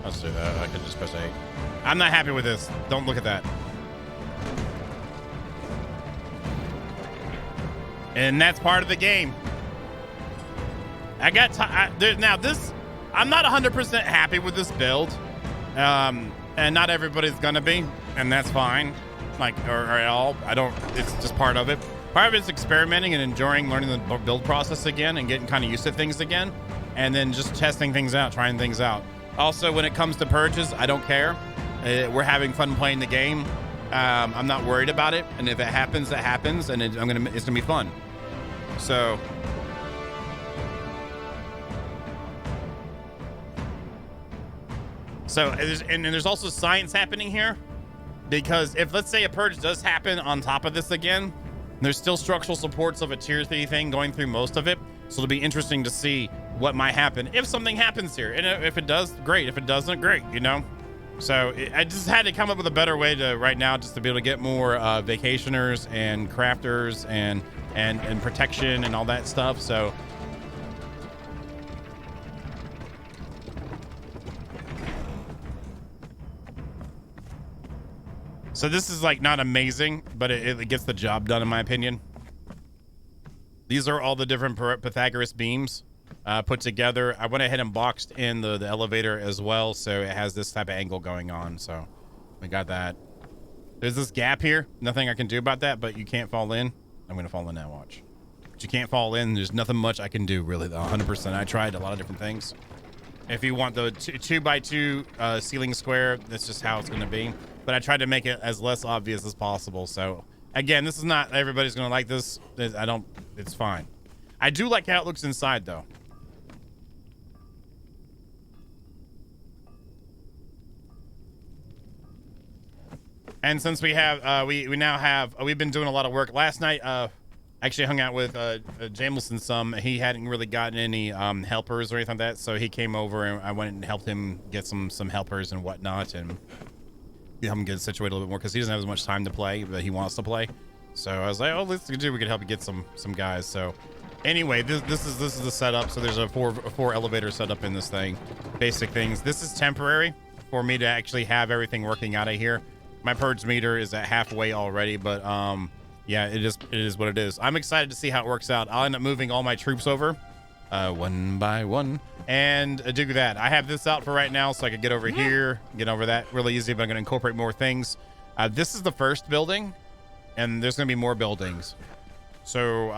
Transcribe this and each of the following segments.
Let's do that. I could just press A. I'm not happy with this. Don't look at that. And that's part of the game. I got now this. I'm not 100% happy with this build, and not everybody's gonna be, and that's fine. Like or at all. I don't. It's just part of it. Part of it is experimenting and enjoying learning the build process again and getting kind of used to things again, and then just testing things out, trying things out. Also, when it comes to purges, I don't care. We're having fun playing the game. I'm not worried about it, and if it happens, it happens, and it's gonna be fun. So. There's also science happening here, because if let's say a purge does happen on top of this again, there's still structural supports of a tier 3 thing going through most of it. So it'll be interesting to see what might happen if something happens here. And if it does, great. If it doesn't, great, you know? So I just had to come up with a better way to right now just to be able to get more vacationers and crafters and protection and all that stuff. So this is like not amazing, but it gets the job done in my opinion. These are all the different Pythagoras beams put together. I went ahead and boxed in the elevator as well, so it has this type of angle going on. So we got that. There's this gap here. Nothing I can do about that, but you can't fall in. I'm going to fall in now, watch. But you can't fall in. There's nothing much I can do, really, 100%. I tried a lot of different things. If you want the 2x2 ceiling square, that's just how it's going to be. But I tried to make it as less obvious as possible. So again, this is not everybody's going to like this. It's fine. I do like how it looks inside though. And since we have, we've been doing a lot of work. Last night, actually hung out with Jamelson some. He hadn't really gotten any helpers or anything like that. So he came over and I went and helped him get some helpers and whatnot, and help him get situated a little bit more because he doesn't have as much time to play, but he wants to play. So I was like, oh, let's do. We could help you get some guys. So anyway, this is the setup. So there's a four elevator setup in this thing. Basic things. This is temporary for me to actually have everything working out of here. My purge meter is at halfway already, but yeah, it is what it is. I'm excited to see how it works out. I'll end up moving all my troops over one by one and do that. I have this out for right now so I can get over here, get over that really easy, but I'm going to incorporate more things. This is the first building, and there's going to be more buildings. So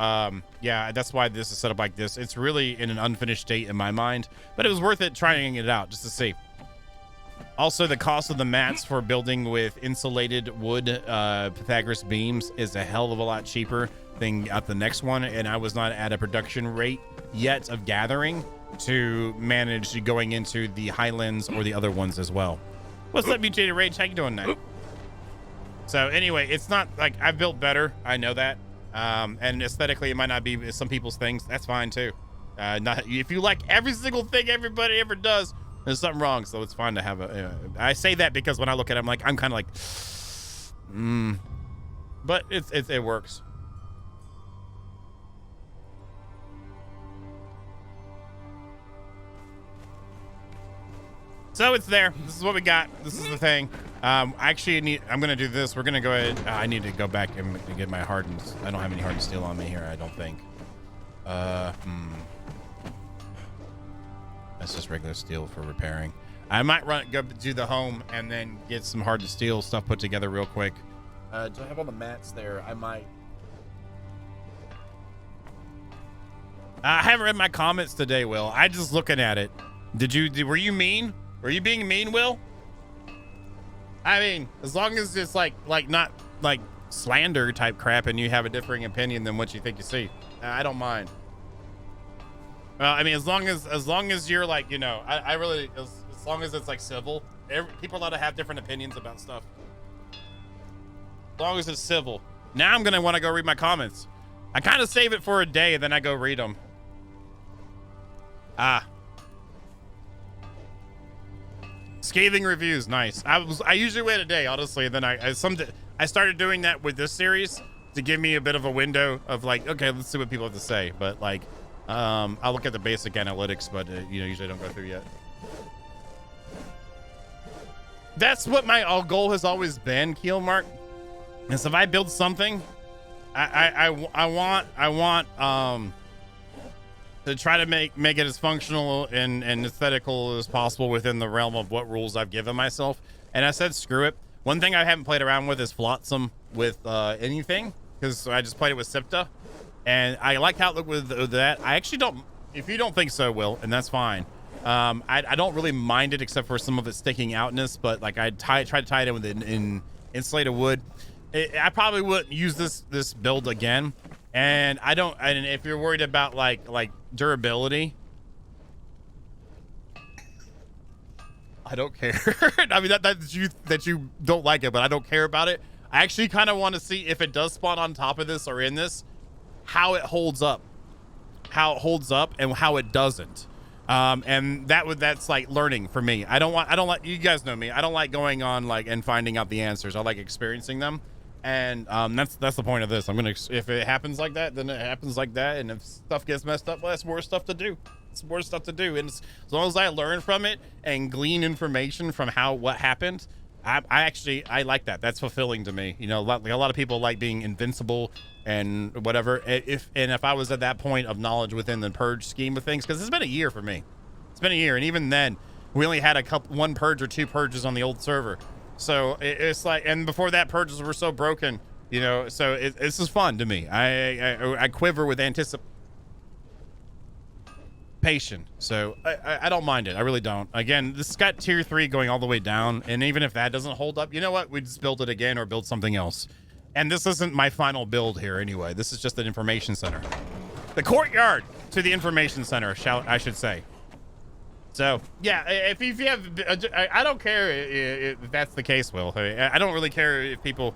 yeah, that's why this is set up like this. It's really in an unfinished state in my mind, but it was worth it trying it out just to see. Also, the cost of the mats for building with insulated wood Pythagoras beams is a hell of a lot cheaper than at the next one, and I was not at a production rate yet of gathering to manage going into the Highlands or the other ones as well. What's up, Mutated Rage? How you doing, man? So anyway, it's not like I've built better. I know that. And aesthetically, it might not be some people's things. That's fine too. If you like every single thing everybody ever does, there's something wrong. So it's fine to have I say that because when I look at it, I'm kind of like, but it works. So it's there. This is what we got. This is the thing. Actually, I'm going to do this. We're going to go ahead. I need to go back and get my hardened. I don't have any hardened steel on me here, I don't think. That's just regular steel for repairing. I might go do the home and then get some hardened steel stuff put together real quick. Do I have all the mats there? I might. I haven't read my comments today, Will. I just looking at it. Were you mean? Were you being mean, Will? I mean, as long as it's like not like slander type crap and you have a differing opinion than what you think you see, I don't mind. Well, I mean, as long as you're like, you know, I really, as long as it's like civil, people are allowed to have different opinions about stuff. As long as it's civil. Now I'm going to want to go read my comments. I kind of save it for a day and then I go read them. Scathing reviews, nice. I usually wait a day, honestly, and then I started doing that with this series to give me a bit of a window of like, okay, let's see what people have to say. But like, I'll look at the basic analytics, but you know, usually don't go through yet. That's what my goal has always been, Keel Mark. Is if I build something, I want to try to make it as functional and aesthetical as possible within the realm of what rules I've given myself. And I said, screw it. One thing I haven't played around with is Flotsam with anything, because I just played it with Sipta, and I like how it looked with that. I actually don't. If you don't think so, Will, and that's fine. I don't really mind it except for some of its sticking outness, but like I try to tie it in with insulated wood. I probably wouldn't use this build again, and I don't. And if you're worried about like durability, I don't care. I mean that you don't like it, but I don't care about it. I actually kind of want to see if it does spawn on top of this or in this, how it holds up, and how it doesn't. And that's like learning for me. I don't like, you guys know me. I don't like going on like and finding out the answers. I like experiencing them. And that's the point of this. If it happens like that, then it happens like that. And if stuff gets messed up, well, that's more stuff to do. It's more stuff to do. And as long as I learn from it and glean information from what happened, I like that. That's fulfilling to me. You know, a lot of people like being invincible and whatever. If I was at that point of knowledge within the purge scheme of things, because it's been a year for me. It's been a year, and even then, we only had one purge or two purges on the old server. So it's like, and before that, purges were so broken, you know. So this is fun to me. I quiver with anticipation. So I don't mind it. I really don't. Again, this has got tier 3 going all the way down, and even if that doesn't hold up, you know what? We just build it again or build something else. And this isn't my final build here anyway. This is just an information center. The courtyard to the information center, I should say. So yeah, if you have, I don't care if that's the case, Will. I don't really care if people,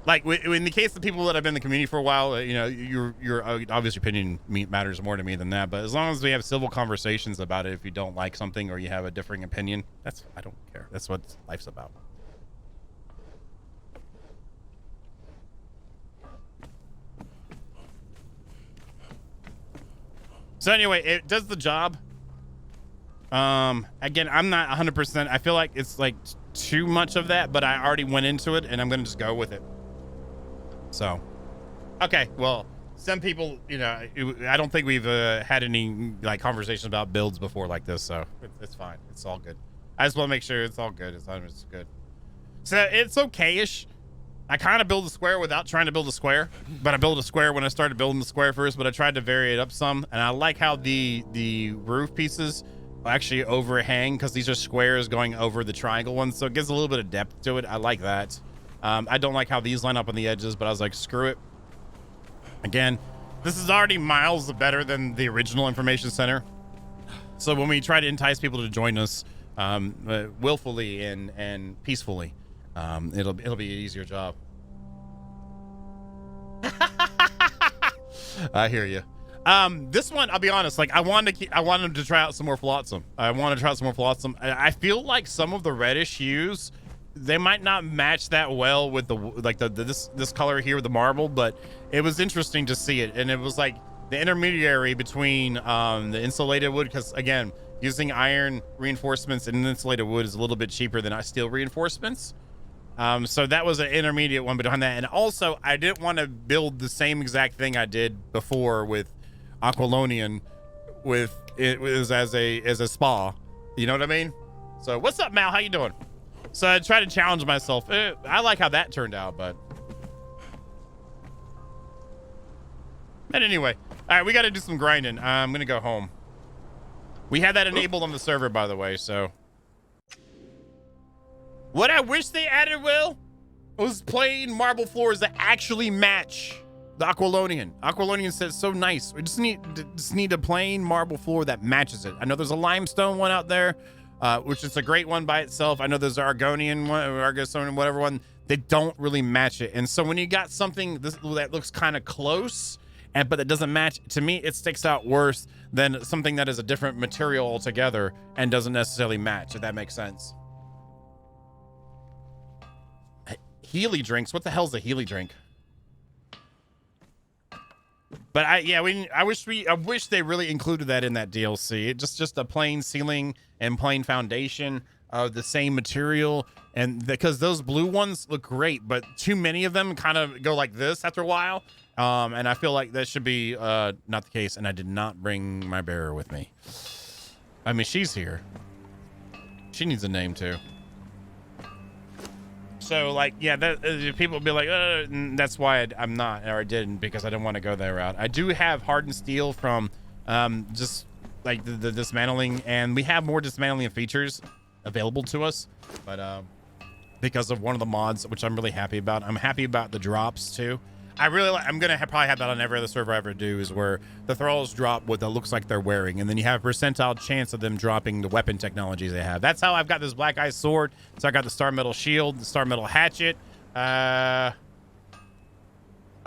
like in the case of people that have been in the community for a while, you know, your obvious opinion matters more to me than that. But as long as we have civil conversations about it, if you don't like something or you have a differing opinion, I don't care. That's what life's about. So anyway, it does the job. Again, I'm not 100%. I feel like it's like too much of that, but I already went into it and I'm going to just go with it. So, okay. Well, some people, you know, I don't think we've had any like conversations about builds before like this. So it's fine. It's all good. I just want to make sure it's all good. It's good. So it's okay-ish. I kind of build a square without trying to build a square, but I built a square when I started building the square first, but I tried to vary it up some. And I like how the roof pieces actually overhang, because these are squares going over the triangle ones, so it gives a little bit of depth to it. I like that. I don't like how these line up on the edges, but I was like, screw it. Again, this is already miles better than the original information center. So when we try to entice people to join us willfully and peacefully, it'll be an easier job. I hear you. This one, I'll be honest, like I wanted to try out some more Flotsam. I feel like some of the reddish hues, they might not match that well with this color here with the marble, but it was interesting to see it. And it was like the intermediary between the insulated wood, because again, using iron reinforcements in insulated wood is a little bit cheaper than steel reinforcements. So that was an intermediate one behind that. And also, I didn't want to build the same exact thing I did before with Aquilonian, with it was as a spa. You know what I mean? So what's up, Mal? How you doing? So I tried to challenge myself. I like how that turned out, but anyway. All right, we got to do some grinding. I'm gonna go home. We had that enabled on the server, by the way. So what I wish they added, Will, was plain marble floors that actually match the Aquilonian. Aquilonian says so nice. We just need a plain marble floor that matches it. I know there's a limestone one out there, which is a great one by itself. I know there's an Argonian one, or Argostonian, whatever one. They don't really match it. And so when you got something that looks kind of close, but that doesn't match, to me, it sticks out worse than something that is a different material altogether and doesn't necessarily match, if that makes sense. Healy drinks. What the hell's a Healy drink? But I wish they really included that in that DLC. Just a plain ceiling and plain foundation. of the same material, and because those blue ones look great, but too many of them kind of go like this after a while. And I feel like that should be not the case. And I did not bring my bearer with me. I mean, she's here. She needs a name too. So like, yeah, people will be like, that's why I'm not, or I didn't, because I didn't want to go that route. I do have hardened steel from just like the dismantling, and we have more dismantling features available to us, but because of one of the mods, which I'm really happy about. I'm happy about the drops too. I'm gonna probably have that on every other server I ever do, is where the thralls drop what that looks like they're wearing, and then you have a percentile chance of them dropping the weapon technologies they have. That's how I've got this black ice sword. So I got the star metal shield, the star metal hatchet. Oh,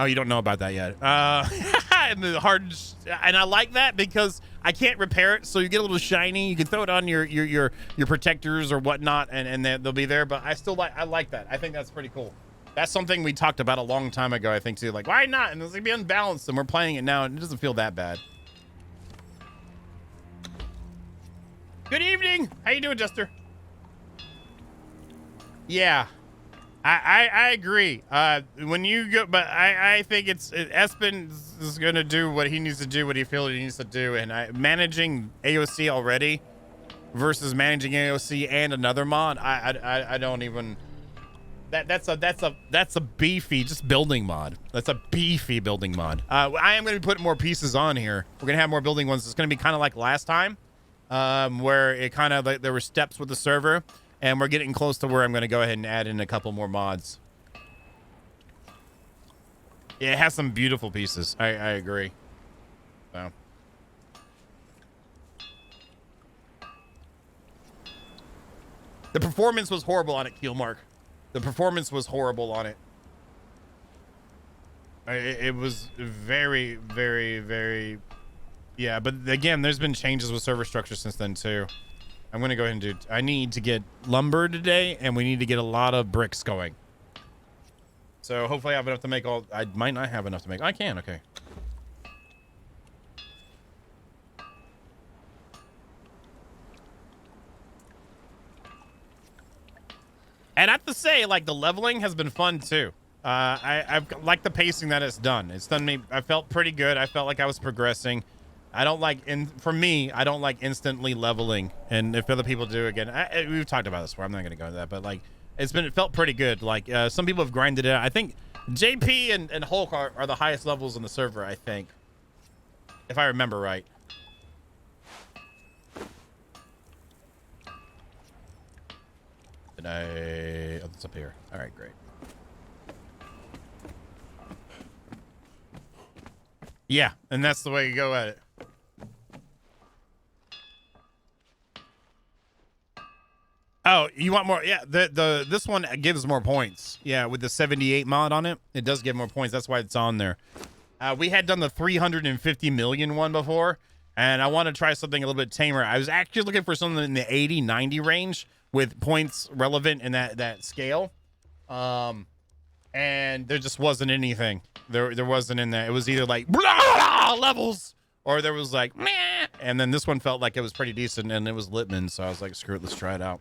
you don't know about that yet. And the hard, and I like that because I can't repair it, so you get a little shiny. You can throw it on your protectors or whatnot, and they'll be there. But I like that. I think that's pretty cool. That's something we talked about a long time ago, I think, too. Like, why not? And it's gonna be unbalanced, and we're playing it now, and it doesn't feel that bad. Good evening. How you doing, Jester? Yeah, I agree. When you go, but I think Espen is gonna do what he needs to do, what he feels he needs to do, and managing AOC already versus managing AOC and another mod, I don't even. That's a beefy just building mod. That's a beefy building mod. I am going to be putting more pieces on here. We're going to have more building ones. It's going to be kind of like last time, where it kind of like there were steps with the server, and we're getting close to where I'm going to go ahead and add in a couple more mods. Yeah, it has some beautiful pieces. I agree. So. The performance was horrible on it, Keelmark. The performance was horrible on it. It was very, very, very... Yeah, but again, there's been changes with server structure since then, too. I'm going to go ahead and do... I need to get lumber today, and we need to get a lot of bricks going. So hopefully I have enough to make all... I might not have enough to make... I can, okay. And I have to say, like, the leveling has been fun, too. I've liked the pacing that it's done. It's done me... I felt pretty good. I felt like I was progressing. I don't like... For me, I don't like instantly leveling. And if other people do, again... we've talked about this before. I'm not going to go into that. But, like, it felt pretty good. Like, some people have grinded it out. I think JP and Hulk are the highest levels on the server, I think. If I remember right. Oh, it's up here. All right, great. Yeah, and that's the way you go at it. Oh, you want more? Yeah, this one gives more points. Yeah, with the 78 mod on it, it does give more points. That's why it's on there. We had done the 350 million one before, and I want to try something a little bit tamer. I was actually looking for something in the 80, 90 range with points relevant in that scale. And there just wasn't anything. There wasn't in there. It was either like blah, levels, or there was like meh. And then this one felt like it was pretty decent, and it was Litman, so I was like, screw it, let's try it out.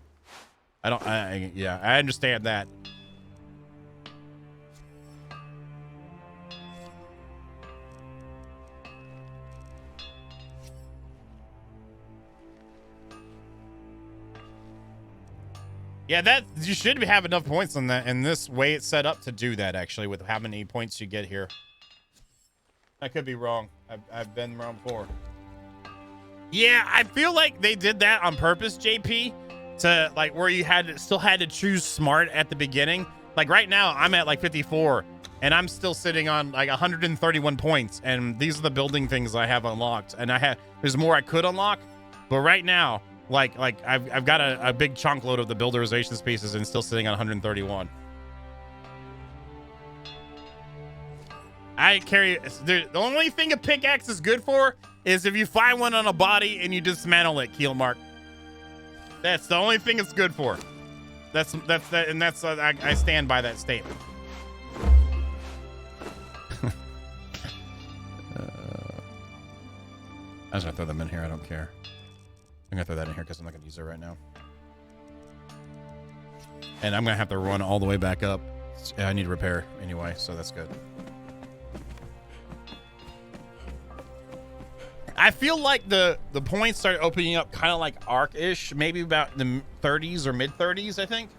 Yeah, I understand that. Yeah, that you should have enough points on that, and this way it's set up to do that, actually, with how many points you get here. I could be wrong. I've been wrong before. Yeah, I feel like they did that on purpose, JP, to like where you still had to choose smart at the beginning. Like right now, I'm at like 54, and I'm still sitting on like 131 points, and these are the building things I have unlocked, and there's more I could unlock, but right now, like I've got a big chunk load of the builderization pieces and still sitting on 131. I carry the only thing a pickaxe is good for is if you find one on a body and you dismantle it, Keelmark. That's the only thing it's good for. That's I stand by that statement. I was gonna throw them in here. I don't care. I'm gonna throw that in here because I'm not gonna use it right now. And I'm gonna have to run all the way back up. I need to repair anyway, so that's good. I feel like the points started opening up kind of like Arc-ish, maybe about the 30s or mid 30s, I think.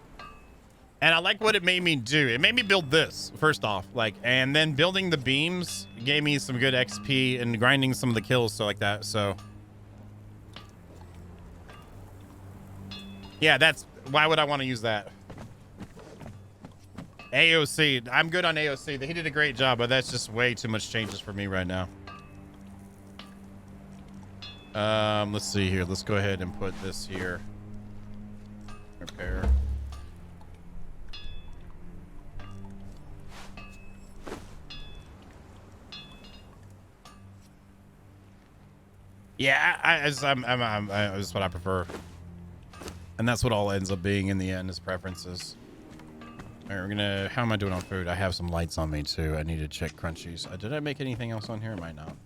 And I like what it made me do. It made me build this first off, like, and then building the beams gave me some good XP and grinding some of the kills, so like that. So yeah, that's why would I want to use that? AOC, I'm good on AOC. He did a great job, but that's just way too much changes for me right now. Let's see here. Let's go ahead and put this here. Repair. Yeah, that's what I prefer, and that's what all ends up being in the end is preferences. All right, we're gonna. How am I doing on food? I have some lights on me too. I need to check crunchies. Did I make anything else on here? I might not.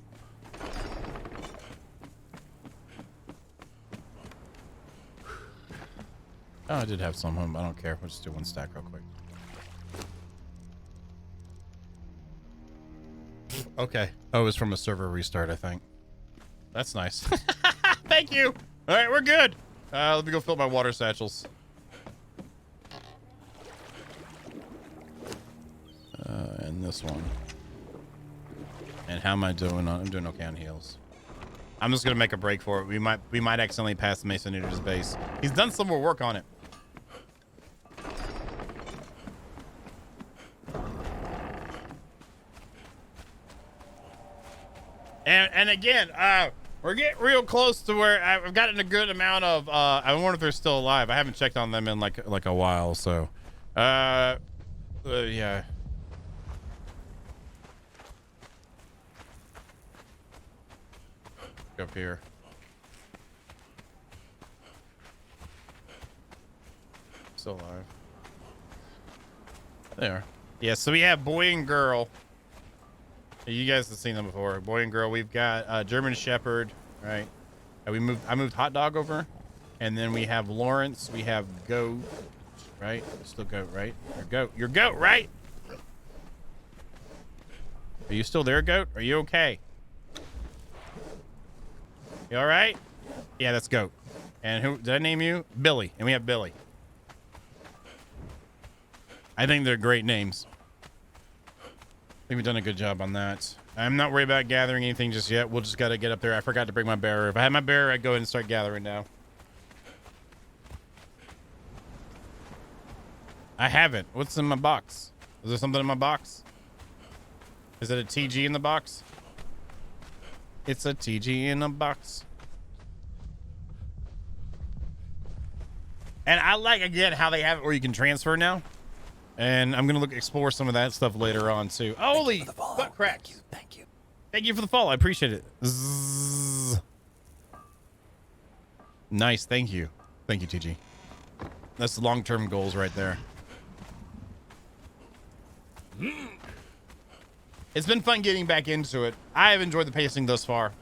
Oh, I did have some. I don't care. We'll just do one stack real quick. Okay. Oh, it was from a server restart, I think. That's nice. Thank you. All right, we're good. Let me go fill my water satchels. And this one. And how am I doing? I'm doing okay on heals. I'm just gonna make a break for it. We might accidentally pass Mason Eater's base. He's done some more work on it. And again, we're getting real close to where I've gotten a good amount of. I wonder if they're still alive. I haven't checked on them in like a while. So, yeah. Up here. Still alive. There. Yeah. So we have boy and girl. You guys have seen them before. Boy and girl. We've got German Shepherd, right? And I moved Hot Dog over, and then we have Lawrence. We have Goat, right? Still Goat, right? You're Goat, right? Are you still there, Goat? Are you okay? You all right? Yeah, that's Goat. And who did I name you? Billy. And we have Billy. I think they're great names. I think we've done a good job on that. I'm not worried about gathering anything just yet. We'll just got to get up there. I forgot to bring my bearer. If I had my bearer, I'd go ahead and start gathering now. I haven't. What's in my box? Is there something in my box? Is it a TG in the box? It's a TG in a box. And I like, again, how they have it where you can transfer now. And I'm going to explore some of that stuff later on, too. Holy butt crack. Thank you. Thank you for the follow. I appreciate it. Zzz. Nice. Thank you. Thank you, TG. That's the long-term goals right there. It's been fun getting back into it. I have enjoyed the pacing thus far.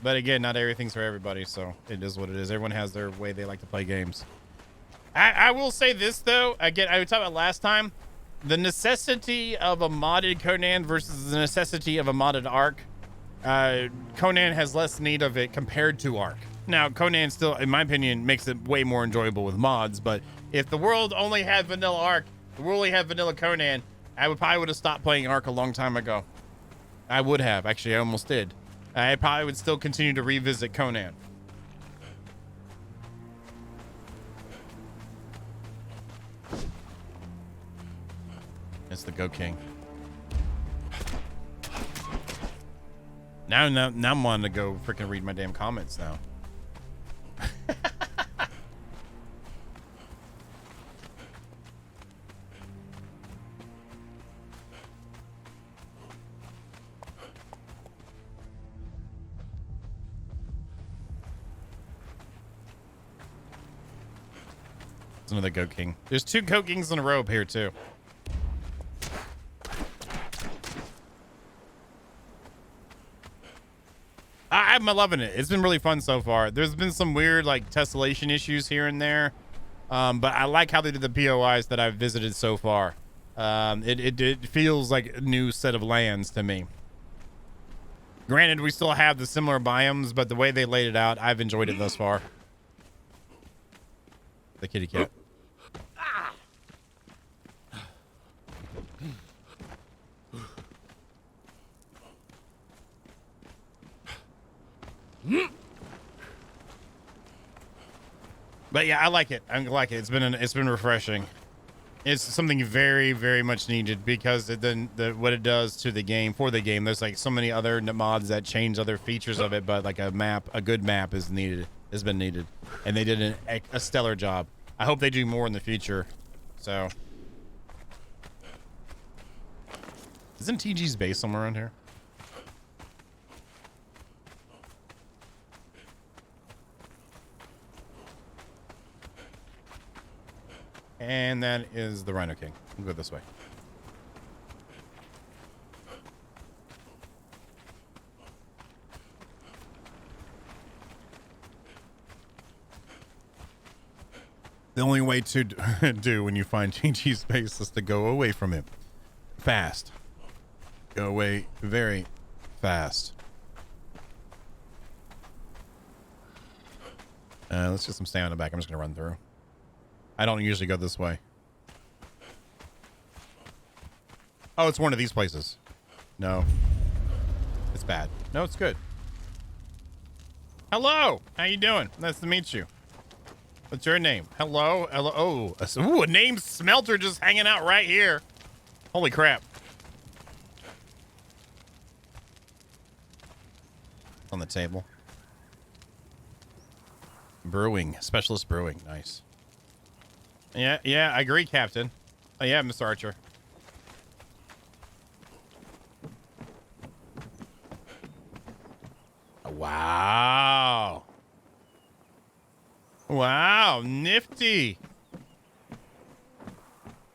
But again, not everything's for everybody, so it is what it is. Everyone has their way they like to play games. I will say this, though. Again, I was talking about last time. The necessity of a modded Conan versus the necessity of a modded Ark. Conan has less need of it compared to Ark. Now, Conan still, in my opinion, makes it way more enjoyable with mods. But if the world only had vanilla Ark, the world only had vanilla Conan, I probably would have stopped playing Ark a long time ago. I would have. Actually, I almost did. I probably would still continue to revisit Conan. It's the Go King. Now I'm wanting to go freaking read my damn comments now. It's another Goat King. There's 2 Goat Kings in a row up here too. I'm loving it. It's been really fun so far. There's been some weird like tessellation issues here and there. But I like how they did the POIs that I've visited so far. It feels like a new set of lands to me. Granted, we still have the similar biomes, but the way they laid it out, I've enjoyed it thus far. The kitty cat. But yeah, I like it. I like it. It's been refreshing. It's something very, very much needed because what it does to the game for the game. There's like so many other mods that change other features of it, but like a good map is needed. Has been needed, and they did a stellar job. I hope they do more in the future. So, isn't TG's base somewhere around here? And that is the Rhino King. We'll go this way. The only way to do when you find TG's base is to go away from him. Fast. Go away very fast. Let's get some stamina back. I'm just going to run through. I don't usually go this way. Oh, it's one of these places. No. It's bad. No, it's good. Hello. How you doing? Nice to meet you. What's your name? Hello? Hello. Oh, ooh, a named Smelter just hanging out right here. Holy crap. On the table. Brewing. Specialist brewing. Nice. Yeah, I agree, Captain. Oh, yeah, Mr. Archer. Wow. Wow, nifty.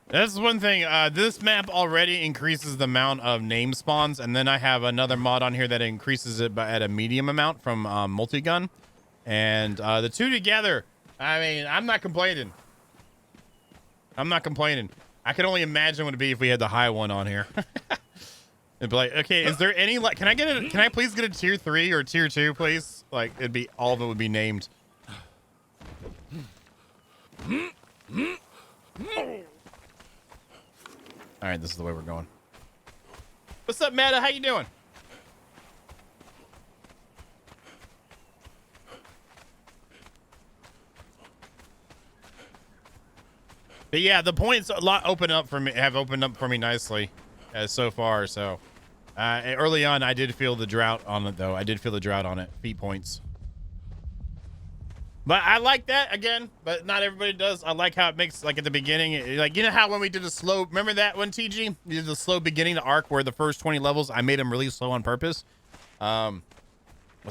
That's one thing. This map already increases the amount of name spawns, and then I have another mod on here that increases it at a medium amount from multi-gun. And the two together, I mean, I'm not complaining. I'm not complaining. I can only imagine what it'd be if we had the high one on here. It'd be like, okay, is there any like? Can I please get a tier 3 or tier 2, please? Like, it'd be all of it would be named. All right, this is the way we're going. What's up, Meta? How you doing? But yeah, the points a lot have opened up for me nicely so far. So early on, I did feel the drought on it, though. I did feel the drought on it. Feet points. But I like that again, but not everybody does. I like how it makes, like at the beginning, like, you know how when we did a slow, remember that one, TG? We did the slow beginning to arc where the first 20 levels, I made them really slow on purpose. Was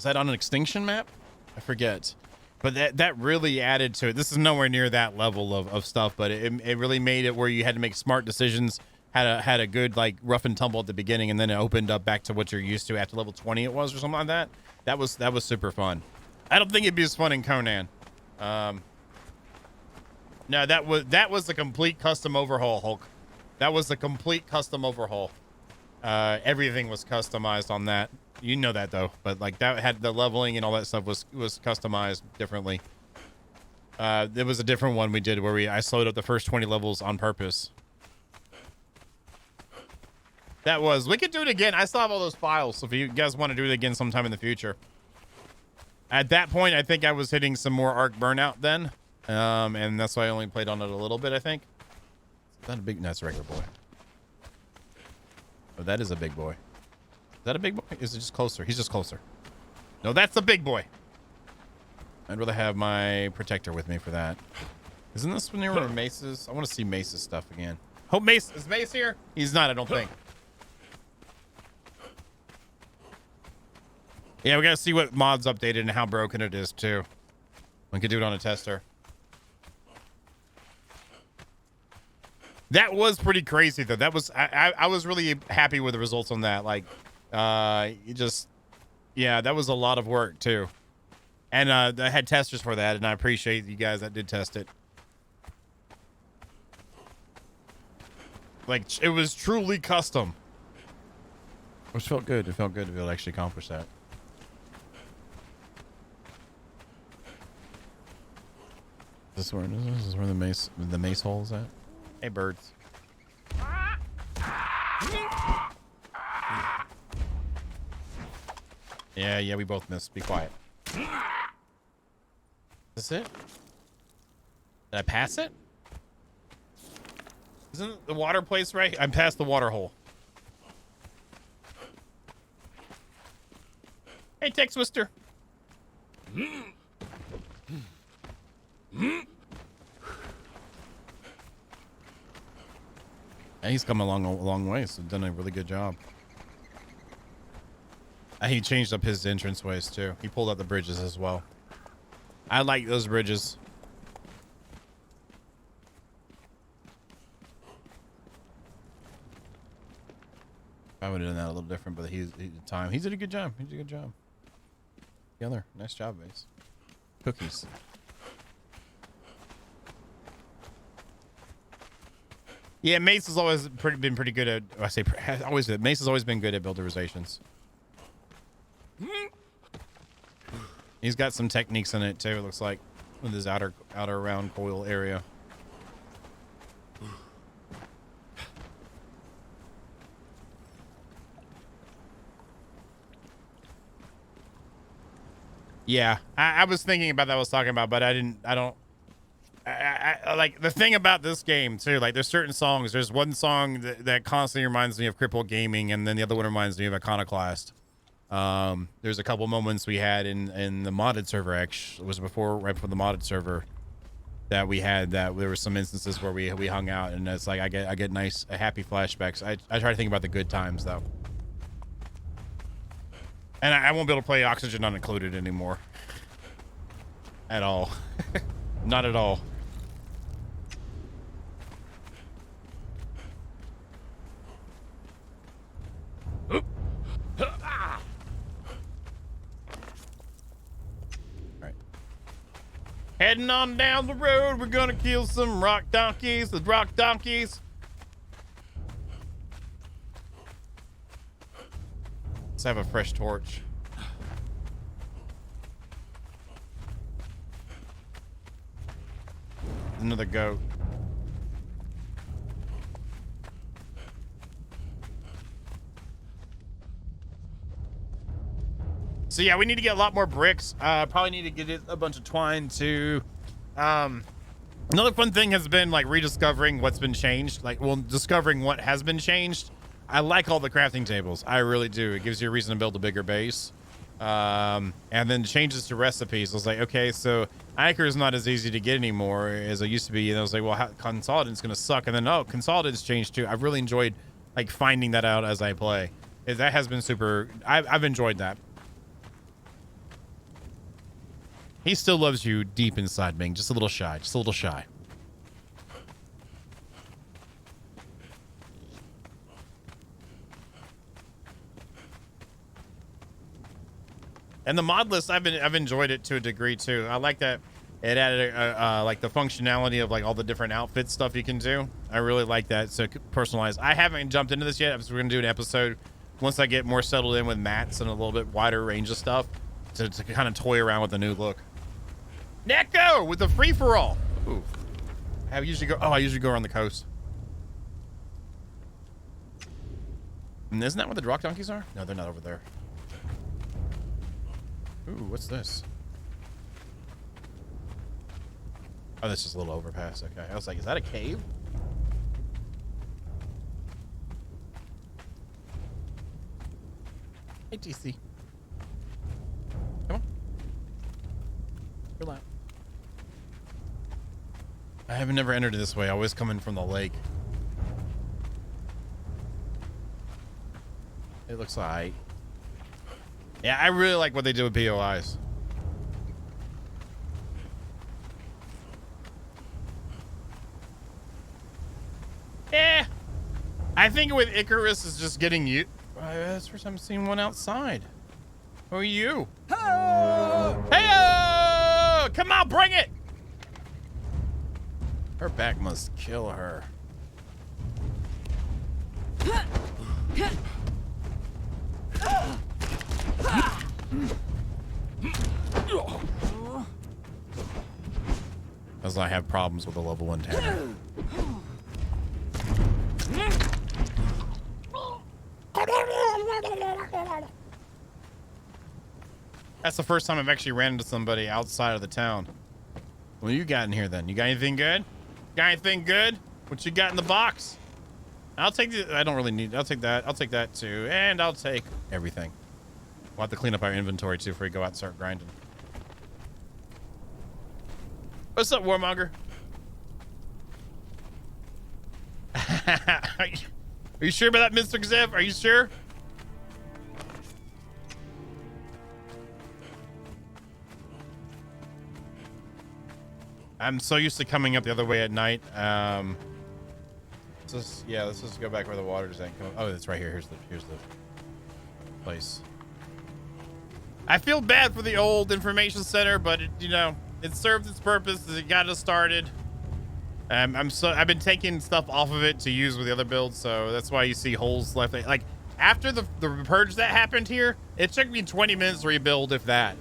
that on an extinction map? I forget. But that really added to it. This is nowhere near that level of stuff, but it really made it where you had to make smart decisions, had a good, like, rough and tumble at the beginning, and then it opened up back to what you're used to after level 20 it was, or something like that. That was super fun. I don't think it'd be as fun in Conan. No, that was a complete custom overhaul, Hulk. That was a complete custom overhaul. Everything was customized on that. You know that though, but like that had the leveling and all that stuff was customized differently. There was a different one we did where I slowed up the first 20 levels on purpose. We could do it again. I still have all those files, so if you guys want to do it again sometime in the future. At that point, I think I was hitting some more arc burnout then, and that's why I only played on it a little bit, I think. Is that a big... No, that's a regular boy. Oh, that is a big boy. Is that a big boy? Is it just closer? He's just closer. No, that's the big boy. I'd rather have my protector with me for that. Isn't this when they were Mace's? I want to see Mace's stuff again. Hope Mace... Is Mace here? He's not, I don't think. Yeah, we gotta see what mods updated and how broken it is too. We could do it on a tester. That was pretty crazy though. That was I was really happy with the results on that. Like, yeah, that was a lot of work too. And I had testers for that, and I appreciate you guys that did test it. Like, it was truly custom. Which felt good. It felt good to be able to actually accomplish that. This is where the mace hole is at. Hey, birds. Yeah, we both missed. Be quiet. Is this it? Did I pass it? Isn't the water place right? I'm past the water hole. Hey, Tex Twister. Yeah, he's come along a long way, so done a really good job. He changed up his entranceways too. He pulled out the bridges as well. I like those bridges. I would have done that a little different, but he did a good job. He did a good job. Together, nice job, Mace. Cookies. Yeah, Mace has always been pretty good at. Mace has always been good at builderizations. He's got some techniques in it too. It looks like with his outer round coil area. Yeah, I was thinking about that. I was talking about, but I don't. I like the thing about this game too. Like, there's certain songs. There's one song that constantly reminds me of Cripple Gaming, and then the other one reminds me of Iconoclast. There's a couple moments we had in the modded server. Actually, it was right before the modded server that we had. That there were some instances where we hung out, and it's like I get nice, happy flashbacks. I try to think about the good times though. And I won't be able to play Oxygen Not Included anymore. At all. Not at all. Alright. Heading on down the road, we're gonna kill some rock donkeys with rock donkeys. Let's have a fresh torch. Another goat. So yeah, we need to get a lot more bricks. Probably need to get a bunch of twine too. Another fun thing has been like rediscovering what's been changed. Discovering what has been changed. I like all the crafting tables. I really do. It gives you a reason to build a bigger base. And then changes to recipes. I was like, okay, so Iker is not as easy to get anymore as it used to be. And I was like, well, Consolidant's going to suck. And then, Consolidant's changed too. I've really enjoyed like finding that out as I play. That has been super. I've enjoyed that. He still loves you deep inside, Ming. Just a little shy. Just a little shy. And the mod list, I've enjoyed it to a degree too. I like that it added like the functionality of like all the different outfit stuff you can do. I really like that. So personalized. I haven't jumped into this yet. We're gonna do an episode once I get more settled in with mats and a little bit wider range of stuff to kind of toy around with the new look. Neko with the free for all. Ooh. I usually go around the coast. And isn't that where the rock donkeys are? No, they're not over there. Ooh, what's this? Oh, this is a little overpass. Okay. I was like, is that a cave? Hey, TC. Come on. Relax. I have never entered this way. I always come in from the lake. It looks like... Yeah, I really like what they do with POIs. Yeah. I think with Icarus is just getting you. That's the first time I've seen one outside. Who are you? Hey-o! Hey-o! Come on, bring it! Her back must kill her. As I have problems with the level 1 Tanner. That's the first time I've actually ran into somebody outside of the town. What you got in here then? You got anything good? Got anything good? What you got in the box? I'll take the, I don't really need, I'll take that. I'll take that too. And I'll take everything. We'll have to clean up our inventory too before we go out and start grinding. What's up, Warmonger? Are you sure about that, Mr. Zev? Are you sure? I'm so used to coming up the other way at night. Let's just go back where the water's at. Oh, it's right here. Here's the place. I feel bad for the old information center, but it served its purpose. It got us started. I've been taking stuff off of it to use with the other builds, so that's why you see holes left. Like after the purge that happened here, it took me 20 minutes to rebuild, if that.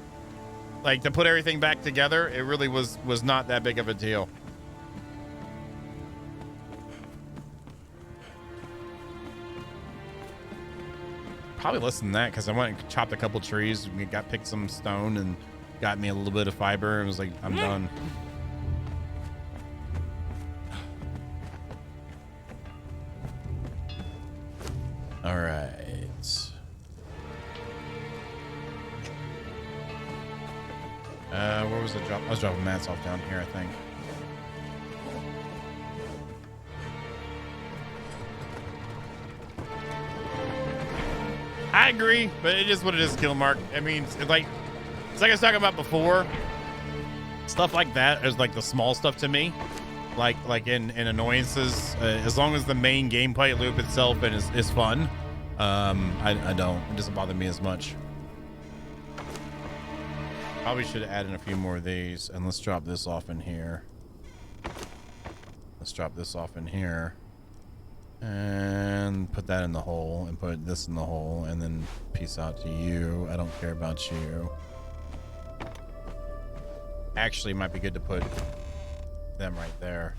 Like, to put everything back together, it really was not that big of a deal. Probably less than that, because I went and chopped a couple trees, picked some stone, and got me a little bit of fiber, and was like, I'm done. All right. Where was the drop? I was dropping mats off down here, I think. I agree, but it is what it is, Killmark. I mean, it's like I was talking about before. Stuff like that is like the small stuff to me. Like in annoyances, as long as the main gameplay loop itself and is fun, I don't. It doesn't bother me as much. Probably should add in a few more of these, and let's drop this off in here. Let's drop this off in here, and put that in the hole, and put this in the hole, and then peace out to you. I don't care about you. Actually, it might be good to put them right there.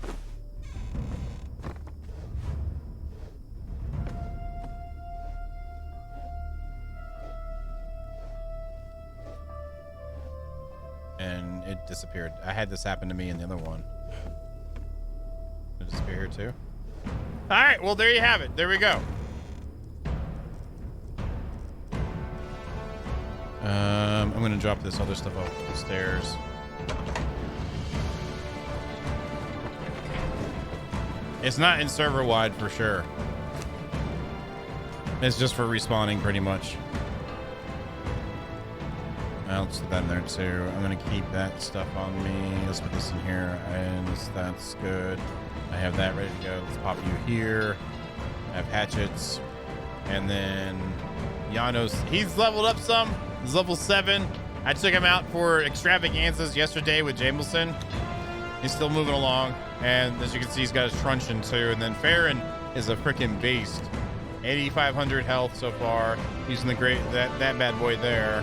And it disappeared. I had this happen to me in the other one. Did it disappear here too? All right, well, there you have it. There we go. I'm gonna drop this other stuff off the stairs. It's not in server wide for sure. It's just for respawning pretty much. I'll just put that in there too. I'm gonna keep that stuff on me. Let's put this in here, and that's good. I have that ready to go. Let's pop you here. I have hatchets, and then Janos. He's leveled up some. He's level 7. I took him out for extravaganzas yesterday with Jameson. He's still moving along, and as you can see, he's got his truncheon too. And then Farron is a freaking beast. 8,500 health so far. Using the that bad boy there.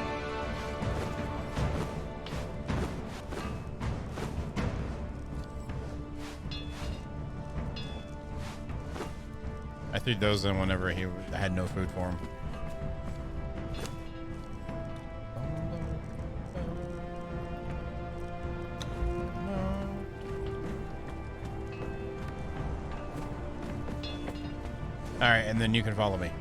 I threw those in whenever he had no food for him. All right, and then you can follow me.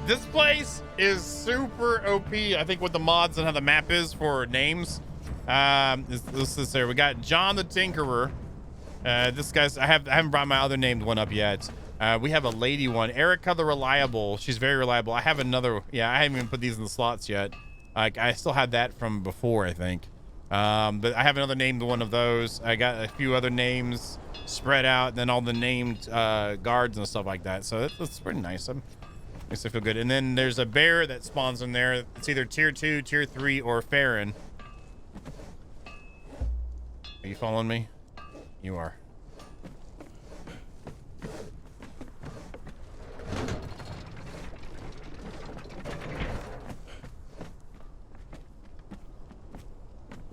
This place is super OP. I think with the mods and how the map is for names. This is there. We got John the Tinkerer. This guy's, I haven't brought my other named one up yet. We have a lady one, Erica the Reliable. She's very reliable. I have another. Yeah, I haven't even put these in the slots yet. Like, I still had that from before, I think. But I have another named one of those. I got a few other names spread out, and then all the named guards and stuff like that. So that's pretty nice. Makes me feel good. And then there's a bear that spawns in there. It's either tier 2, tier 3, or Farron. Are you following me? You are.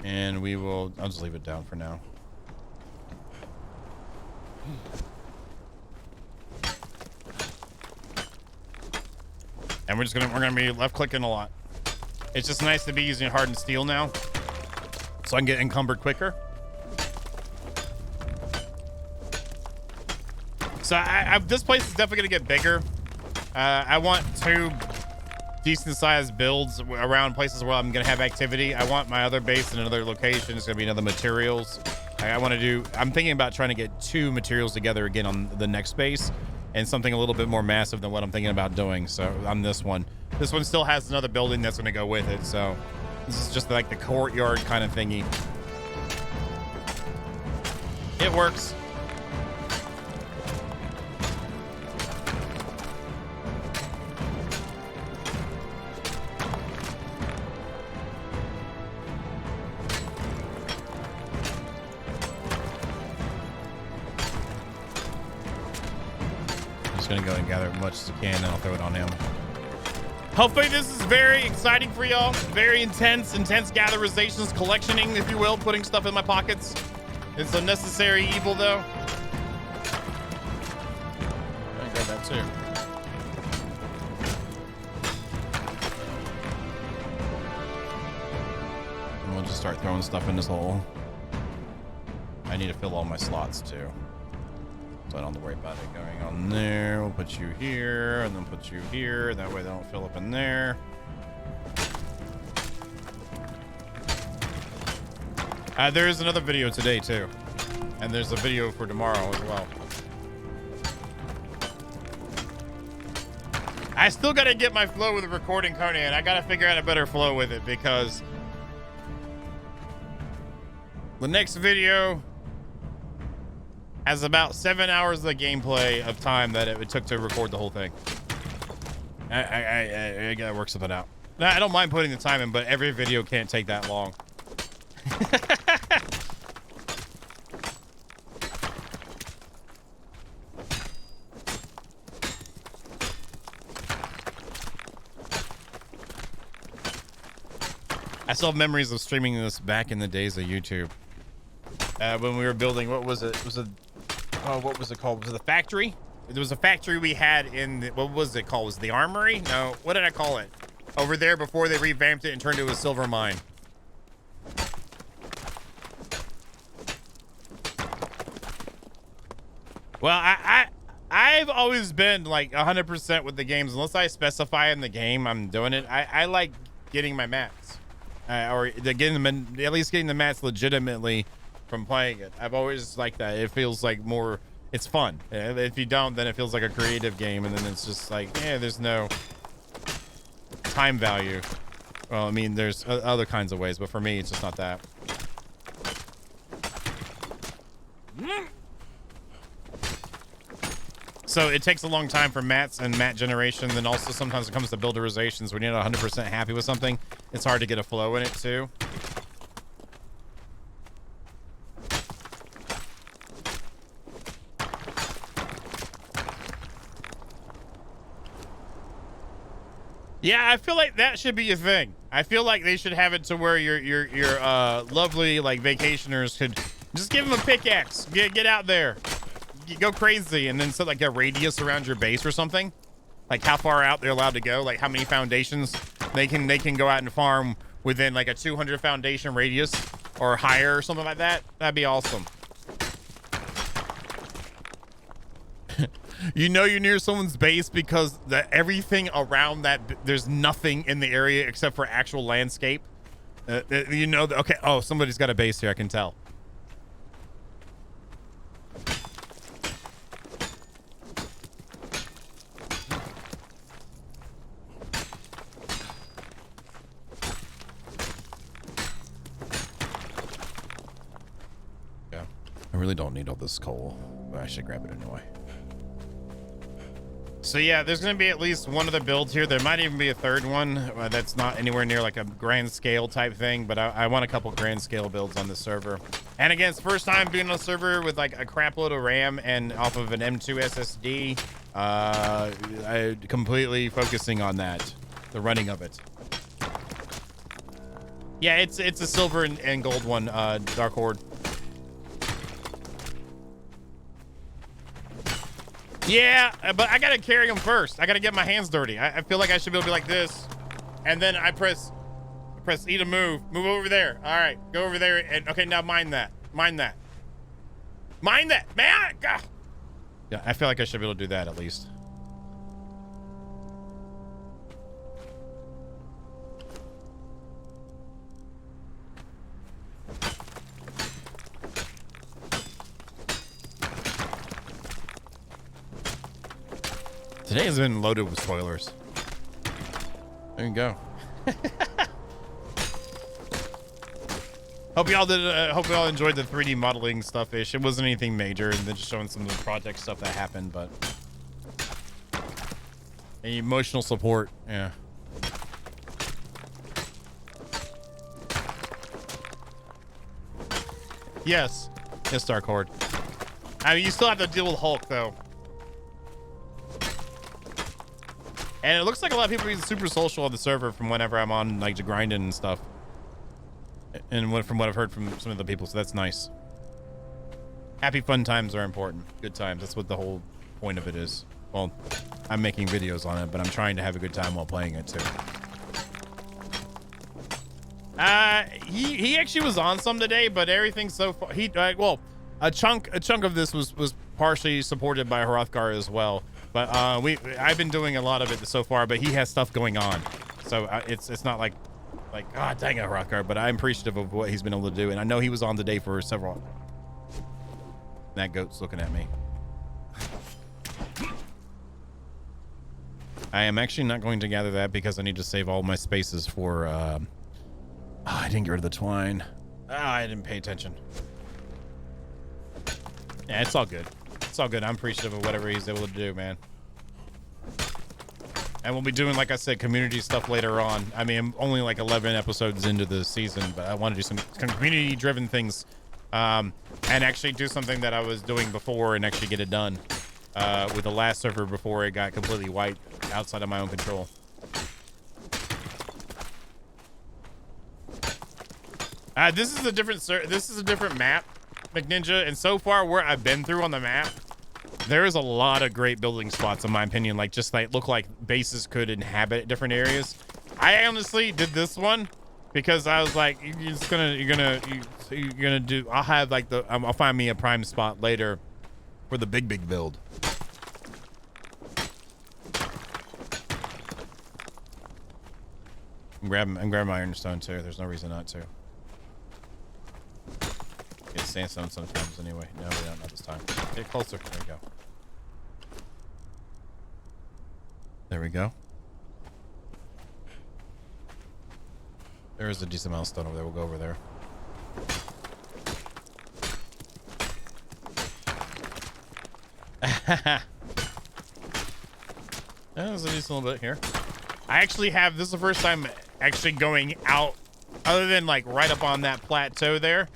And we will, I'll just leave it down for now. And we're gonna be left clicking a lot. It's just nice to be using hardened steel now, so I can get encumbered quicker. So this place is definitely gonna get bigger. I want 2 decent sized builds around places where I'm gonna have activity. I want my other base in another location. It's gonna be another materials. I'm thinking about trying to get 2 materials together again on the next base, and something a little bit more massive than what I'm thinking about doing. So on this one still has another building that's going to go with it. So this is just like the courtyard kind of thingy. It works. Gonna go and gather as much as I can, and I'll throw it on him. Hopefully this is very exciting for y'all. Very intense gatherizations, collectioning, if you will, putting stuff in my pockets. It's a necessary evil, though. I got that too. And we'll just start throwing stuff in this hole. I need to fill all my slots too, so I don't have to worry about it going on there. We'll put you here and then put you here. That way they don't fill up in there. There is another video today too. And there's a video for tomorrow as well. I still got to get my flow with recording Conan. I got to figure out a better flow with it, because the next video has about 7 hours of gameplay of time that it took to record the whole thing. I gotta work something out. Now, I don't mind putting the time in, but every video can't take that long. I still have memories of streaming this back in the days of YouTube. When we were building, what was it? What was it called? Was it the factory? There was a factory we had in what was it called? Was it the armory? No, what did I call it? Over there before they revamped it and turned it into a silver mine. Well, I've always been like 100% with the games. Unless I specify in the game I'm doing it. I like getting my mats. Or getting them, at least getting the mats legitimately from playing it. I've always liked that. It feels like more, it's fun. If you don't, then it feels like a creative game, and then it's just like, there's no time value. Well, I mean, there's other kinds of ways, but for me, it's just not that. So it takes a long time for mats and mat generation. Then also sometimes it comes to builderizations. When you're not 100% happy with something, it's hard to get a flow in it too. Yeah, I feel like that should be a thing. I feel like they should have it to where your lovely like vacationers could just give them a pickaxe. Get out there, go crazy, and then set like a radius around your base or something. Like how far out they're allowed to go, like how many foundations they can go out and farm within like a 200 foundation radius or higher or something like that. That'd be awesome. You know you're near someone's base because everything around that, there's nothing in the area except for actual landscape. You know, okay, oh, somebody's got a base here, I can tell. Yeah, I really don't need all this coal, but I should grab it anyway. So yeah, there's going to be at least one other build here. There might even be a third one that's not anywhere near like a grand scale type thing, but I want a couple grand scale builds on this server. And again, it's first time being on a server with like a crap load of RAM and off of an M2 SSD. I completely focusing on that, the running of it. Yeah, it's a silver and gold one, Dark Horde. Yeah, but I gotta carry them first. I gotta get my hands dirty. I feel like I should be able to be like this, and then I press E to move. Move over there. All right, go over there. And okay, now mind that. Mind that. Mind that, man. God. Yeah, I feel like I should be able to do that at least. Today has been loaded with spoilers. There you go. Hope y'all did. Hope y'all enjoyed the 3D modeling stuff-ish. It wasn't anything major, and then just showing some of the project stuff that happened, but emotional support. Yeah. Yes. Yes, Dark Horde. I mean, you still have to deal with Hulk, though. And it looks like a lot of people are being super social on the server from whenever I'm on, like, to grinding and stuff. And from what I've heard from some of the people, so that's nice. Happy fun times are important. Good times. That's what the whole point of it is. Well, I'm making videos on it, but I'm trying to have a good time while playing it, too. He actually was on some today, but everything so far, well, a chunk of this was partially supported by Hrothgar as well. But I've been doing a lot of it so far, but he has stuff going on, so it's not like God dang it, Hrothgar. But I'm appreciative of what he's been able to do, and I know he was on today for several. That goat's looking at me. I am actually not going to gather that because I need to save all my spaces for. I didn't get rid of the twine. I didn't pay attention. Yeah, it's all good. It's all good. I'm appreciative of whatever he's able to do, man. And we'll be doing, like I said, community stuff later on. I mean, I'm only like 11 episodes into the season, but I want to do some community-driven things, and actually do something that I was doing before and actually get it done with the last server before it got completely wiped outside of my own control. This is a different map, McNinja, and so far where I've been through on the map, there is a lot of great building spots, in my opinion. Like, just like look like bases could inhabit different areas. I honestly did this one because I was like, you're gonna do. I'll have like I'll find me a prime spot later for the big build. I'm grabbing my ironstone too. There's no reason not to. Get sandstone sometimes anyway. No, we don't. Not this time. Get closer. There we go. There we go. There is a decent amount of stone over there. We'll go over there. There's a decent little bit here. I actually have, this is the first time actually going out, other than like right up on that plateau there,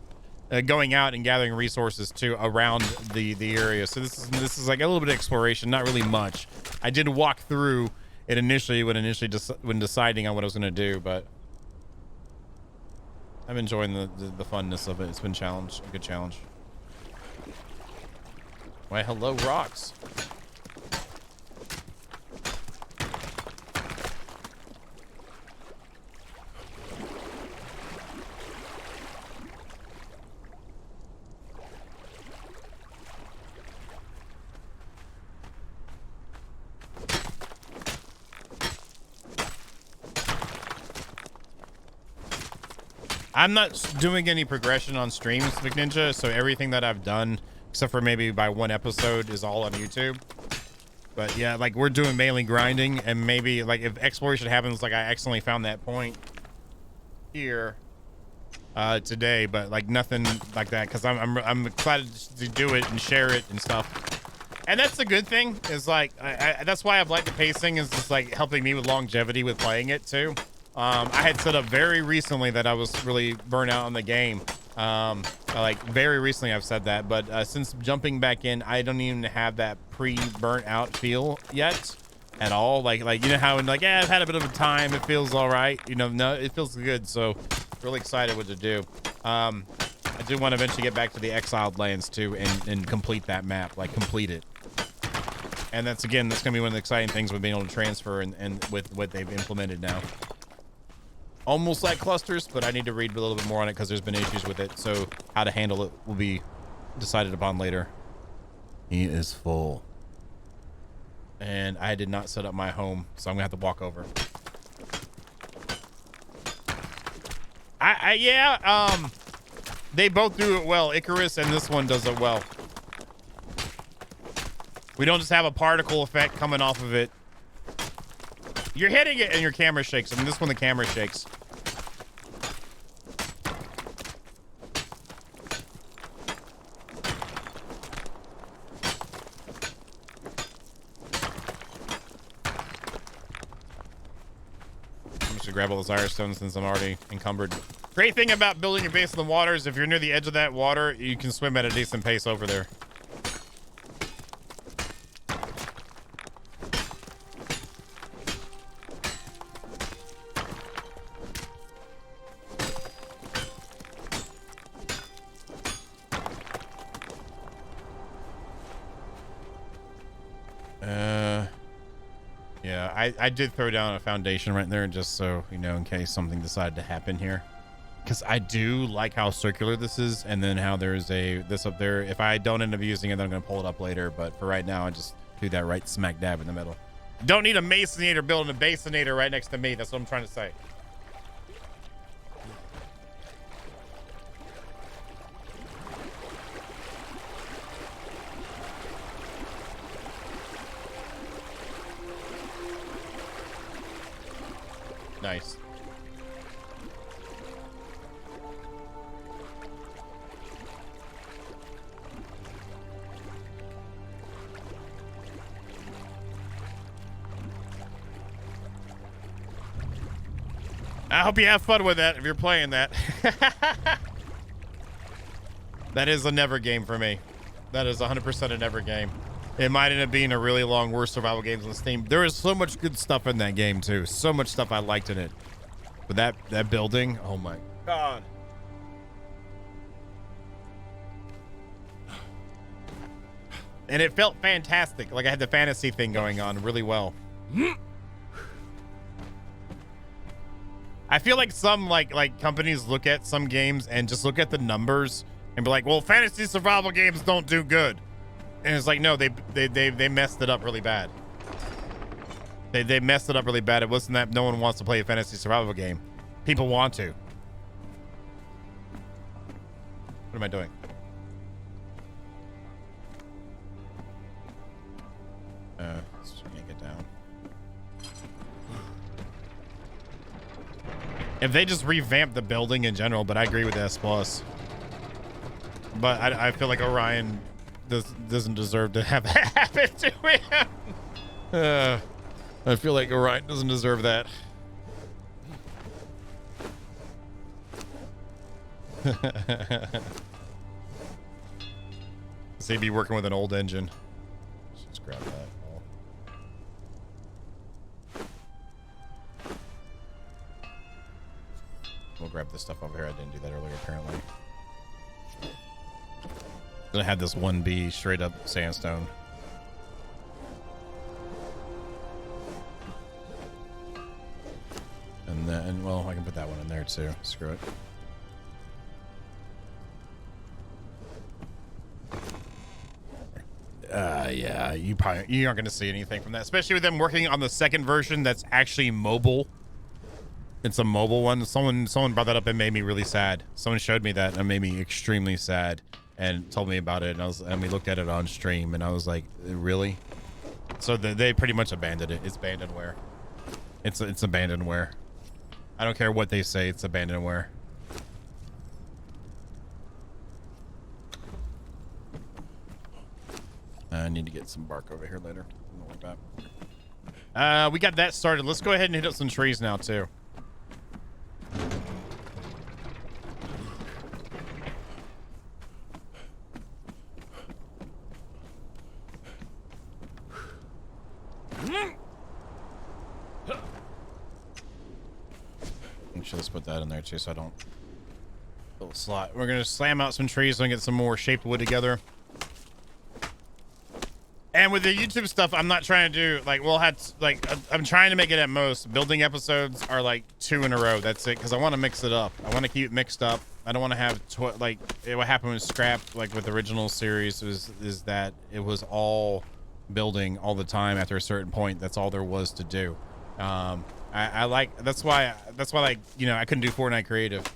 going out and gathering resources too around the area. So this is like a little bit of exploration, not really much. I did walk through it initially when deciding on what I was going to do, but I'm enjoying the funness of it. It's been a good challenge. Why, hello, rocks. I'm not doing any progression on streams, McNinja, so everything that I've done, except for maybe by one episode, is all on YouTube. But yeah, like we're doing mainly grinding, and maybe like if exploration happens, like I accidentally found that point here today, but like nothing like that, because I'm excited to do it and share it and stuff. And that's the good thing, is like that's why I've liked the pacing, is just like helping me with longevity with playing it too. I had set up very recently that I was really burnt out on the game. Like very recently I've said that, but since jumping back in, I don't even have that pre-burnt out feel yet at all. Like you know how, like, yeah, I've had a bit of a time, it feels all right, you know. No, it feels good. So Really excited what to do. I do want to eventually get back to the Exiled Lands too and complete that map, like complete it. And that's gonna be one of the exciting things with being able to transfer and with what they've implemented now. Almost like clusters, but I need to read a little bit more on it because there's been issues with it. So how to handle it will be decided upon later. He is full. And I did not set up my home, so I'm gonna have to walk over. Yeah, they both do it well. Icarus and this one does it well. We don't just have a particle effect coming off of it. You're hitting it and your camera shakes. I mean, this one, the camera shakes. I'm just gonna grab all those iron stones since I'm already encumbered. Great thing about building your base in the water is if you're near the edge of that water, you can swim at a decent pace over there. Yeah, I did throw down a foundation right there just so, you know, in case something decided to happen here. Because I do like how circular this is, and then how there's this up there. If I don't end up using it, then I'm going to pull it up later. But for right now, I just do that right smack dab in the middle. Don't need a masonator building a basonator right next to me. That's what I'm trying to say. Nice. I hope you have fun with that if you're playing that. That is a never game for me. That is 100% a never game. It might end up being a really long worst survival games on Steam. There is so much good stuff in that game too. So much stuff I liked in it. But that building, oh my god. And it felt fantastic. Like I had the fantasy thing going on really well. I feel like some like companies look at some games and just look at the numbers and be like, well, fantasy survival games don't do good. And it's like, no, they messed it up really bad. They messed it up really bad. It wasn't that no one wants to play a fantasy survival game. People want to. What am I doing? Let's yank it down. If they just revamp the building in general, but I agree with S+. But I feel like Orion doesn't deserve to have that happen to him. I feel like Orion doesn't deserve that. So he'd be working with an old engine. Let's grab that. We'll grab this stuff over here. I didn't do that earlier, apparently. I had this 1B straight up sandstone. And then, well, I can put that one in there too. Screw it. Yeah, you aren't going to see anything from that, especially with them working on the second version that's actually mobile. It's a mobile one. Someone brought that up and made me really sad. Someone showed me that and it made me extremely sad and told me about it. And we looked at it on stream and I was like, really? So they pretty much abandoned it. It's abandonware. It's abandonware. I don't care what they say. It's abandonware. I need to get some bark over here later. We got that started. Let's go ahead and hit up some trees now too. Make sure this put that in there too, so I don't. Little slot. We're gonna slam out some trees and get some more shaped wood together. And with the YouTube stuff, I'm not trying to do like we'll have to, like I'm trying to make it at most. Building episodes are like 2 in a row. That's it, because I want to mix it up. I want to keep it mixed up. I don't want to have like what happened with Scrap, like with the original series, is that it was all building all the time. After a certain point, that's all there was to do. I like that's why like I couldn't do Fortnite creative.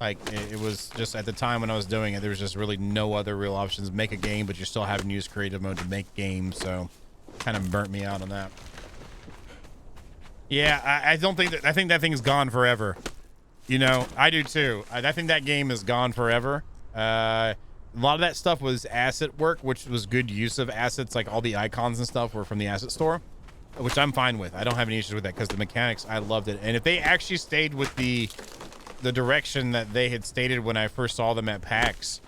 Like it was just at the time when I was doing it, there was just really no other real options. Make a game, but you're still having to use creative mode to make games, so kind of burnt me out on that. Yeah, I don't think that. I think that thing's gone forever. I do too. I think that game is gone forever. A lot of that stuff was asset work, which was good use of assets. Like all the icons and stuff were from the asset store, which I'm fine with. I don't have any issues with that because the mechanics, I loved it. And if they actually stayed with the direction that they had stated when I first saw them at PAX,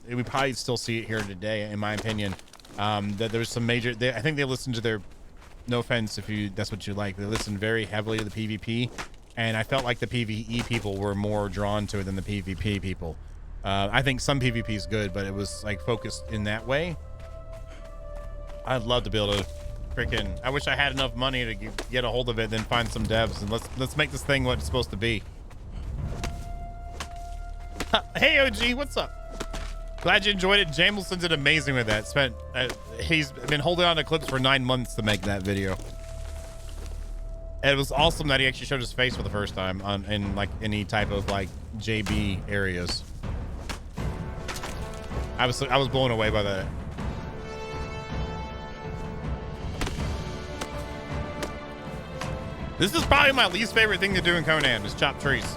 we probably still see it here today, in my opinion. That there's some major. I think they listened to their. No offense if that's what you like. They listened very heavily to the PvP, and I felt like the PvE people were more drawn to it than the PvP people. I think some PvP is good, but it was like focused in that way. I'd love to be able to freaking. I wish I had enough money to get a hold of it, then find some devs and let's make this thing what it's supposed to be. Hey OG, what's up? Glad you enjoyed it. Jamelson's did amazing with that. He's been holding on to clips for 9 months to make that video. And it was awesome that he actually showed his face for the first time in like any type of like JB areas. I was blown away by that. This is probably my least favorite thing to do in Conan is chop trees.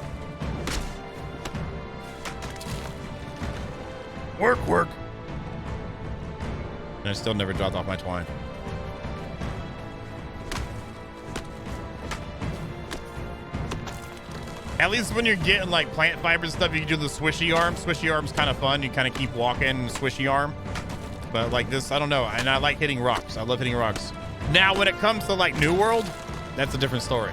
Work. And I still never dropped off my twine. At least when you're getting like plant fiber and stuff, you can do the swishy arm. Swishy arm's kind of fun. You kind of keep walking, swishy arm. But like this, I don't know. And I like hitting rocks. I love hitting rocks. Now, when it comes to like New World, that's a different story.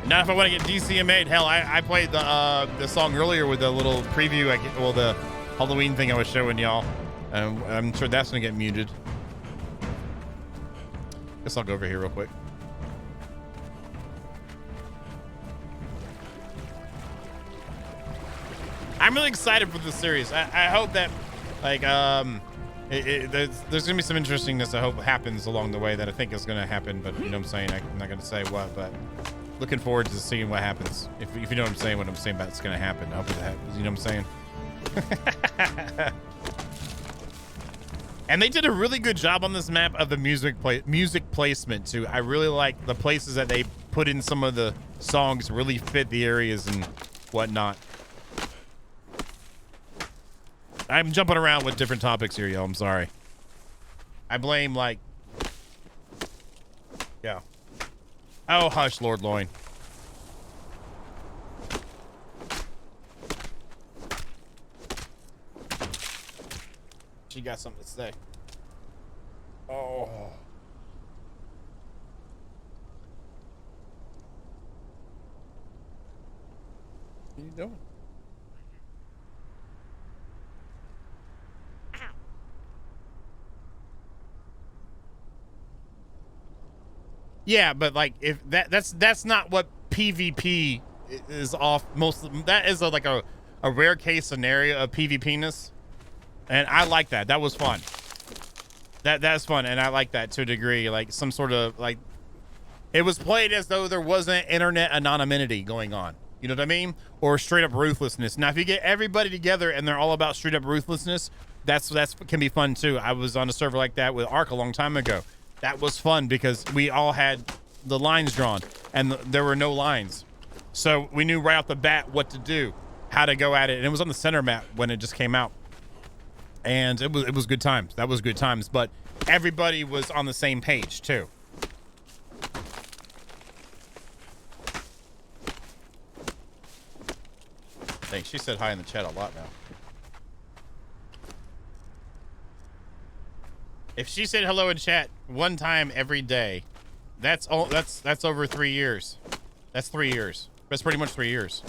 Now, if I want to get DCMA'd, hell, I played the song earlier with the little preview. The Halloween thing I was showing y'all. I'm sure that's gonna get muted. Guess I'll go over here real quick. I'm really excited for this series. I hope that, like, there's gonna be some interestingness I hope happens along the way that I think is gonna happen. But you know what I'm saying? I'm not gonna say what, but. Looking forward to seeing what happens. If you know what I'm saying, what I'm saying about it's gonna happen. I hope it happens. You know what I'm saying? And they did a really good job on this map of the music placement too. I really like the places that they put in some of the songs really fit the areas and whatnot. I'm jumping around with different topics here, yo. I'm sorry. I blame like, yeah. Oh, hush, Lord Loin. She got something to say. Oh. What are you doing? Yeah, but like if that's not what PvP is off most. That is like a rare case scenario of PvP-ness, and I like that. That was fun. That's fun, and I like that to a degree. Like some sort of like, it was played as though there wasn't internet anonymity going on. You know what I mean? Or straight up ruthlessness. Now, if you get everybody together and they're all about straight up ruthlessness, that's can be fun too. I was on a server like that with Ark a long time ago. That was fun because we all had the lines drawn and there were no lines. So we knew right off the bat what to do, how to go at it. And it was on the center map when it just came out. And it was good times. That was good times. But everybody was on the same page too. Thanks. She said hi in the chat a lot now. If she said hello in chat one time every day, that's over 3 years. That's 3 years. That's pretty much 3 years.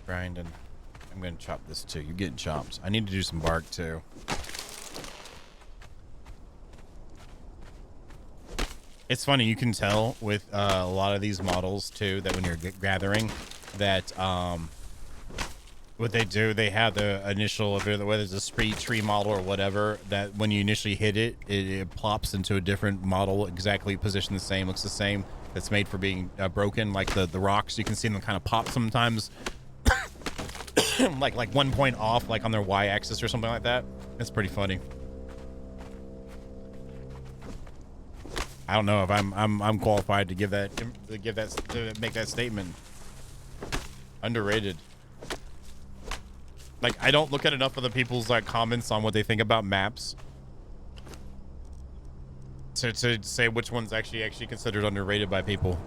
Grinding. I'm gonna chop this too. You're getting chopped. I need to do some bark too. It's funny, you can tell with a lot of these models too that when you're gathering that what they do, they have the initial, whether it's a speed tree model or whatever, that when you initially hit it, it plops into a different model, exactly positioned the same, looks the same. That's made for being broken, like the rocks. You can see them kind of pop sometimes, like 1 point off, like on their y-axis or something like that. It's pretty funny. I don't know if I'm qualified to make that statement. Underrated. Like, I don't look at enough of the people's like comments on what they think about maps to say which one's actually considered underrated by people.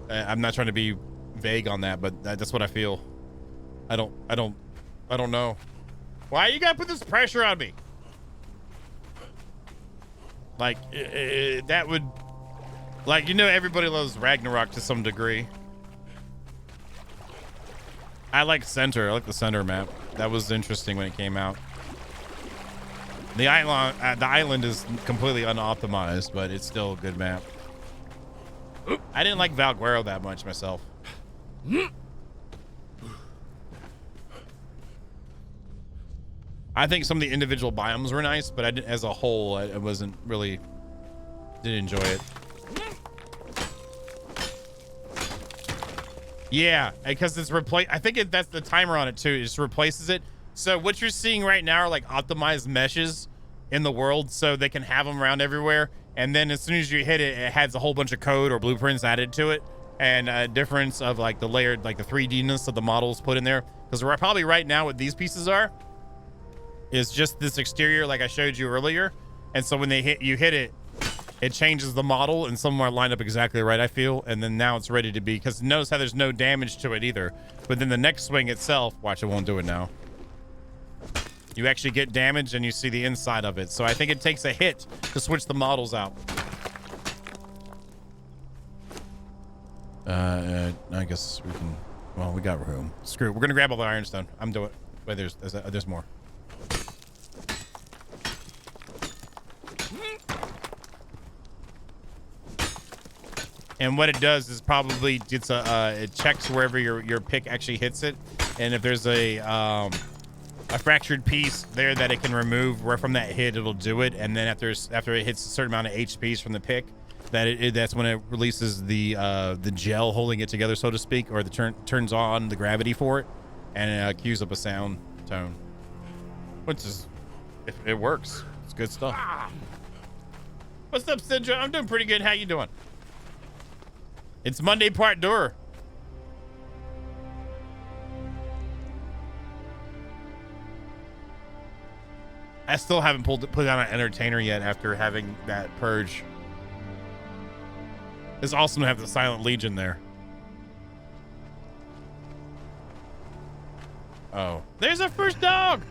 I'm not trying to be vague on that, but that's what I feel. I don't know. Why you gotta put this pressure on me? Like, that would, like, you know, everybody loves Ragnarok to some degree. I like Center. I like the Center map. That was interesting when it came out. The island is completely unoptimized, but it's still a good map. I didn't like Valguero that much myself. I think some of the individual biomes were nice, but I didn't, as a whole, I wasn't really, didn't enjoy it. Yeah, because it's I think that's the timer on it too. It just replaces it. So what you're seeing right now are like optimized meshes in the world, so they can have them around everywhere. And then as soon as you hit it, it has a whole bunch of code or blueprints added to it, and a difference of like the layered, like the 3D-ness of the models put in there. Because we're probably right now what these pieces are is just this exterior, like I showed you earlier. And so when they hit it, it changes the model, and some are lined up exactly right, I feel. And then now it's ready to be, because notice how there's no damage to it either. But then the next swing itself, watch, it won't do it now. You actually get damage and you see the inside of it. So I think it takes a hit to switch the models out. I guess we can, well, we got room. Screw it. We're gonna grab all the ironstone. I'm doing, wait, there's more. And what it does is probably it checks wherever your pick actually hits it, and if there's a fractured piece there that it can remove, where from that hit it'll do it, and then after it hits a certain amount of HPs from the pick, that's when it releases the gel holding it together, so to speak, or turns on the gravity for it, and it cues up a sound tone, which is, it works. It's good stuff. What's up, Sindra? I'm doing pretty good. How you doing? It's Monday Part Deux. I still haven't put on an entertainer yet after having that purge. It's awesome to have the Silent Legion there. Oh, there's our first dog.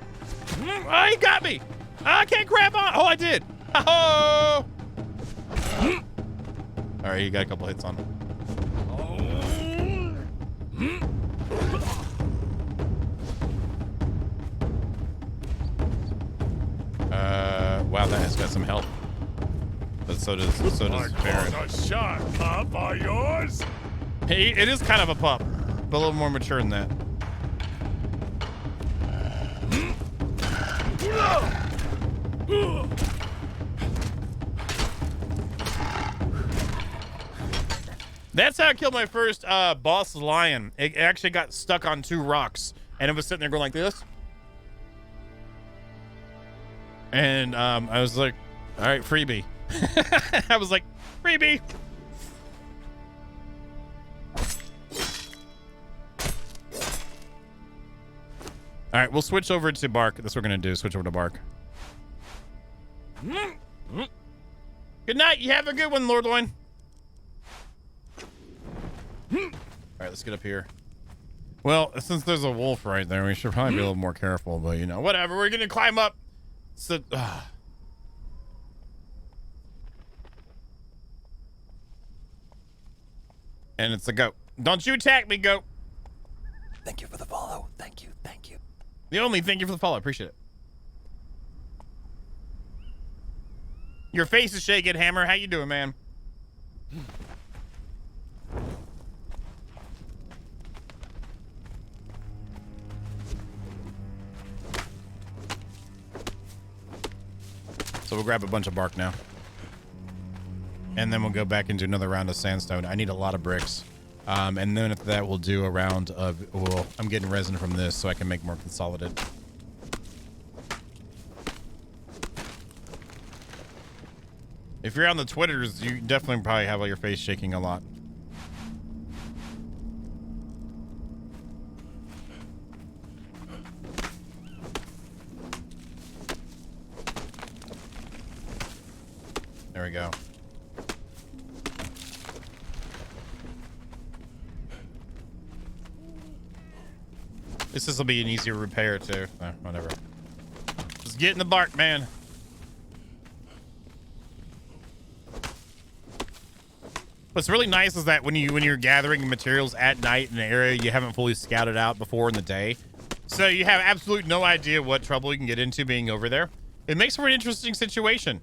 Oh, he got me. I can't grab on. Oh, I did. Oh. All right, you got a couple hits on him. Wow, that has got some help. But so does Baron. A shark pup are yours? Hey, it is kind of a pup, but a little more mature than that. That's how I killed my first boss lion. It actually got stuck on 2 rocks, and it was sitting there going like this. And I was like, all right, freebie. I was like, freebie. All right, we'll switch over to bark. That's what we're going to do. Switch over to bark. Good night. You have a good one, Lord Loin. All right, let's get up here. Well, since there's a wolf right there, we should probably be a little more careful, but you know, whatever. We're going to climb up. So, And it's a goat. Don't you attack me, goat. Thank you for the follow. Thank you. Thank you. The only thank you for the follow. Appreciate it. Your face is shaking, Hammer. How you doing, man? So we'll grab a bunch of bark now. And then we'll go back into another round of sandstone. I need a lot of bricks. And then after that, we'll do a round of... Well, I'm getting resin from this so I can make more consolidated. If you're on the Twitters, you definitely probably have all your face shaking a lot. There we go. This will be an easier repair too. Whatever. Just get in the bark, man. What's really nice is that when you're gathering materials at night in an area you haven't fully scouted out before in the day, so you have absolute no idea what trouble you can get into being over there. It makes for an interesting situation.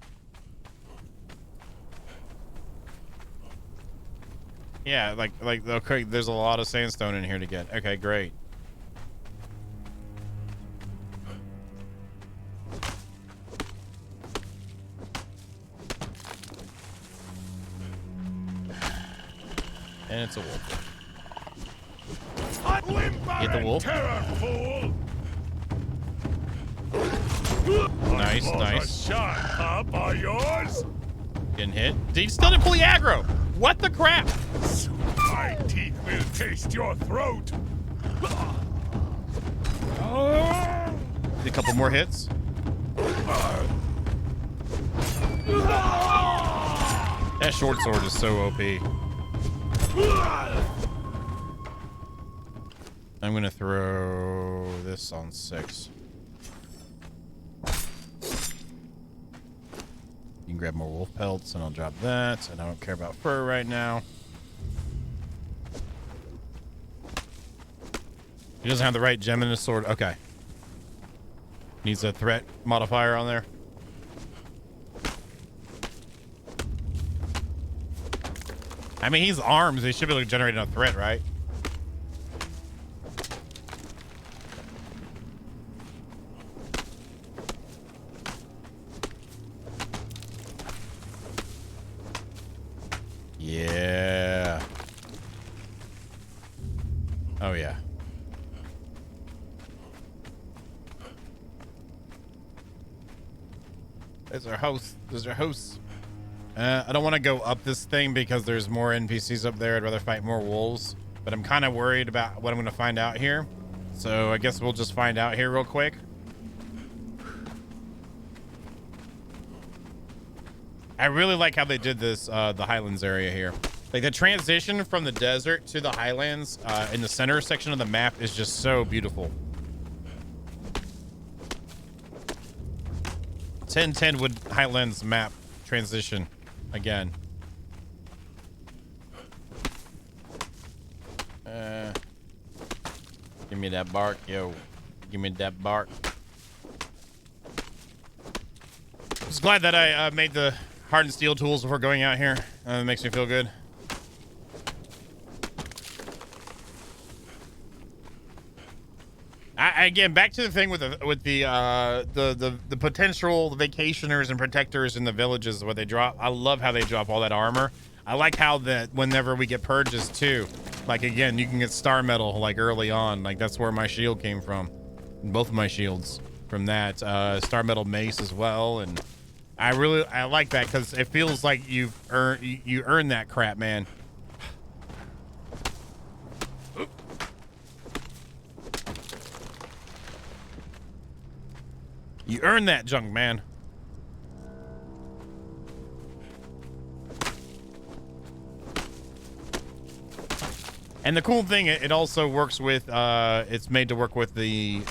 Yeah, like okay, there's a lot of sandstone in here to get. Okay, great. And it's a wolf. Get the wolf. Terror, fool. Nice, nice. Shot, pup, are yours? Getting hit. He still didn't pull the aggro. What the crap? My teeth will taste your throat. A couple more hits. That short sword is so OP. I'm gonna throw this on 6. You can grab more wolf pelts and I'll drop that. And I don't care about fur right now. He doesn't have the right gem in his sword. Okay. Needs a threat modifier on there. I mean, he's arms. They should be able to generate enough threat, right? Yeah. Oh, yeah. There's our host. There's our host. I don't want to go up this thing because there's more NPCs up there. I'd rather fight more wolves. But I'm kind of worried about what I'm going to find out here. So I guess we'll just find out here real quick. I really like how they did this, the Highlands area here. Like the transition from the desert to the Highlands in the center section of the map is just so beautiful. 1010 would Highlands map transition again. Give me that bark, yo. Give me that bark. Just glad that I made the hardened steel tools before going out here. It makes me feel good. Again, back to the thing with the potential vacationers and protectors in the villages, what they drop. I love how they drop all that armor. I like how that whenever we get purges too, like again, you can get star metal like early on. Like that's where my shield came from, both of my shields from that star metal mace as well. And I like that because it feels like you earn that crap, man. You earn that junk, man. And the cool thing, it also works with, it's made to work with the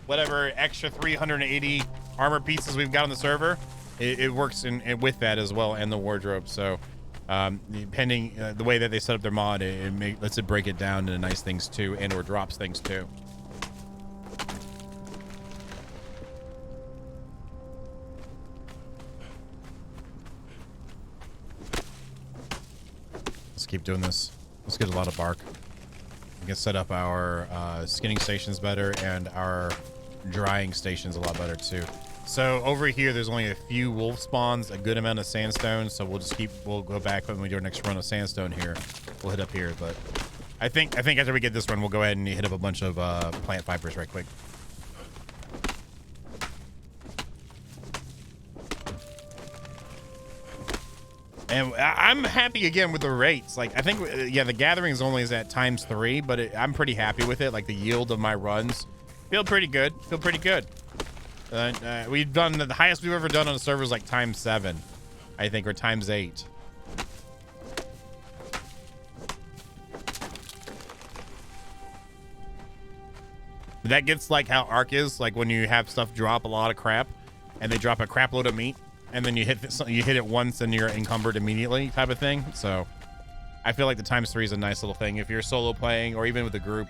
whatever extra 380 armor pieces we've got on the server. It works with that as well, and the wardrobe. So Depending the way that they set up their mod, it lets it break it down into nice things too, and or drops things too. Let's keep doing this. Let's get a lot of bark. We can set up our skinning stations better and our drying stations a lot better too. So over here, there's only a few wolf spawns, a good amount of sandstone. So we'll go back when we do our next run of sandstone here. We'll hit up here, but I think after we get this run, we'll go ahead and hit up a bunch of plant fibers right quick. And I'm happy again with the rates. Like I think, yeah, the gatherings only is at ×3, but I'm pretty happy with it. Like the yield of my runs feel pretty good. We've done the highest we've ever done on a server is like ×7, I think, or ×8. That gets like how Ark is, like when you have stuff drop a lot of crap, and they drop a crap load of meat, and then you hit it once and you're encumbered immediately, type of thing. So I feel like the ×3 is a nice little thing if you're solo playing or even with a group.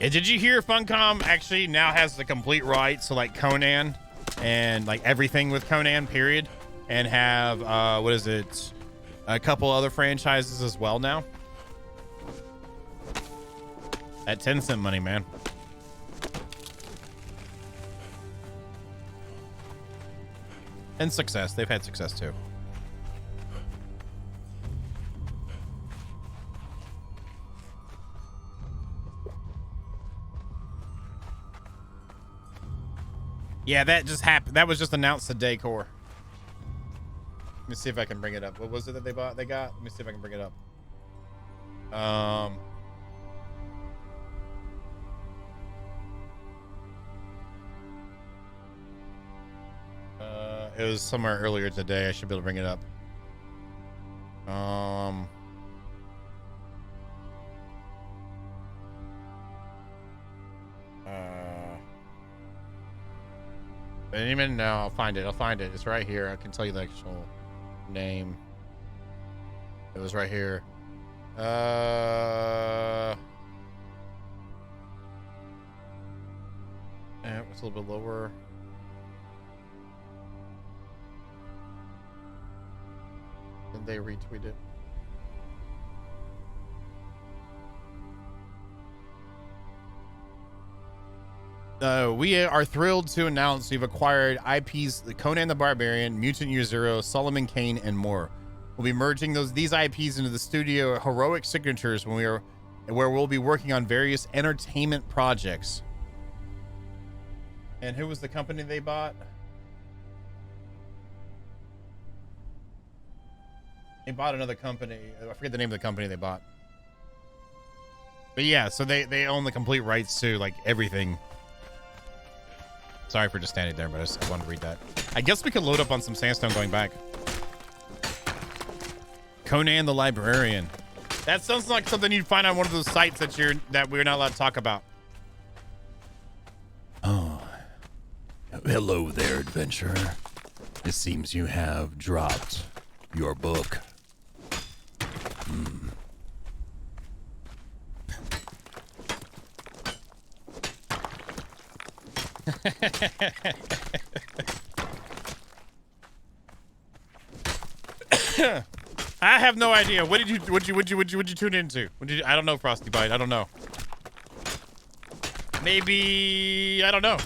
Yeah, did you hear Funcom actually now has the complete rights to like Conan and like everything with Conan, period, and have what is it, a couple other franchises as well now? That 10-cent money, man. And success. They've had success too. Yeah, that just happened. That was just announced today, Core. Let me see if I can bring it up. What was it that they got? Let me see if I can bring it up. It was somewhere earlier today. I should be able to bring it up. I didn't even know. I'll find it. It's right here. I can tell you the actual name. It was right here. Yeah, it was a little bit lower. And they retweeted. We are thrilled to announce we've acquired IPs Conan the Barbarian, Mutant Year Zero, Solomon Kane, and more. We'll be merging these IPs into the studio Heroic Signatures where we'll be working on various entertainment projects. And who was the company they bought? They bought another company. I forget the name of the company they bought. But yeah, so they own the complete rights to like everything. Sorry for just standing there, but I wanted to read that. I guess we could load up on some sandstone going back. Conan the Librarian. That sounds like something you'd find on one of those sites that we're not allowed to talk about. Oh, hello there, adventurer. It seems you have dropped your book. I have no idea. What did you tune into? I don't know, Frosty Bite. I don't know. Maybe I don't know.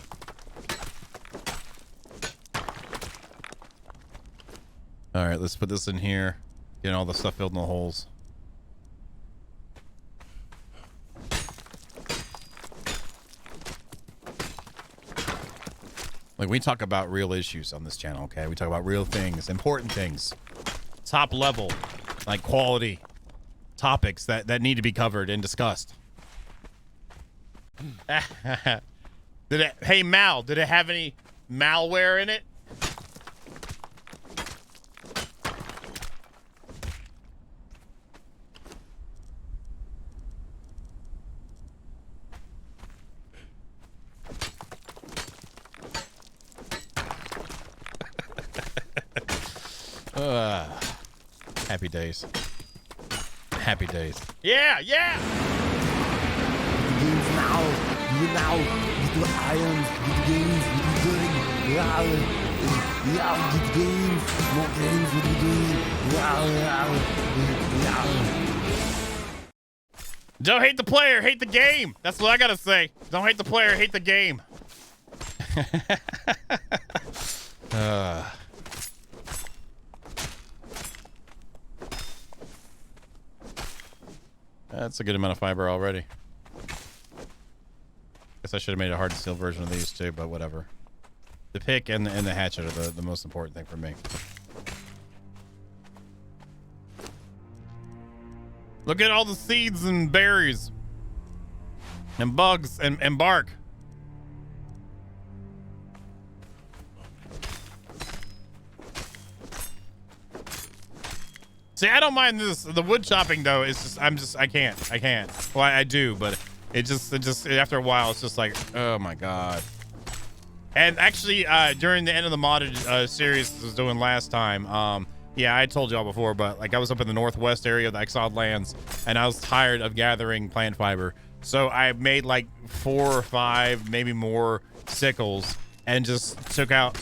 All right, let's put this in here. Get all the stuff filled in the holes. Like, we talk about real issues on this channel, okay? We talk about real things, important things, top level, like quality topics that need to be covered and discussed. Hey, Mal, did it have any malware in it? Happy days. Happy days. Yeah, yeah. Games now, get the irons, get the games, what you doing? Get games, more games, what you doing? Don't hate the player, hate the game. That's what I gotta say. Don't hate the player, hate the game. That's a good amount of fiber already. Guess I should have made a hard steel version of these too, but whatever. The pick and the hatchet are the most important thing for me. Look at all the seeds and berries and bugs and bark. See, I don't mind this. The wood chopping though, it's just I can't. Well, I do, but it just after a while, it's just like, oh my god. And actually, during the end of the modded series I was doing last time, yeah, I told y'all before, but like I was up in the northwest area of the Exiled Lands, and I was tired of gathering plant fiber, so I made like 4 or 5, maybe more sickles, and just took out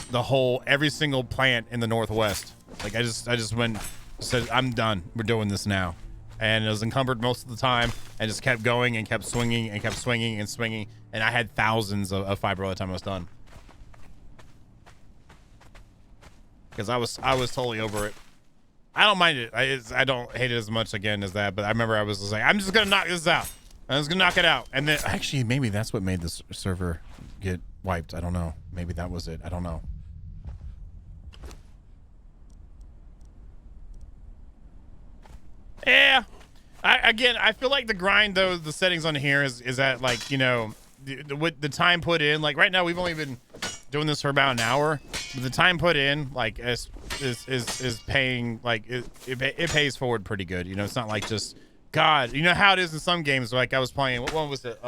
every single plant in the northwest. Like I just went. Said, I'm done. We're doing this now. And it was encumbered most of the time and just kept going and kept swinging and kept swinging and swinging. And I had thousands of fiber by the time I was done. Because I was totally over it. I don't mind it. I don't hate it as much again as that. But I remember I was just like, I'm just going to knock this out. I was going to knock it out. And then actually, maybe that's what made this server get wiped. I don't know. Maybe that was it. I don't know. Yeah, I feel like the grind though, the settings on here is that like, you know, with the time put in, like right now we've only been doing this for about an hour, but the time put in like is paying, like it pays forward pretty good. You know, it's not like just God, you know how it is in some games. Like I was playing, what one was it?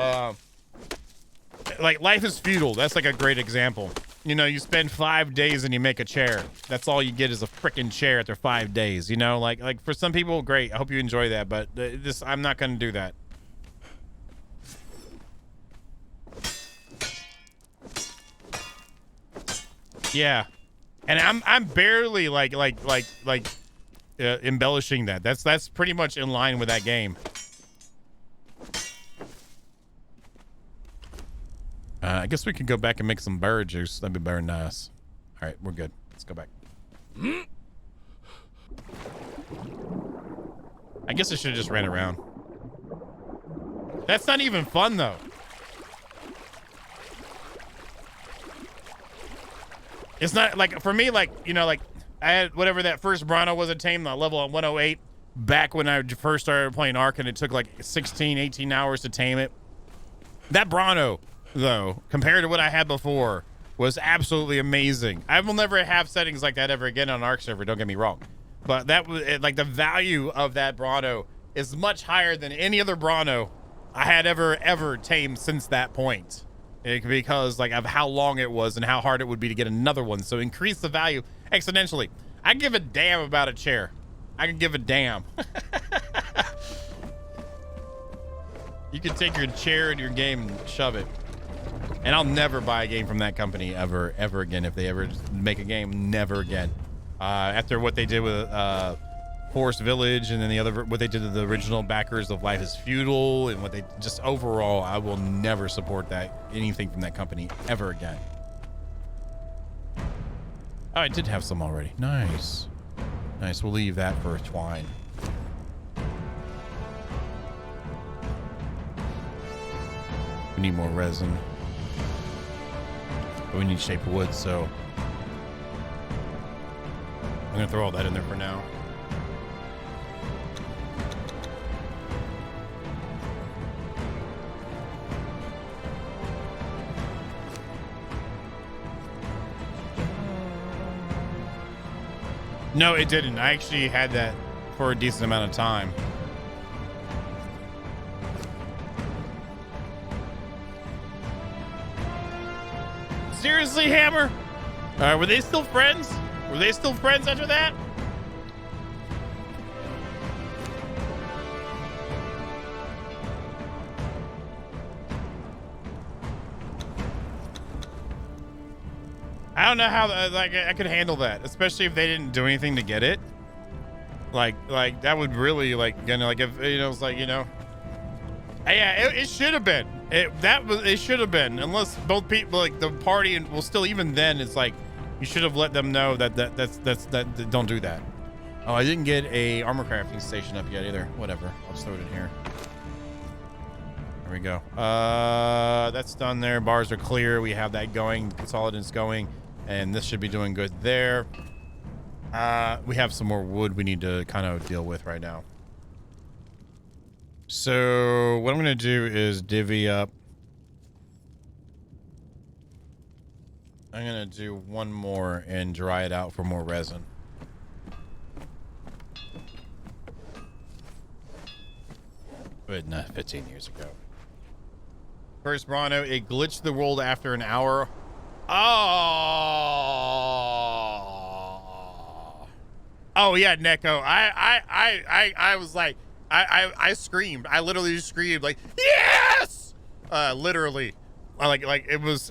Like Life is Feudal. That's like a great example. You know, you spend 5 days and you make a chair. That's all you get is a freaking chair after 5 days. You know, like for some people, great. I hope you enjoy that, but I'm not going to do that. Yeah, and I'm barely like embellishing that. That's pretty much in line with that game. I guess we could go back and make some berry juice. That'd be very nice. All right, we're good. Let's go back. I guess I should have just ran around. That's not even fun, though. It's not, like, for me, like, you know, like, I had whatever that first Bronto was a tame, the level at 108, back when I first started playing Ark, and it took, like, 16, 18 hours to tame it. That Bronto, though, compared to what I had before, was absolutely amazing. I will never have settings like that ever again on Ark server, don't get me wrong. But that was, like, the value of that Bronto is much higher than any other Bronto I had ever tamed since that point. Because, like, of how long it was and how hard it would be to get another one. So increase the value exponentially. I give a damn about a chair. I can give a damn. You can take your chair in your game and shove it. And I'll never buy a game from that company ever again. If they ever make a game, never again. After what they did with Forest Village, and then the other, what they did to the original backers of Life is Feudal, and what they just overall, I will never support anything from that company ever again. Oh, I did have some already. Nice. Nice. We'll leave that for twine. We need more resin. But we need shape of wood, so I'm gonna throw all that in there for now. No, it didn't. I actually had that for a decent amount of time. Seriously, Hammer? Were they still friends? Were they still friends after that? I don't know how like I could handle that, especially if they didn't do anything to get it. Like that would really like, you know, like if, you know, it's like, you know, yeah, it should have been. It should have been, unless both people, like the party, and well, still even then, it's like you should have let them know that don't do that. Oh, I didn't get a armor crafting station up yet either. Whatever, I'll just throw it in here. There we go. That's done there. Bars are clear. We have that going. Consolidant's going, and this should be doing good there. We have some more wood we need to kind of deal with right now. So what I'm going to do is divvy up. I'm going to do one more and dry it out for more resin. But not 15 years ago. First Brano, it glitched the world after an hour. Oh yeah, Neko. I was like, I screamed. I literally screamed like, yes! Literally. Like it was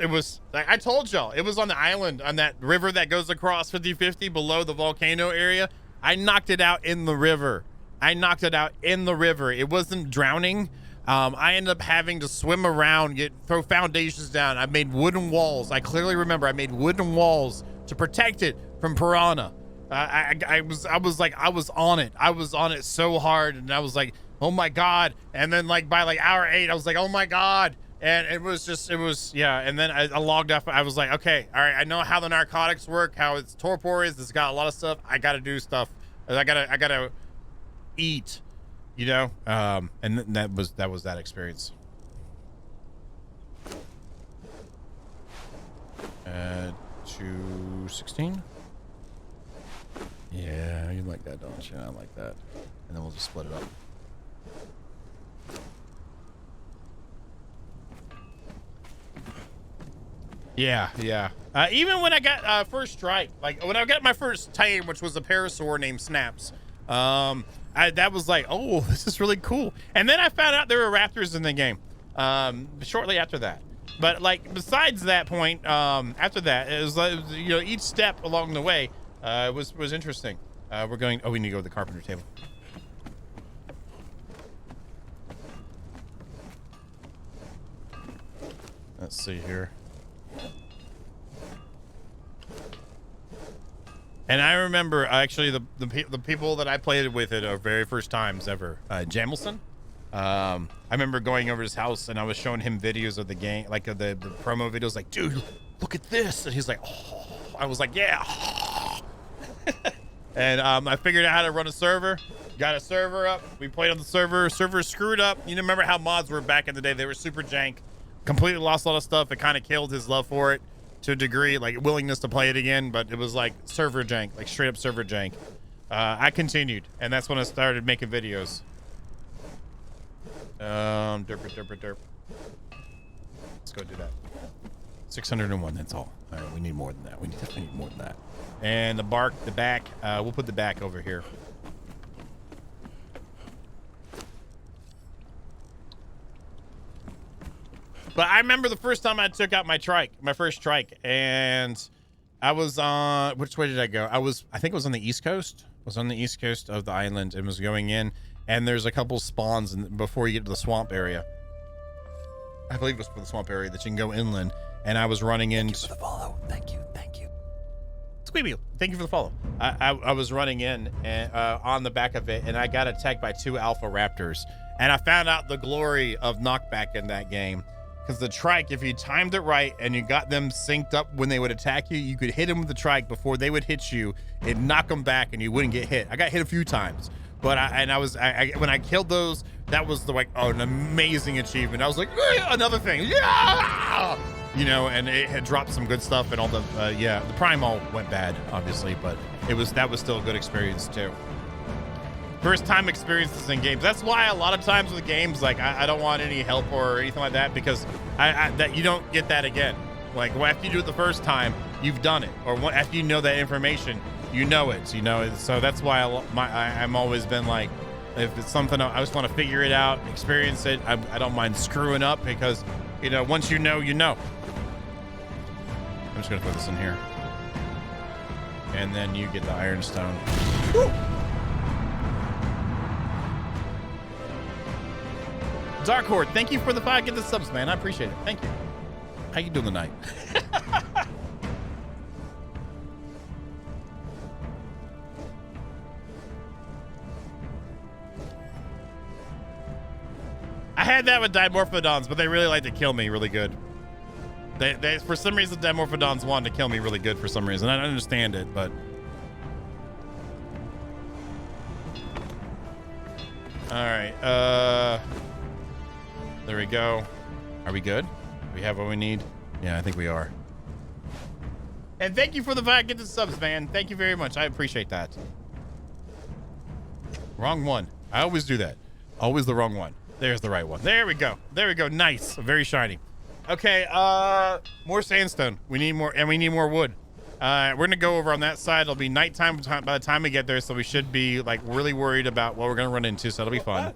like I told y'all, it was on the island on that river that goes across 50-50 below the volcano area. I knocked it out in the river. It wasn't drowning. I ended up having to swim around, throw foundations down. I made wooden walls. I clearly remember I made wooden walls to protect it from piranha. I was on it. I was on it so hard, and I was like, oh my God. And then like by like hour 8, I was like, oh my God. And it was, yeah. And then I logged off. I was like, okay, all right. I know how the narcotics work, how it's torpor is. It's got a lot of stuff. I got to do stuff. I gotta eat, you know? And that was that experience. 216. Yeah, you like that, don't you? I like that. And then we'll just split it up. Yeah. Even when I got first strike, like when I got my first tame, which was a parasaur named Snaps, that was like, oh, this is really cool. And then I found out there were raptors in the game shortly after that. But like besides that point, after that, it was like, you know, each step along the way was interesting. We're going. Oh, we need to go to the carpenter table. Let's see here. And I remember actually the people that I played with it our very first times ever. Jamilson. I remember going over to his house and I was showing him videos of the game, like of the promo videos. Like, dude, look at this. And he's like, oh. I was like, yeah. And I figured out how to run a server. Got a server up. We played on the server. Server screwed up. You remember how mods were back in the day? They were super jank. Completely lost a lot of stuff. It kind of killed his love for it to a degree, like willingness to play it again. But it was like server jank, like straight up server jank. I continued, and that's when I started making videos. Derp. Let's go do that. 601. That's all. All right, we need more than that. We definitely need more than that. And the bark, the back. We'll put the back over here. But I remember the first time I took out my first trike, and I was on, which way did I go? I think it was on the East Coast. I was on the East Coast of the island and was going in, and there's a couple spawns before you get to the swamp area. I believe it was for the swamp area that you can go inland, and I was running in. Thank you for the follow. Thank you. Squeeby, thank you for the follow. I was running in and on the back of it, and I got attacked by 2 alpha raptors, and I found out the glory of knockback in that game. Because the trike, if you timed it right and you got them synced up when they would attack you, you could hit them with the trike before they would hit you and knock them back, and you wouldn't get hit. I got hit a few times, but when I killed those, that was an amazing achievement. I was like, another thing, yeah, you know, and it had dropped some good stuff, and all the the primal went bad, obviously, but that was still a good experience too. First time experiences in games. That's why a lot of times with games, like I don't want any help or anything like that, because that you don't get that again. Like after you do it the first time, you've done it, or after you know that information, you know it. You know, so that's why I'm always been like, if it's something I just want to figure it out, experience it. I don't mind screwing up, because once you know, you know. I'm just gonna put this in here. And then you get the ironstone. Dark Horde, thank you for the 5 get the subs, man. I appreciate it. Thank you. How you doing tonight? I had that with Dimorphodons, but they really like to kill me really good. They for some reason, Dimorphodons wanted to kill me really good for some reason. I don't understand it, but... Alright, there we go. Are we good? Do we have what we need? Yeah, I think we are. And thank you for the 5 get the subs, man. Thank you very much. I appreciate that. Wrong one. I always do that. Always the wrong one. There's the right one. There we go. There we go. Nice. Very shiny. Okay, more sandstone. We need more, and we need more wood. We're gonna go over on that side. It'll be nighttime by the time we get there, so we should be like really worried about what we're gonna run into, so it'll be fun.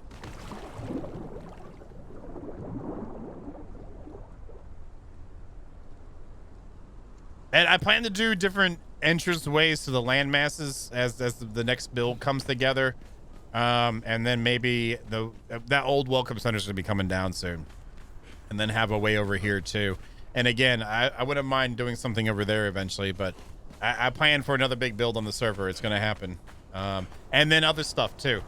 And I plan to do different entrance ways to the land masses as the next build comes together. And then maybe that old welcome center is gonna be coming down soon. And then have a way over here too. And again, I wouldn't mind doing something over there eventually, but I plan for another big build on the server. It's gonna happen. And then other stuff too.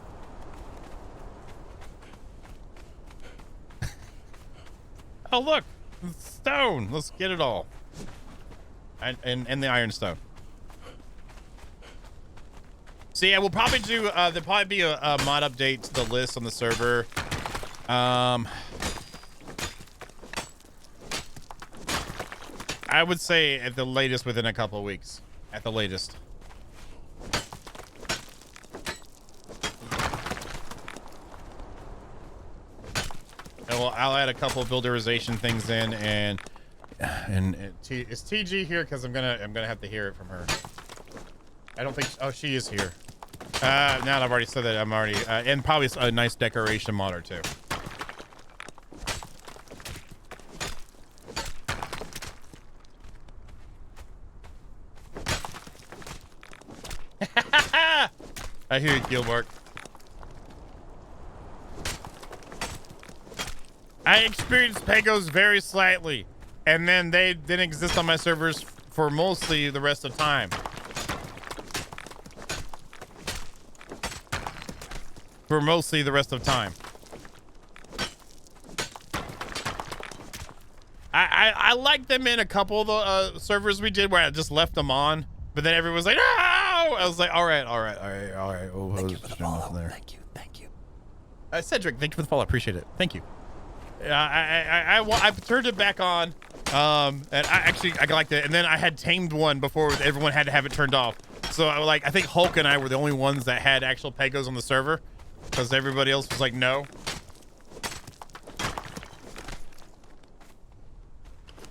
Oh look, stone. Let's get it all. And the ironstone. So yeah, we'll probably do, there'll probably be a mod update to the list on the server. I would say at the latest within a couple of weeks. At the latest. And I'll add a couple of builderization things in, and is TG here? Because I'm gonna have to hear it from her. I don't think. Oh, she is here. Now that I've already said that, I'm already and probably a nice decoration mod or two. I hear you, Gilmark. I experienced Pegos very slightly, and then they didn't exist on my servers for mostly the rest of the time. For mostly the rest of the time. I liked them in a couple of the servers we did where I just left them on, but then everyone was like, no! I was like, all right. Oh, Thank you for the follow. Thank you. Cedric, thank you for the follow. I appreciate it. Thank you. I turned it back on, and I liked it. And then I had tamed one before everyone had to have it turned off. So I think Hulk and I were the only ones that had actual Pegos on the server, because everybody else was like, no.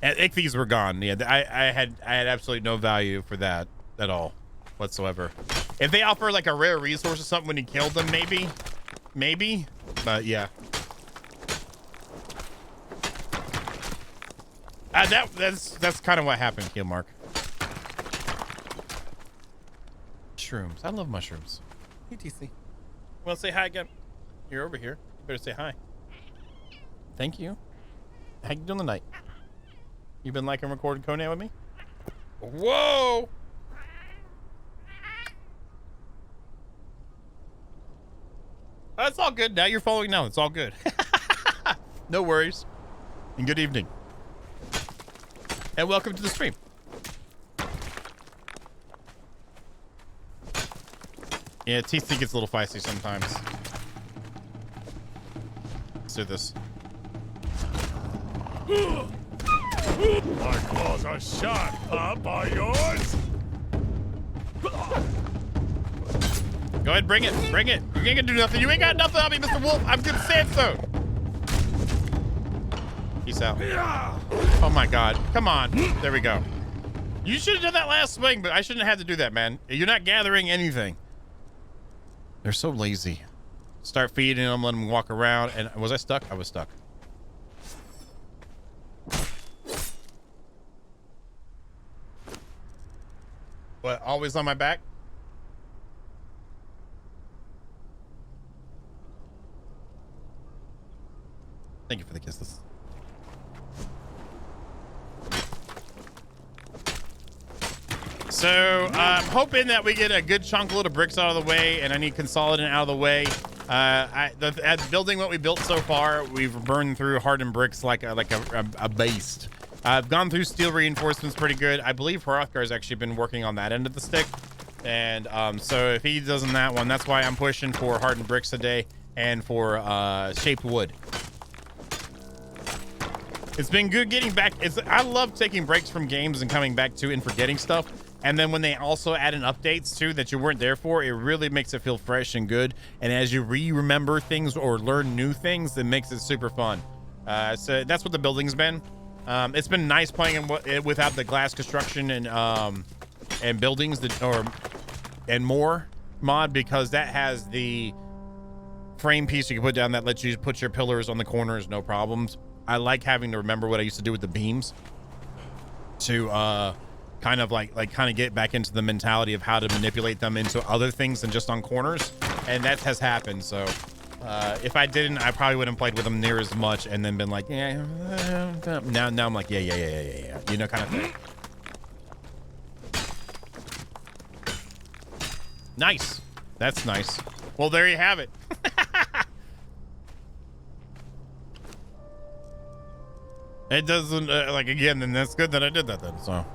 And ichthyes were gone. Yeah, I had absolutely no value for that at all, whatsoever. If they offer like a rare resource or something when you killed them, maybe. But yeah. That's kind of what happened, Killmark. Mushrooms. I love mushrooms. Hey, TC. Want to say hi again? You're over here. You better say hi. Thank you. How you doing tonight? You been liking recording Conan with me? Whoa! That's all good. Now you're following now. It's all good. No worries. And good evening. And welcome to the stream. Yeah, TC gets a little feisty sometimes. Let's do this. My claws are sharp, huh? Are yours? Go ahead, bring it. Bring it. You ain't gonna do nothing. You ain't got nothing on me, Mr. Wolf. I'm good sandstone. Peace out. Oh my God. Come on. There we go. You should have done that last swing, but I shouldn't have had to do that, man. You're not gathering anything. They're so lazy. Start feeding them, let them walk around. And was I stuck? I was stuck. But always on my back. Thank you for the kisses. So I'm hoping that we get a good chunk load of bricks out of the way, and I need consolidant out of the way. At building what we built so far, we've burned through hardened bricks like a beast. I've gone through steel reinforcements pretty good. I believe Hrothgar's actually been working on that end of the stick, and so if he doesn't that one, that's why I'm pushing for hardened bricks today and for shaped wood. It's been good getting back. I love taking breaks from games and coming back to and forgetting stuff. And then when they also add in updates too that you weren't there for, it really makes it feel fresh and good. And as you remember things or learn new things, it makes it super fun. So that's what the building's been. It's been nice playing without the glass construction and buildings and more mod, because that has the frame piece you can put down that lets you put your pillars on the corners, no problems. I like having to remember what I used to do with the beams to kind of get back into the mentality of how to manipulate them into other things than just on corners, and that has happened. So if I didn't, I probably wouldn't played with them near as much, and then been like, yeah. Now I'm like, yeah, you know, kind of thing. Nice. That's nice. Well, there you have it. It doesn't again, then that's good that I did that then. So.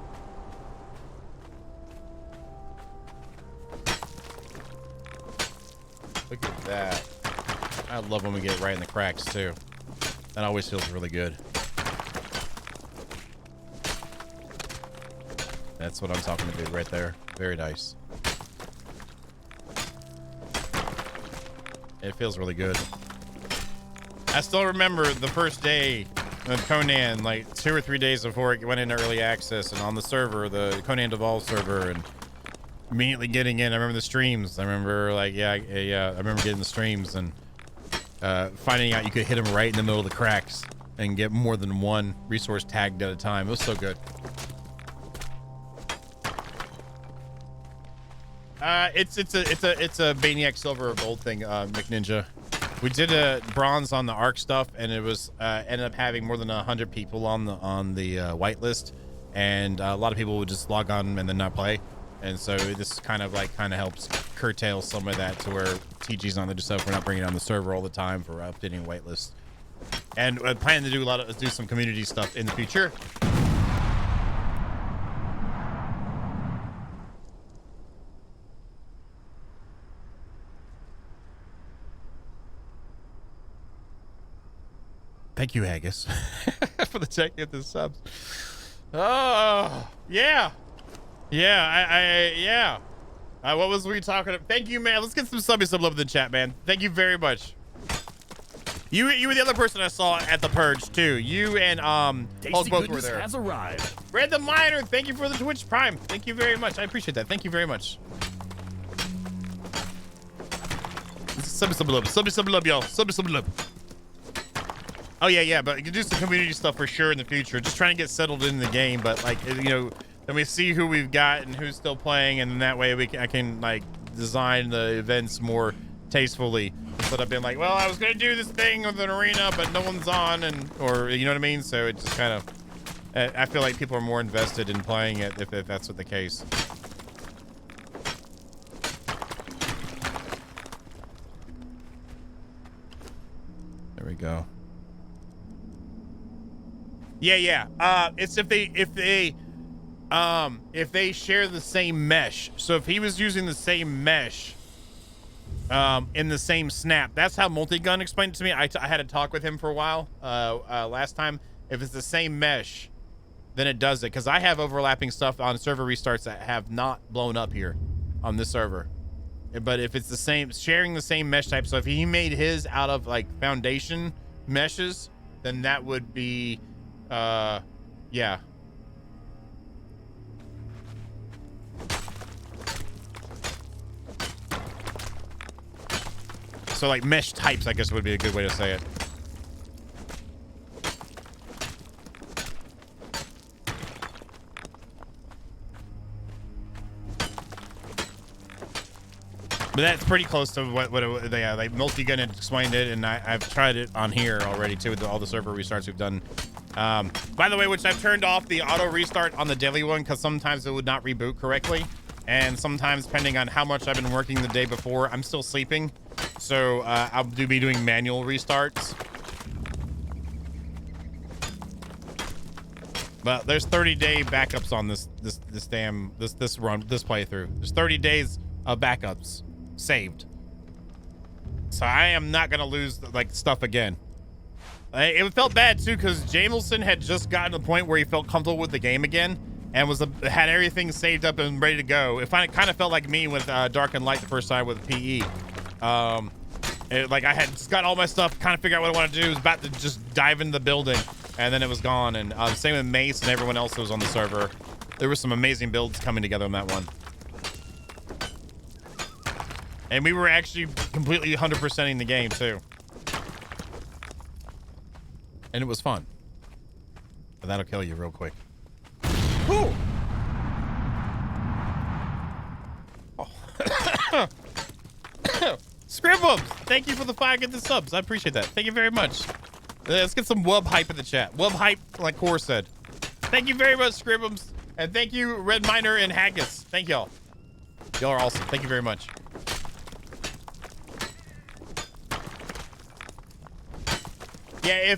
Look at that. I love when we get it right in the cracks too. That always feels really good. That's what I'm talking about right there. Very nice. It feels really good. I still remember the first day of Conan, like 2 or 3 days before it went into early access, and on the server, the Conan Devolve server, and immediately getting in. I remember the streams. I remember I remember getting the streams and finding out you could hit them right in the middle of the cracks and get more than one resource tagged at a time. It was so good. It's a Baniac silver or gold thing, McNinja. We did a bronze on the ARC stuff, and it was ended up having more than 100 people on the whitelist, and a lot of people would just log on and then not play, and so this kind of helps curtail some of that to where TG's on the stuff. We're not bringing it on the server all the time for updating whitelist, and I plan to do some community stuff in the future. Thank you, Haggis, for the check at the subs. Oh, yeah. Yeah. What was we talking about? Thank you, man. Let's get some sub love in the chat, man. Thank you very much. You were the other person I saw at the Purge, too. You and, Tasty both were goodness there. has arrived. Random Miner, thank you for the Twitch Prime. Thank you very much. I appreciate that. Thank you very much. Sub love, y'all. Sub love. Oh yeah, but you can do some community stuff for sure in the future. Just trying to get settled in the game, but then we see who we've got and who's still playing, and then that way I can design the events more tastefully instead of being like, well, I was gonna do this thing with an arena, but no one's on, or you know what I mean. So it just kind of, I feel like people are more invested in playing it if that's what the case. There we go. Yeah. It's if they share the same mesh. So if he was using the same mesh in the same snap, that's how Multigun explained it to me. I had a talk with him for a while last time. If it's the same mesh, then it does it, because I have overlapping stuff on server restarts that have not blown up here on this server. But if it's the same, sharing the same mesh type, so if he made his out of foundation meshes, then that would be yeah. So mesh types, I guess, would be a good way to say it. But that's pretty close to what they multi-gun and explained it, and I've tried it on here already too with all the server restarts we've done. By the way, which I've turned off the auto restart on the daily one because sometimes it would not reboot correctly, and sometimes depending on how much I've been working the day before, I'm still sleeping, so I'll be doing manual restarts. But there's 30-day backups on this playthrough. There's 30 days of backups saved, so I am not gonna lose like stuff again. It felt bad too because Jamelson had just gotten to the point where he felt comfortable with the game again and had everything saved up and ready to go. It kind of felt like me with Dark and Light the first time with PE. Like I had just got all my stuff, kind of figured out what I wanted to do, was about to just dive into the building, and then it was gone. And same with Mace and everyone else that was on the server. There were some amazing builds coming together on that one. And we were actually completely 100%ing the game too. And it was fun. But that'll kill you real quick. Ooh. Oh. Scribble, thank you for the 5 get the subs. I appreciate that. Thank you very much. Let's get some wub hype in the chat. Wub hype, like Core said. Thank you very much, Scribbums. And thank you, Red Miner and Haggis. Thank y'all. Y'all are awesome. Thank you very much. Yeah,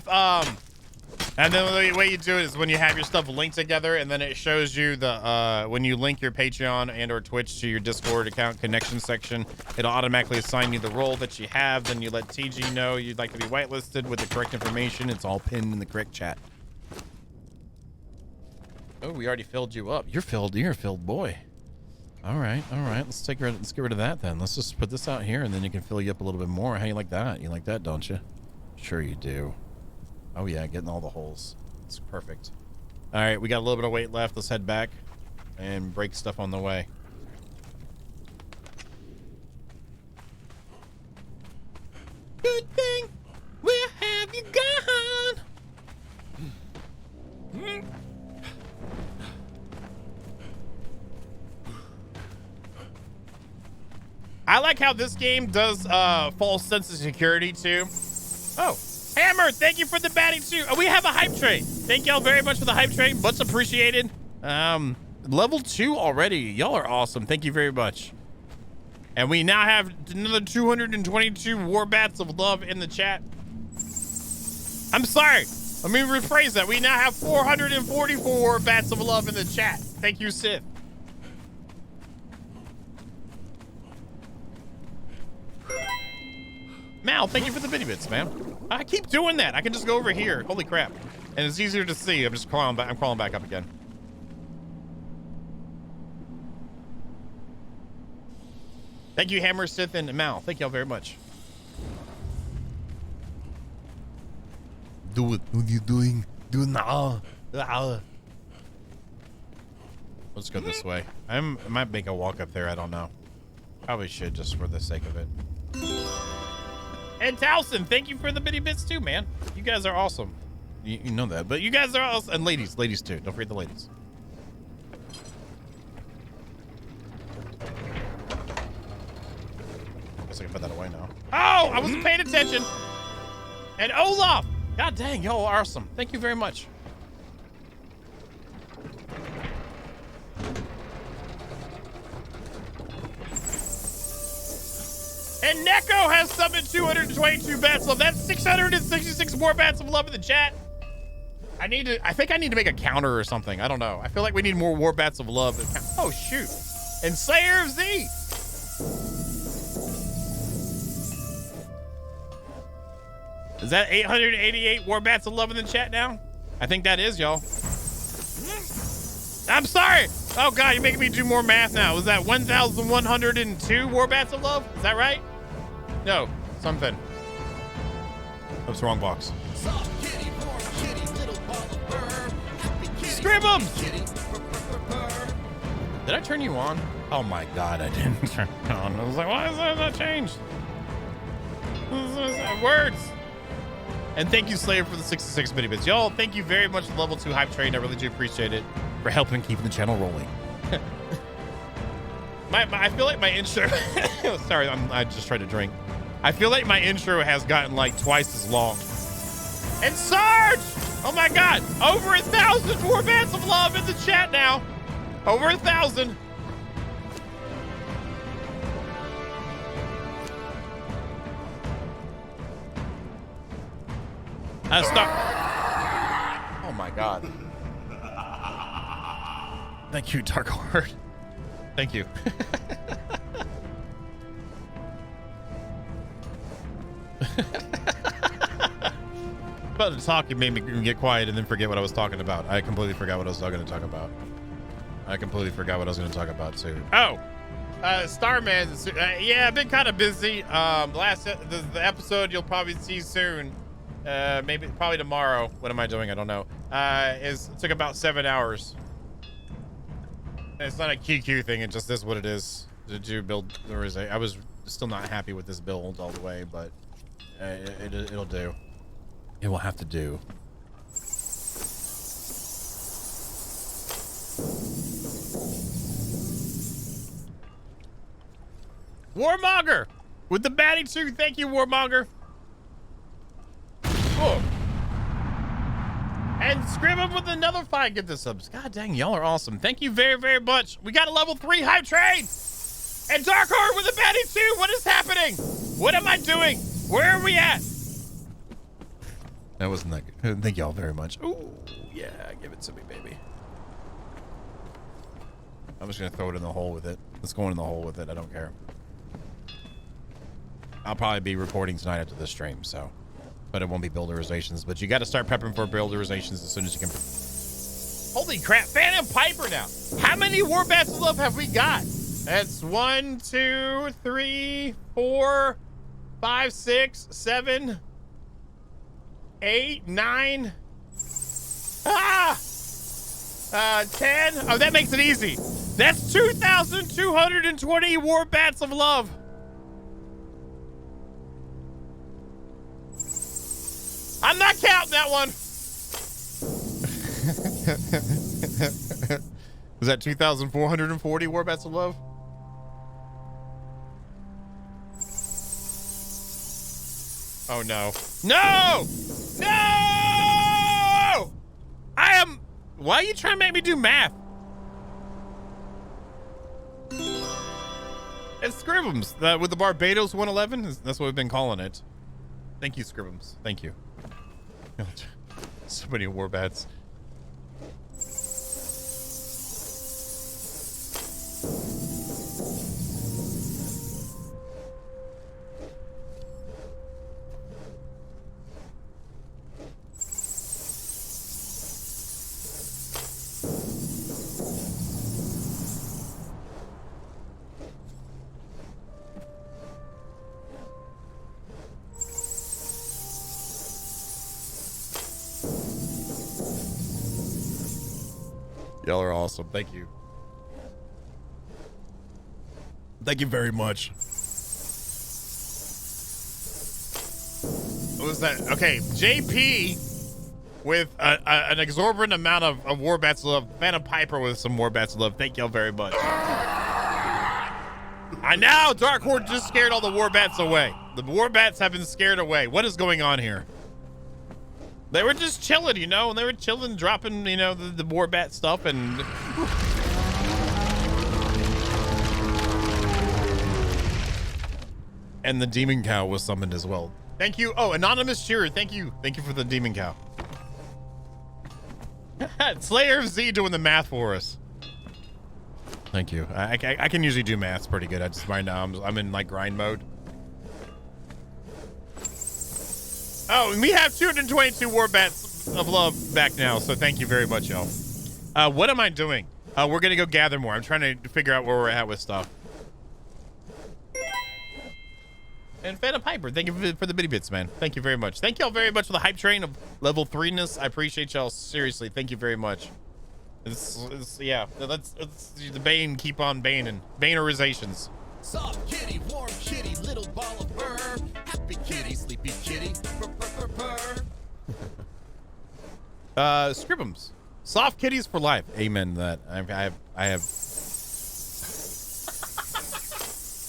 and then the way you do it is when you have your stuff linked together, and then it shows you the when you link your Patreon and or Twitch to your Discord account connection section, it'll automatically assign you the role that you have. Then you let TG know you'd like to be whitelisted with the correct information. It's all pinned in the correct chat. Oh, we already filled you up. You're a filled boy. All right. Let's get rid of that then. Let's just put this out here, and then you can fill you up a little bit more. How you like that? You like that, don't you? Sure you do. Oh yeah, getting all the holes. It's perfect. All right, we got a little bit of weight left. Let's head back and break stuff on the way. Good thing, where have you gone? I like how this game does false sense of security too. Oh, Hammer, thank you for the batting too. Oh, we have a hype train. Thank y'all very much for the hype train. Much appreciated. Level 2 already. Y'all are awesome. Thank you very much. And we now have another 222 war bats of love in the chat. I'm sorry. Let me rephrase that. We now have 444 bats of love in the chat. Thank you, Sith. Mal, thank you for the bitty bits, man. I keep doing that. I can just go over here. Holy crap. And it's easier to see. I'm just crawling back. I'm crawling back up again. Thank you, Hammer, Sith, and Mal. Thank y'all very much. Do it. What are you doing? Do it now. Let's go this way. I might make a walk up there. I don't know. Probably should just for the sake of it. And Towson, thank you for the bitty bits too, man. You guys are awesome. You know that, but you guys are awesome. And ladies too. Don't forget the ladies. Guess I can put that away now. Oh, I wasn't paying attention. And Olaf, god dang, y'all are awesome. Thank you very much. And Neko has summoned 222 bats of love. That's 666 more bats of love in the chat. I think I need to make a counter or something. I don't know. I feel like we need more war bats of love. Oh, shoot. And Slayer of Z. Is that 888 war bats of love in the chat now? I think that is, y'all. I'm sorry. Oh, God, you're making me do more math now. Was that 1,102 war bats of love? Is that right? No, something. Oops, wrong box. Scribble! Did I turn you on? Oh my God, I didn't turn it on. I was like, why is that not changed? Words. And thank you, Slayer, for the 66 bitty bits. Y'all, thank you very much, level 2 hype train. I really do appreciate it for helping keeping the channel rolling. I feel like my intro. Sorry, I just tried to drink. I feel like my intro has gotten like twice as long. And Sarge! Oh my God! Over 1,000 Warbats of love in the chat now. Over 1,000. Stop. Oh my God. Thank you, Dark Horde. Thank you. About to talk, it made me get quiet and then forget what I was talking about. I completely forgot what I was going to talk about. I completely forgot what I was going to talk about too. Oh, Starman. Yeah, I've been kind of busy. The episode you'll probably see soon. Probably tomorrow. What am I doing? I don't know. It took about 7 hours. It's not a QQ thing. It just is what it is. Did you build? I was still not happy with this build all the way, but it'll do. It will have to do. Warmonger with the batting suit. Thank you, Warmonger. Oh. And Scribble with another 5 get the subs. God dang, y'all are awesome. Thank you very, very much. We got a level 3 hype train. And Dark Horde with a batting suit. What is happening? What am I doing? Where are we at? That wasn't that good. Thank y'all very much. Ooh, yeah, give it to me, baby. I'm just gonna throw it in the hole with it. Let's go in the hole with it. I don't care. I'll probably be reporting tonight after this stream, so. But it won't be builderizations. But you got to start prepping for builderizations as soon as you can. Holy crap, Phantom Piper now. How many Warbats of Love have we got? That's 1, 2, 3, 4, 5, 6, 7, 8, 9. 10. Oh, that makes it easy. That's 2,220 Warbats of Love. I'm not counting that one. Was that 2,440 Warbats of Love? Oh no. No! No! Why are you trying to make me do math? It's Scribums with the Barbados 111. That's what we've been calling it. Thank you, Scribums. Thank you. So many Warbats. Y'all are awesome. Thank you. Thank you very much. What was that? Okay, JP with an exorbitant amount of Warbats love. Phantom Piper with some Warbats love. Thank y'all very much. I know Dark Horde just scared all the Warbats away. The Warbats have been scared away. What is going on here? They were just chilling, you know, and they were chilling, dropping, you know, the Warbat stuff, and the Demon Cow was summoned as well. Thank you. Oh, Anonymous Cheerer, thank you. Thank you for the Demon Cow. Slayer of Z doing the math for us. Thank you. I can usually do maths pretty good. I just right now I'm in like grind mode. Oh, and we have 222 Warbats of Love back now, so thank you very much, y'all. What am I doing? We're gonna go gather more. I'm trying to figure out where we're at with stuff. And Phantom Piper, thank you for the bitty bits, man. Thank you very much. Thank y'all very much for the hype train of level 3-ness. I appreciate y'all, seriously. Thank you very much. Yeah, let's the Bane keep on baning. Banerizations. Soft kitty, warm kitty, little ball of fur. Happy kitty, sleepy kitty, purr, purr, purr, purr. Scribums. Soft kitties for life. Amen to that. I have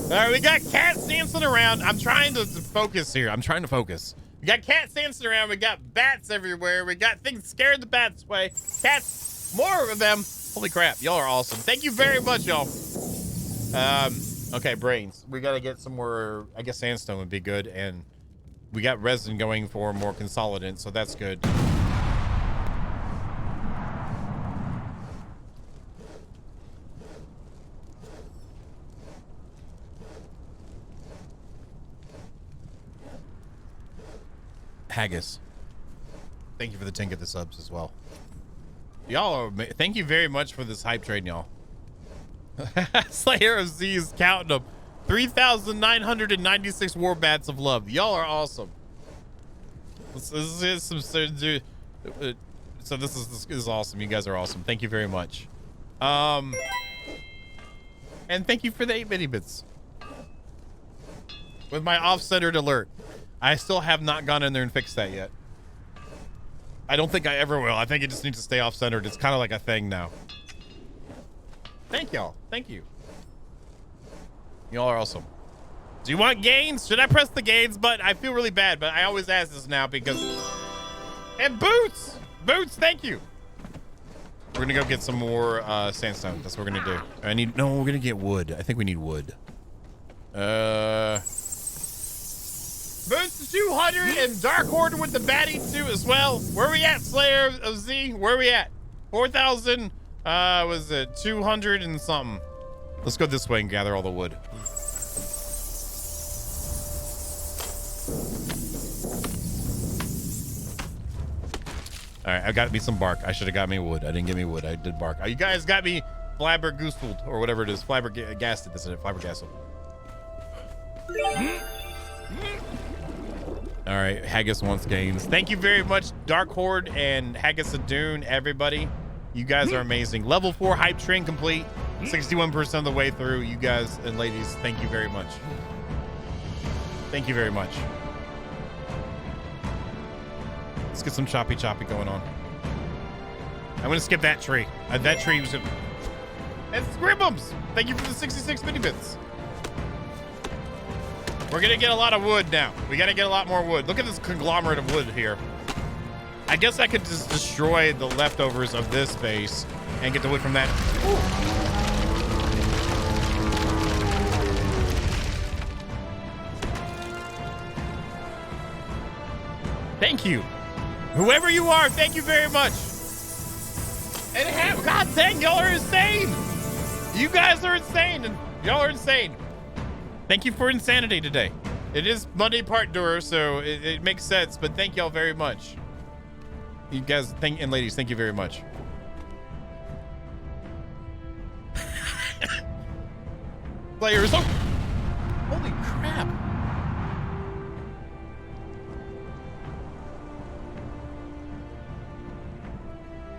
All right, we got cats dancing around. I'm trying to focus here. I'm trying to focus. We got cats dancing around. We got bats everywhere. We got things scared the bats away. Cats, more of them. Holy crap, y'all are awesome. Thank you very much, y'all. Okay, brains. We got to get some more, I guess sandstone would be good. And we got resin going for more consolidant, so that's good. Haggis. Thank you for the 10 of the subs as well. Y'all are, thank you very much for this hype train, y'all. Slayer of Z is counting them. 3,996 war bats of love. Y'all are awesome. This is some so this is awesome. You guys are awesome. Thank you very much. And thank you for the 8 mini bits. With my off-centered alert. I still have not gone in there and fixed that yet. I don't think I ever will. I think it just needs to stay off-centered. It's kind of like a thing now. Thank y'all. Thank you. Y'all are awesome. Do you want gains? Should I press the gains button? I feel really bad, but I always ask this now because... And boots! Boots, thank you. We're gonna go get some more sandstone. That's what we're gonna do. No, we're gonna get wood. I think we need wood. Boots 200 and Dark Horde with the baddie too as well. Where we at, Slayer of Z? Where we at? 4,000, was it 200 and something? Let's go this way and gather all the wood. All right, I got me some bark. I should have got me wood. I didn't get me wood. I did bark. You guys got me flabbergasted or whatever it is. Flabbergasted, isn't it? Flabbergasted. All right, Haggis wants gains. Thank you very much, Dark Horde and Haggis Adoon, everybody. You guys are amazing. Level 4 hype train complete. 61% of the way through. You guys and ladies, thank you very much. Thank you very much. Let's get some choppy going on. I'm gonna skip that tree. That tree was... And Scribbums! Thank you for the 66 mini bits. We're gonna get a lot of wood now. We gotta get a lot more wood. Look at this conglomerate of wood here. I guess I could just destroy the leftovers of this base and get the wood from that. Ooh. Thank you. Whoever you are, thank you very much. And God dang, y'all are insane. You guys are insane, and y'all are insane. Thank you for insanity today. It is Monday part doer, so it makes sense, but thank y'all very much. You guys, and ladies, thank you very much. Players, oh, holy crap.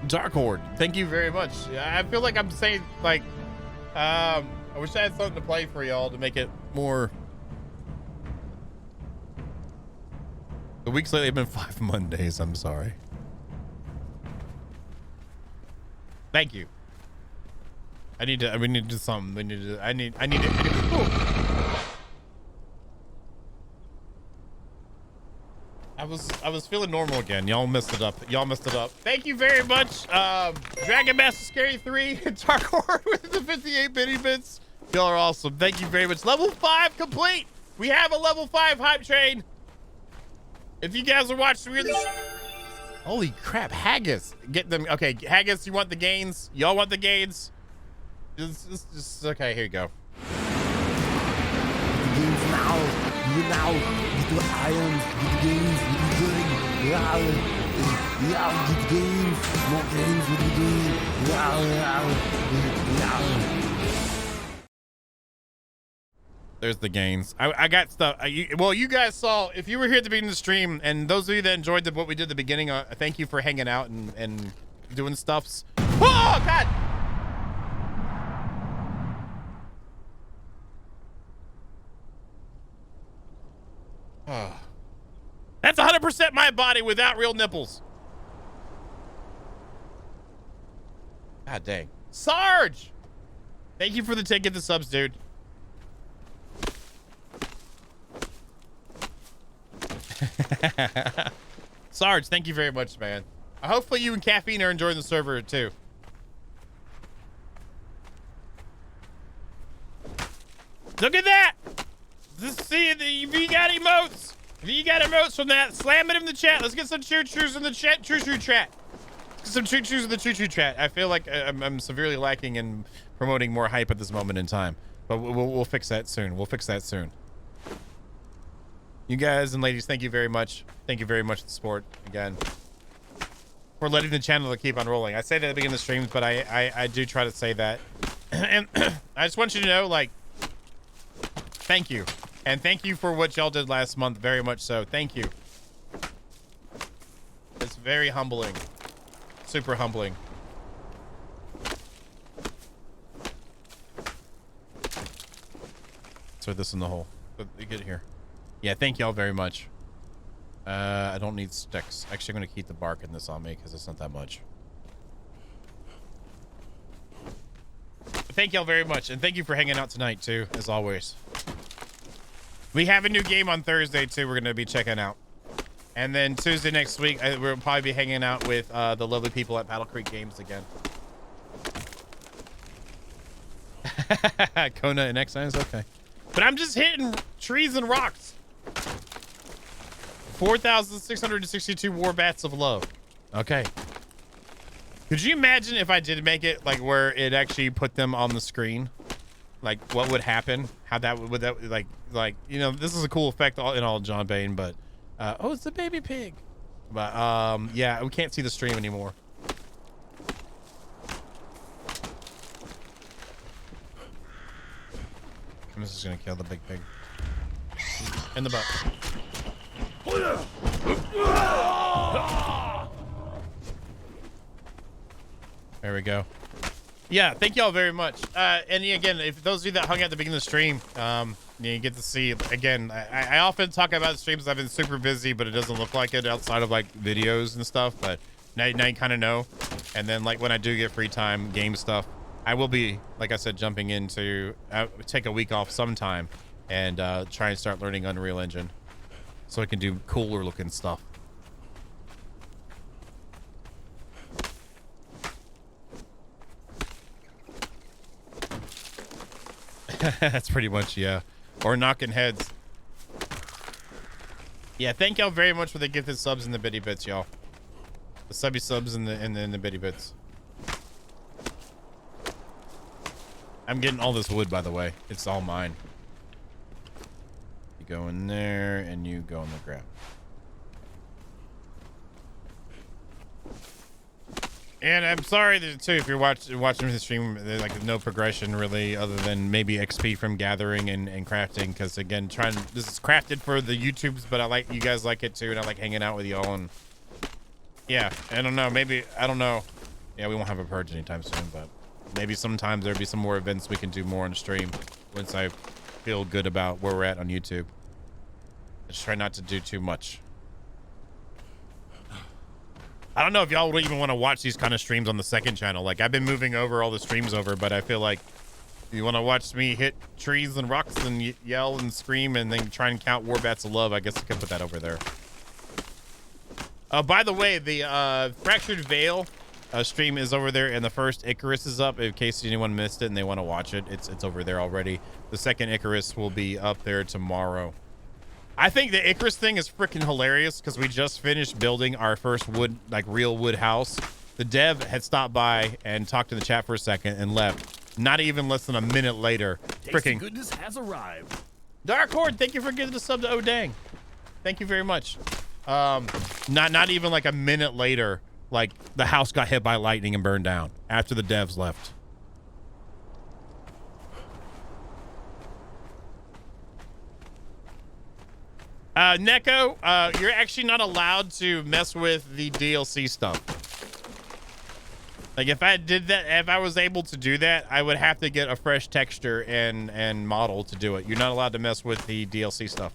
Dark Horde, thank you very much. I feel like I'm saying, like, I wish I had something to play for y'all to make it more. The weeks lately have been 5 Mondays. I'm sorry. Thank you. We need to do something. I need to. I was feeling normal again. Y'all messed it up. Thank you very much. Dragon Master Scary 3 and Dark Horde with the 58 bitty bits. Y'all are awesome. Thank you very much. Level 5 complete. We have a level 5 hype train. If you guys are watching, holy crap, Haggis. Get them. Okay, Haggis, you want the gains? Y'all want the gains? Just okay, here you go. The games now. You now. Get the irons. Get the games. Get the good. Yeah, get the games. More games with the game. Yeah. There's the gains. I got stuff. Well, you guys saw, if you were here at the beginning of the stream, and those of you that enjoyed what we did at the beginning, thank you for hanging out and doing stuffs. Oh, God! Oh. That's 100% my body without real nipples. God dang. Sarge! Thank you for the ticket, the subs, dude. Sarge, thank you very much, man. Hopefully you and Caffeine are enjoying the server too. Look at that! Just see if you got emotes. If you got emotes from that, slam it in the chat. Let's get some choo-choos in the chat. Choo-choo chat. Let's get some choo-choos in the choo-choo chat. I feel like I'm severely lacking in promoting more hype at this moment in time. But we'll fix that soon. We'll fix that soon. You guys and ladies, thank you very much. Thank you very much for the support again. For letting the channel keep on rolling. I say that at the beginning of the streams, but I do try to say that. And I just want you to know, like, thank you. And thank you for what y'all did last month, very much so. Thank you. It's very humbling. Super humbling. Throw this in the hole. Get here. Yeah, thank y'all very much. I don't need sticks. Actually, I'm going to keep the bark in this on me because it's not that much. But thank y'all very much. And thank you for hanging out tonight, too, as always. We have a new game on Thursday, too, we're going to be checking out. And then Tuesday next week, we'll probably be hanging out with the lovely people at Battle Creek Games again. Conan Exiles? Okay. But I'm just hitting trees and rocks. 4,662 war bats of love. Okay. Could you imagine if I did make it like where it actually put them on the screen? Like what would happen? How that would that like you know, this is a cool effect in all John Bain, but oh, it's a baby pig. But yeah, we can't see the stream anymore. I'm just gonna kill the big pig in the butt. There we go. Yeah, thank y'all very much. And again, if those of you that hung out at the beginning of the stream, you get to see again. I often talk about streams. I've been super busy, but it doesn't look like it outside of like videos and stuff. But now you kind of know. And then like when I do get free time, game stuff, I will be, like I said, jumping into take a week off sometime and try and start learning Unreal Engine so I can do cooler looking stuff. That's pretty much, yeah. Or knocking heads. Yeah, thank y'all very much for the gifted subs and the bitty bits, y'all. The subby subs and the bitty bits. I'm getting all this wood, by the way. It's all mine. You go in there and you go in the ground. And I'm sorry that, too, if you're watching the stream, there's like no progression really, other than maybe XP from gathering and crafting. Because again, this is crafted for the YouTubes, but you guys like it too, and I like hanging out with y'all. And yeah, I don't know, maybe I don't know. Yeah, we won't have a purge anytime soon, but maybe sometimes there'll be some more events we can do more on the stream once I feel good about where we're at on YouTube. Just try not to do too much. I don't know if y'all would even want to watch these kind of streams on the second channel. Like, I've been moving over all the streams over, but I feel like if you want to watch me hit trees and rocks and yell and scream and then try and count Warbats of Love, I guess I could put that over there. By the way, the Fractured Veil stream is over there, and the first Icarus is up. In case anyone missed it and they want to watch it, it's over there already. The second Icarus will be up there tomorrow. I think the Icarus thing is freaking hilarious because we just finished building our first wood, like real wood house. The dev had stopped by and talked to the chat for a second and left. Not even less than a minute later. Freaking goodness has arrived. Dark Horde, thank you for giving the sub to Odang. Thank you very much. Not even like a minute later, like the house got hit by lightning and burned down after the devs left. Neko, you're actually not allowed to mess with the DLC stuff. Like if I was able to do that, I would have to get a fresh texture and model to do it. You're not allowed to mess with the DLC stuff.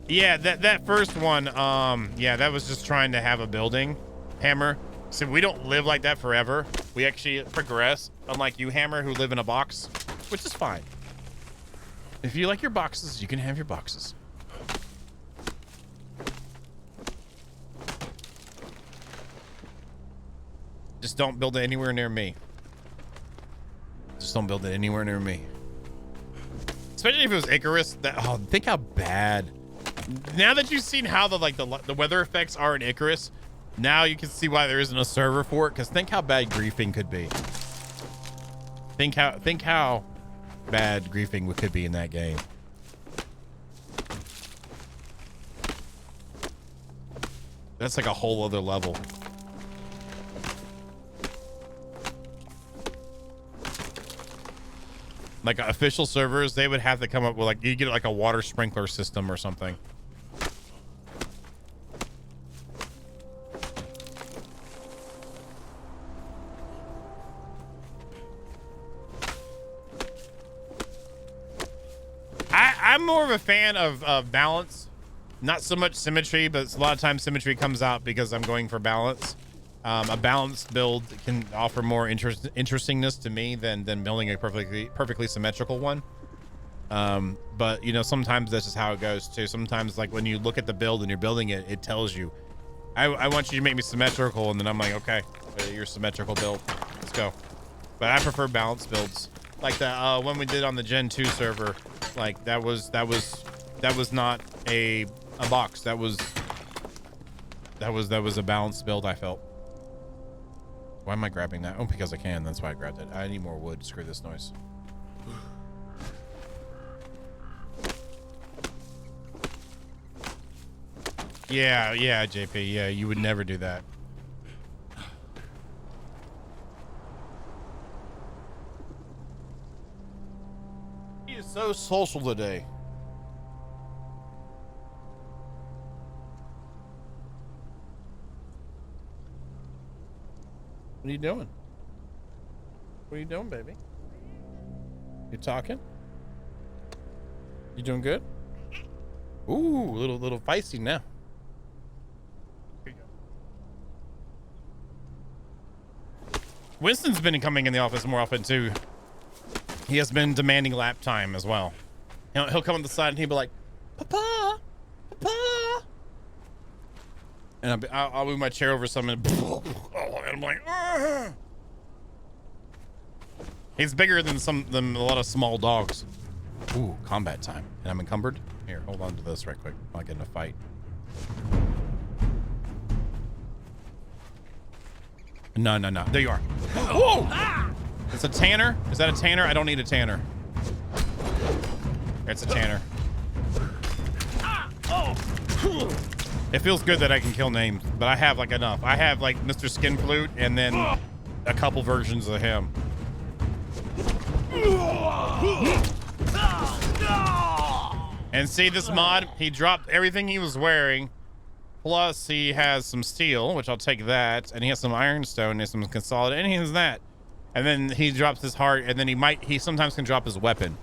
Yeah, that first one, yeah, that was just trying to have a building hammer. So we don't live like that forever. We actually progress, unlike you, Hammer, who live in a box, which is fine. If you like your boxes, you can have your boxes. Just don't build it anywhere near me. Just don't build it anywhere near me. Especially if it was Icarus. Oh, think how bad. Now that you've seen how the weather effects are in Icarus, now you can see why there isn't a server for it. Because think how bad griefing could be. Think how bad griefing could be in that game. That's like a whole other level. Like official servers, they would have to come up with like, you get like a water sprinkler system or something. I'm more of a fan of balance, not so much symmetry, but a lot of times symmetry comes out because I'm going for balance. A balanced build can offer more interestingness to me than building a perfectly symmetrical one. But you know, sometimes that's just how it goes too. Sometimes like when you look at the build and you're building it, it tells you, I want you to make me symmetrical, and then I'm like, okay, your symmetrical build, let's go. But I prefer balanced builds. Like the one we did on the Gen 2 server, like that was not a box. That was a balanced build, I felt. Why am I grabbing that? Oh, because I can. That's why I grabbed it. I need more wood. Screw this noise. Yeah, JP. Yeah, you would never do that. He is so social today. What are you doing? What are you doing, baby? You talking? You doing good? Ooh, little feisty now. Winston's been coming in the office more often too. He has been demanding lap time as well. He'll come on the side and he'll be like, "Papa, Papa," and I'll move my chair over some and I'm like, "Ugh." He's bigger than a lot of small dogs. Ooh, combat time. And I'm encumbered. Here, hold on to this right quick. I'll get in a fight. No. There you are. Whoa! It's a tanner? Is that a tanner? I don't need a tanner. It's a tanner. It feels good that I can kill names, but I have like enough. I have like Mr. Skin Flute and then a couple versions of him. And see this mod? He dropped everything he was wearing. Plus he has some steel, which I'll take that. And he has some ironstone and some consolidated, and he has that. And then he drops his heart, and then he sometimes can drop his weapon.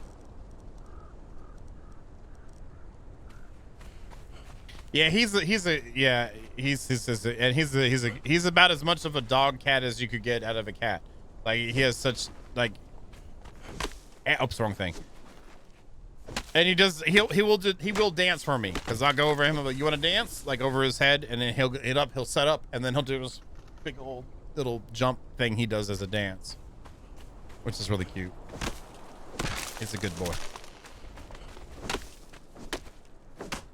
Yeah, he's about as much of a dog cat as you could get out of a cat. Like he has such like, oops, wrong thing. And he will dance for me, because I'll go over him and be like, you want to dance? Like over his head, and then he'll set up, and then he'll do his big old little jump thing he does as a dance, which is really cute. He's a good boy.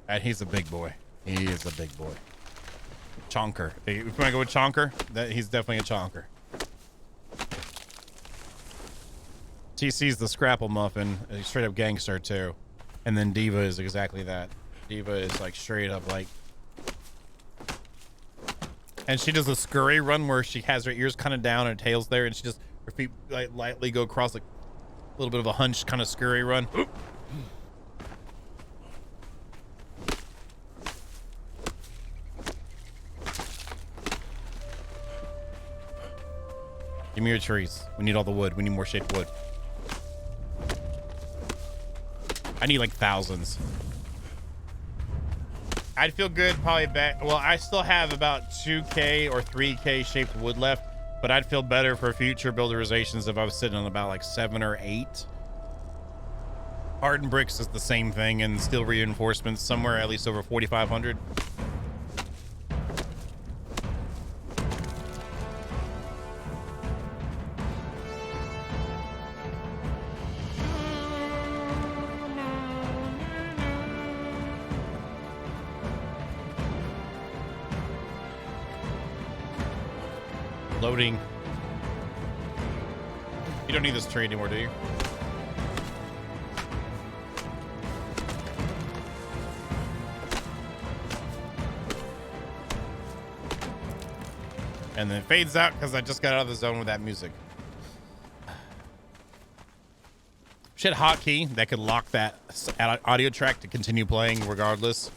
And he's a big boy. He is a big boy. Chonker. If you want to go with Chonker, he's definitely a Chonker. TC's the Scrapple Muffin, a straight up gangster too. And then Diva is exactly that. Diva is like straight up like, and she does a scurry run where she has her ears kind of down and her tail's there, and she just, her feet like lightly go across, like a little bit of a hunch kind of scurry run. Give me your trees. We need all the wood. We need more shaped wood. I need like thousands. I'd feel good probably back. Well, I still have about 2K or 3K shaped wood left. but I'd feel better for future builderizations if I was sitting on about like 7 or 8. Hardened bricks is the same thing, and steel reinforcements somewhere at least over 4,500. Loading. You don't need this tree anymore, do you? And then it fades out because I just got out of the zone with that music. Shit, hotkey that could lock that audio track to continue playing regardless.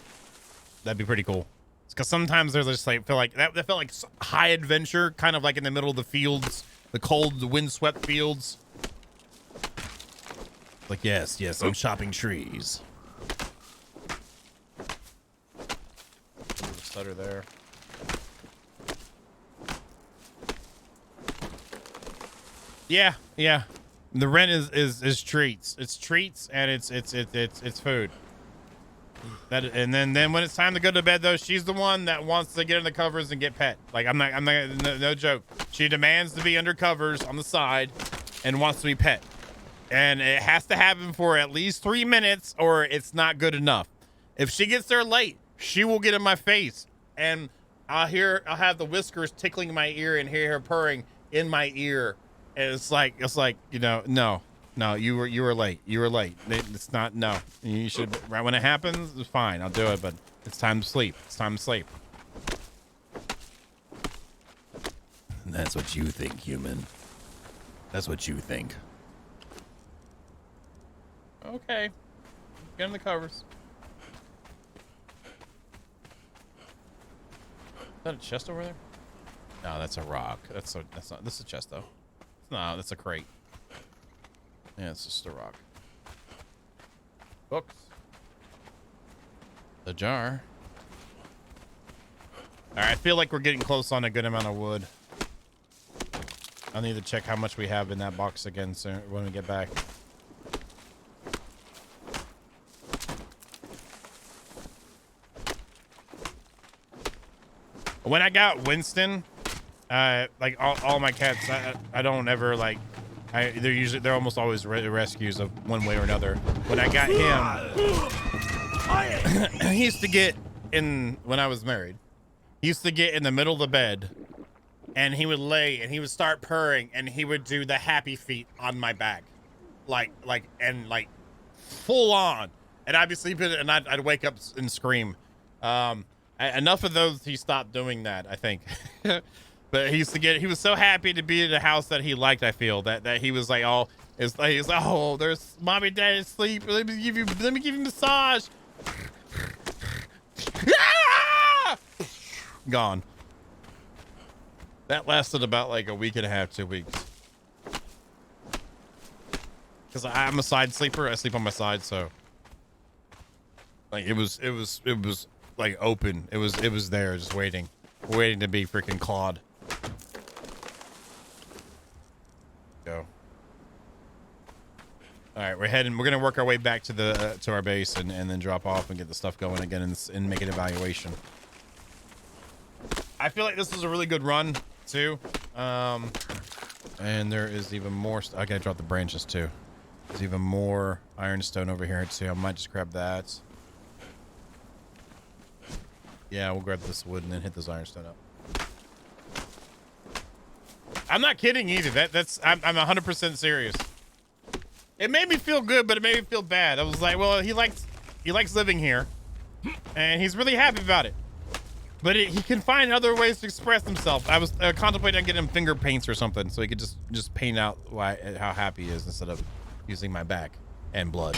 That'd be pretty cool. Because sometimes there's just like feel like that felt like high adventure, kind of like in the middle of the fields, the cold, the windswept fields. Like yes, I'm chopping trees. Stutter there. Yeah. The rent is treats. It's treats and it's food. That and then when it's time to go to bed though, she's the one that wants to get in the covers and get pet. Like I'm not no joke. She demands to be under covers on the side and wants to be pet. And it has to happen for at least 3 minutes or it's not good enough. If she gets there late, she will get in my face and I'll have the whiskers tickling my ear and hear her purring in my ear. And it's like, no, you were late. You were late. It's not, no. You should, right when it happens, it's fine. I'll do it, but it's time to sleep. It's time to sleep. That's what you think, human. That's what you think. Okay. Get in the covers. Is that a chest over there? No, that's a rock. That's not, this is a chest though. No, that's a crate. Yeah, it's just a rock. Books. The jar. All right, I feel like we're getting close on a good amount of wood. I'll need to check how much we have in that box again soon when we get back. When I got Winston, like all my cats, I don't ever like. They're almost always rescues of one way or another. When I got him, he used to get in when I was married. He used to get in the middle of the bed, and he would lay and he would start purring and he would do the happy feet on my back, like full on. And I'd be sleeping and I'd wake up and scream. Enough of those. He stopped doing that, I think. But he was so happy to be in a house that he liked. I feel that he was like, oh, he's like, oh, there's mommy and daddy asleep. Let me give you a massage. Gone. That lasted about like a week and a half, 2 weeks. Because I'm a side sleeper. I sleep on my side, so like it was like open. It was there, just waiting to be freaking clawed. Go. All right, we're gonna work our way back to our base and then drop off and get the stuff going again and make an evaluation. I feel like this was a really good run too. And there is even more. I gotta drop the branches too. There's even more ironstone over here too. I might just grab that. Yeah, we'll grab this wood and then hit this ironstone up. I'm not kidding either. I'm 100% serious. It made me feel good, but it made me feel bad. I was like, well, he likes living here, and he's really happy about it. But he can find other ways to express himself. I was contemplating on getting him finger paints or something, so he could just paint out how happy he is instead of using my back and blood.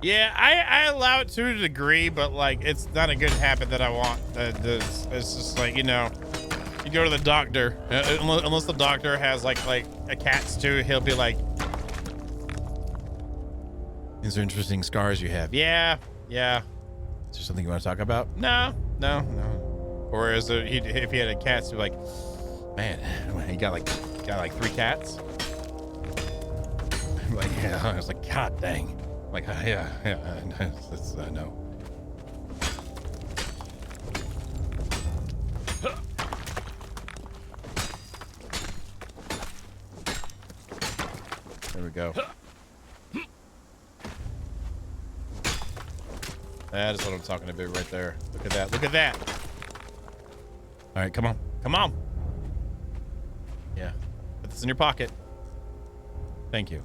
Yeah, I allow it to a degree, but like it's not a good habit that I want. It's just like, you know, You go to the doctor. Unless the doctor has like a cat's too, he'll be like, "These are interesting scars you have." Yeah. Is there something you want to talk about? No. Or is it if he had a cat, he'd be like, "Man, he got like 3 cats." I'm like, yeah. I was like, God dang. I'm like, yeah. I know. There we go. That is what I'm talking about right there. Look at that. Look at that. All right, come on. Come on. Yeah. Put this in your pocket. Thank you.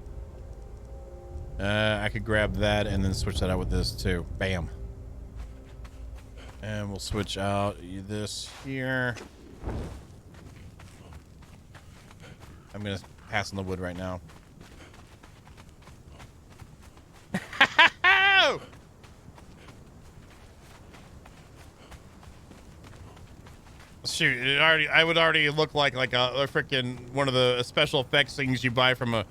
I could grab that and then switch that out with this too. Bam. And we'll switch out this here. I'm going to pass on the wood right now. Shoot, I would already look like a freaking one of the special effects things you buy from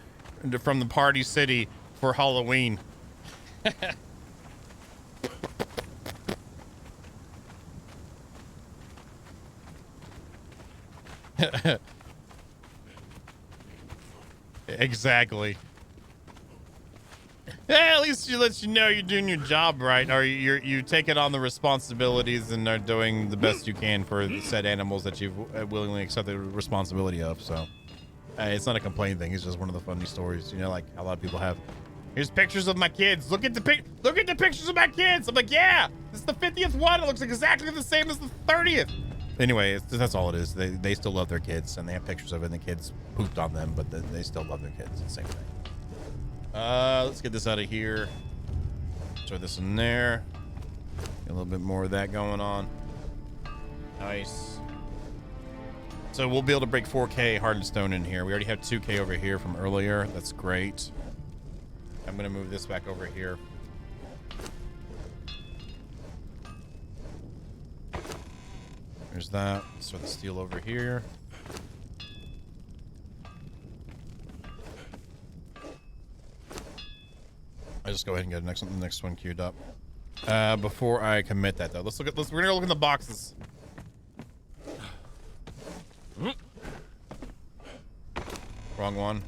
the Party City for Halloween. Exactly. Yeah, at least she lets you know you're doing your job right, or you taking on the responsibilities and are doing the best you can for the said animals that you've willingly accepted the responsibility of. So it's not a complaint thing. It's just one of the funny stories, you know, like a lot of people have. Here's pictures of my kids. Look at the pictures of my kids. I'm like, yeah, this is the 50th one. It looks exactly the same as the 30th. Anyway, that's all it is. They still love their kids, and they have pictures of it, and the kids pooped on them, but they still love their kids. It's the same thing. Let's get this out of here. Throw this in there. Get a little bit more of that going on. Nice. So we'll be able to break 4K hardened stone in here. We already have 2K over here from earlier. That's great. I'm gonna move this back over here. There's that. Let's throw the steel over here. I just go ahead and get the next one queued up. Before I commit that though, we're gonna go look in the boxes. Wrong one.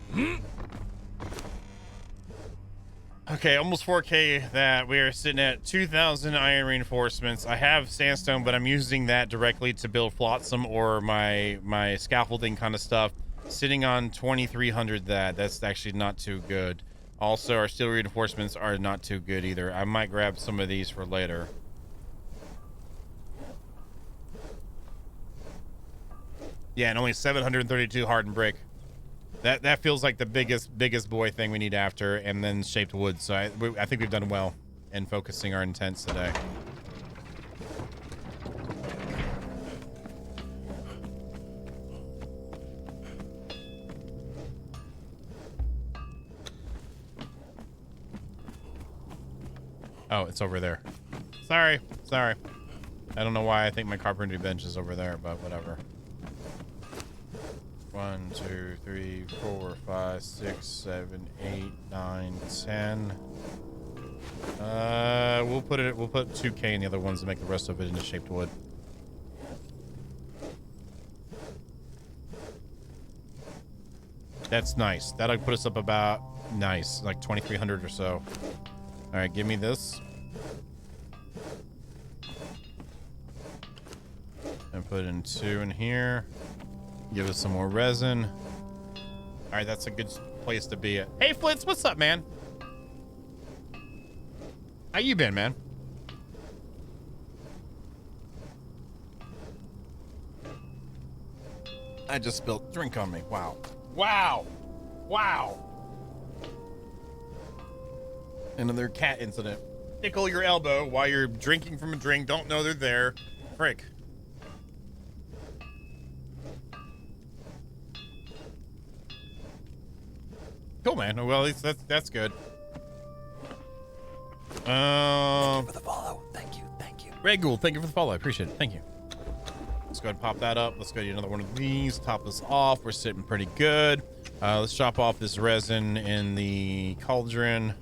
Okay, almost 4K that. We are sitting at 2,000 iron reinforcements. I have sandstone, but I'm using that directly to build flotsam or my scaffolding kind of stuff. Sitting on 2,300 that's actually not too good. Also, our steel reinforcements are not too good either. I might grab some of these for later. Yeah, and only 732 hardened brick. That feels like the biggest boy thing we need after, and then shaped wood. So I think we've done well in focusing our intents today. Oh, it's over there. Sorry. I don't know why I think my carpentry bench is over there, but whatever. 1, 2, 3, 4, 5, 6, 7, 8, 9, 10. We'll put 2K in the other ones to make the rest of it into shaped wood. That's nice. That'll put us up about like 2,300 or so. All right, give me this. And put in 2 in here. Give us some more resin. All right, that's a good place to be at. Hey, Flitz, what's up, man? How you been, man? I just spilled drink on me. Wow. Another cat incident. Tickle your elbow while you're drinking from a drink. Don't know they're there. Frick. Cool, man. Well, at least that's good. Thank you for the follow. Thank you. Ray Gould, thank you for the follow. I appreciate it. Thank you. Let's go ahead and pop that up. Let's go to another one of these. Top this off. We're sitting pretty good. Let's drop off this resin in the cauldron.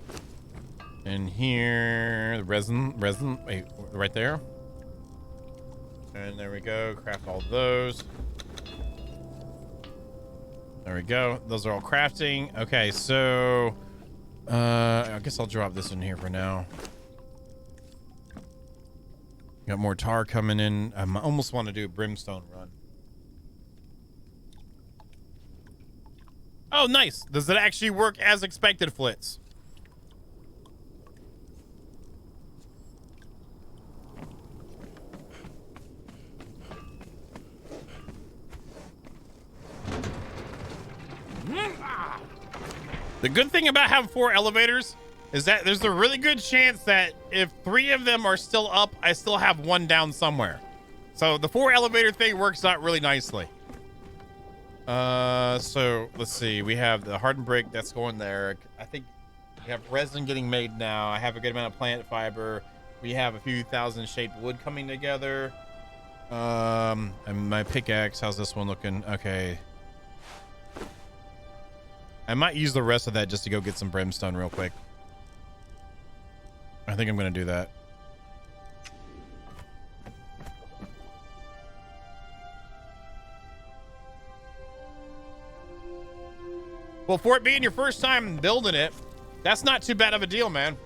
In here, the resin, wait, right there. And there we go. Craft all those. There we go. Those are all crafting. Okay, so I guess I'll drop this in here for now. Got more tar coming in. I almost want to do a brimstone run. Oh, nice. Does it actually work as expected, Flitz? The good thing about having 4 elevators is that there's a really good chance that if 3 of them are still up, I still have 1 down somewhere. So the 4 elevator thing works out really nicely. So let's see. We have the hardened brick that's going there. I think we have resin getting made now. I have a good amount of plant fiber. We have a few thousand shaped wood coming together. And my pickaxe, how's this one looking? Okay. I might use the rest of that just to go get some brimstone real quick. I think I'm going to do that. Well, for it being your first time building it, that's not too bad of a deal, man.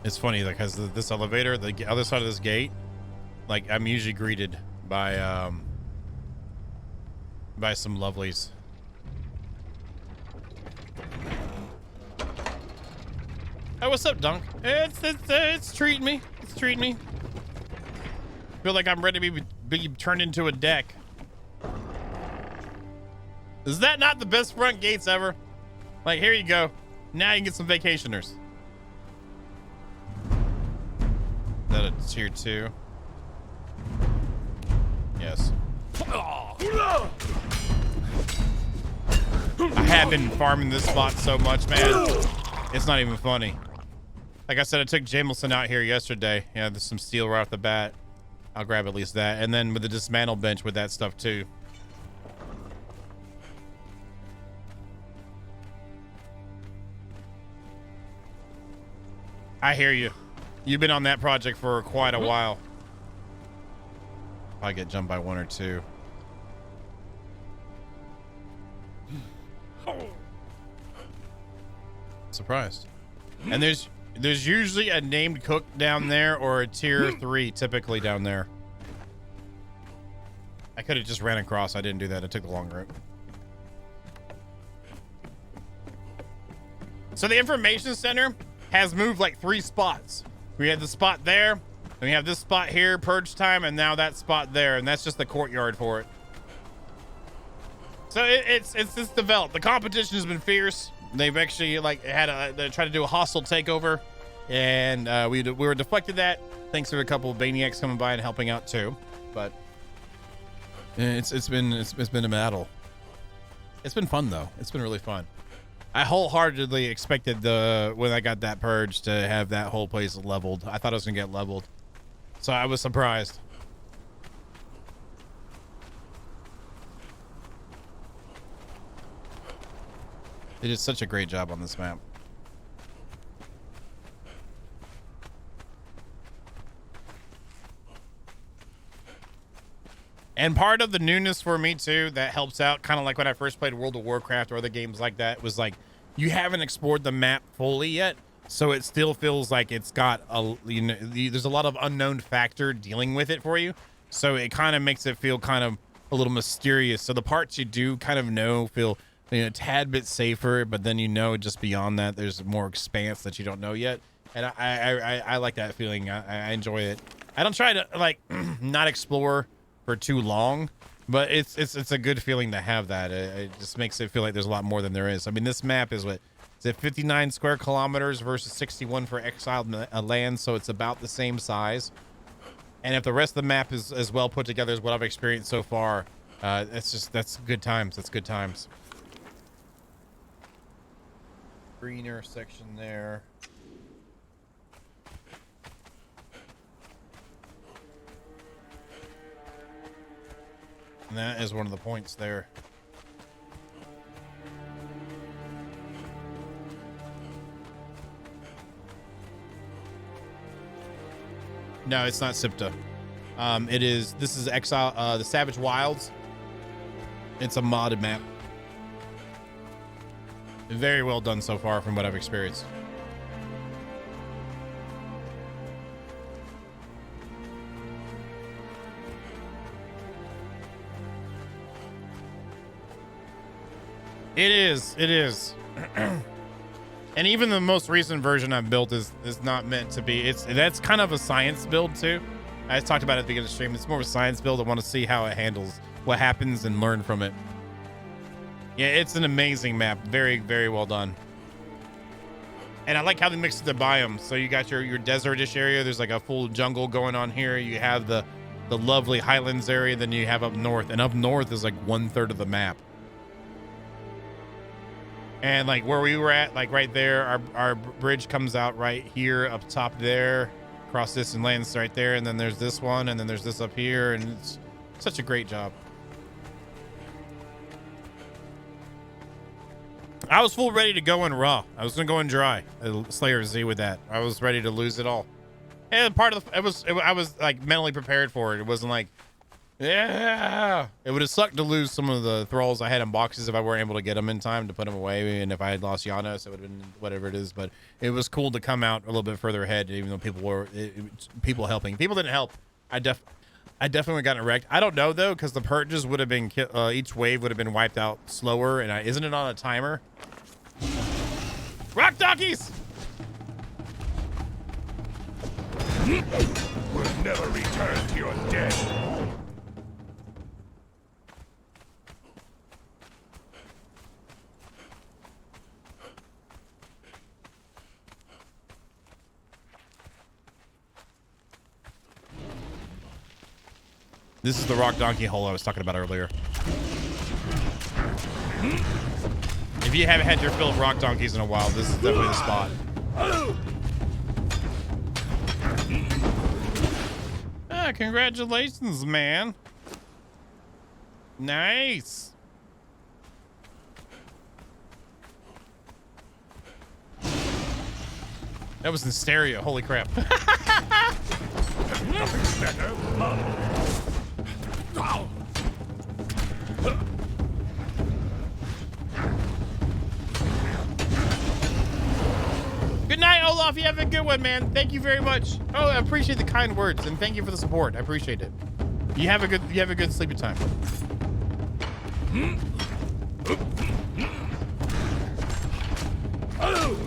It's funny, like, because this elevator, the other side of this gate, like, I'm usually greeted by some lovelies. Hey, what's up, Dunk? It's treating me. It's treating me. Feel like I'm ready to be turned into a deck. Is that not the best front gates ever? Like, here you go. Now you can get some vacationers. Is that a tier 2? Yes. I have been farming this spot so much, man. It's not even funny. Like I said, I took Jameson out here yesterday. Yeah, there's some steel right off the bat. I'll grab at least that. And then with the dismantle bench with that stuff too. I hear you. You've been on that project for quite a while. I get jumped by 1 or 2. Surprised. And there's usually a named cook down there or a tier 3 typically down there. I could have just ran across. I didn't do that. I took the long route. So the information center has moved like 3 spots. We had the spot there, and we have this spot here, purge time, and now that spot there, and that's just the courtyard for it. So it's just developed. The competition has been fierce. They've actually like they tried to do a hostile takeover, and we were deflected that thanks to a couple of maniacs coming by and helping out too. But it's been a battle. It's been fun though. It's been really fun. I wholeheartedly expected when I got that purge to have that whole place leveled. I thought it was gonna get leveled, so I was surprised. They did such a great job on this map. And part of the newness for me too, that helps out, kind of like when I first played World of Warcraft or other games like that, was like, you haven't explored the map fully yet. So it still feels like it's got there's a lot of unknown factor dealing with it for you. So it kind of makes it feel kind of a little mysterious. So the parts you do kind of know feel a tad bit safer, but then just beyond that, there's more expanse that you don't know yet. And I like that feeling. I enjoy it. I don't try to like not explore for too long, but it's a good feeling to have that. It just makes it feel like there's a lot more than there is. I mean, this map is 59 square kilometers versus 61 for exiled land, so it's about the same size. And if the rest of the map is as well put together as what I've experienced so far, that's good times. That's good times. Greener section there. And that is one of the points there. No, it's not SIPTA. This is Exile, the Savage Wilds. It's a modded map. Very well done so far from what I've experienced. It is. And even the most recent version I've built is not meant to be. That's kind of a science build too. I talked about it at the beginning of the stream. It's more of a science build. I want to see how it handles what happens and learn from it. Yeah, it's an amazing map. Very, very well done. And I like how they mixed the biomes. So you got your desertish area. There's like a full jungle going on here. You have the lovely highlands area. Then you have up north. And up north is like 1/3 of the map. And like where we were at, like right there, our bridge comes out right here up top there. Across this and lands right there. And then there's this one. And then there's this up here. And it's such a great job. I was full ready to go in raw. I was gonna go in dry. Slayer Z with that. I was ready to lose it all. And part of the I was like mentally prepared for it. It wasn't like, yeah. It would have sucked to lose some of the thralls I had in boxes if I weren't able to get them in time to put them away. And if I had lost Giannis, it would have been whatever it is. But it was cool to come out a little bit further ahead, even though people were people helping. People didn't help. I definitely got wrecked. I don't know though, because the purges would have been each wave would have been wiped out slower. And isn't it on a timer? Rock donkeys! Will never return to your dead. This is the rock donkey hole I was talking about earlier. If you haven't had your fill of rock donkeys in a while, this is definitely the spot. Ah, congratulations, man. Nice. That was in stereo. Holy crap. Nothing's better. Good night, Olaf. You have a good one, man. Thank you very much. Oh, I appreciate the kind words and thank you for the support. I appreciate it. You have a good sleepy time.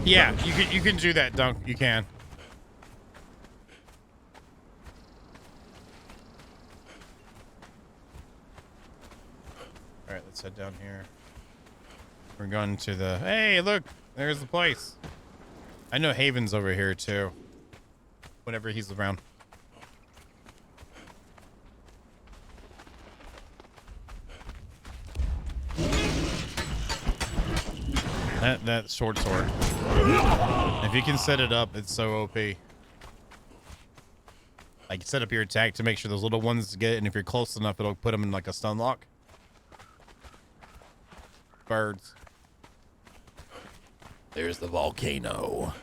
Yeah, you can do that, Dunk. You can. All right, let's head down here. We're going to the. Hey, look, there's the place. I know Haven's over here too. Whenever he's around. That short sword. If you can set it up, it's so OP. Like, set up your attack to make sure those little ones get it, and if you're close enough, it'll put them in like a stun lock. Birds. There's the volcano.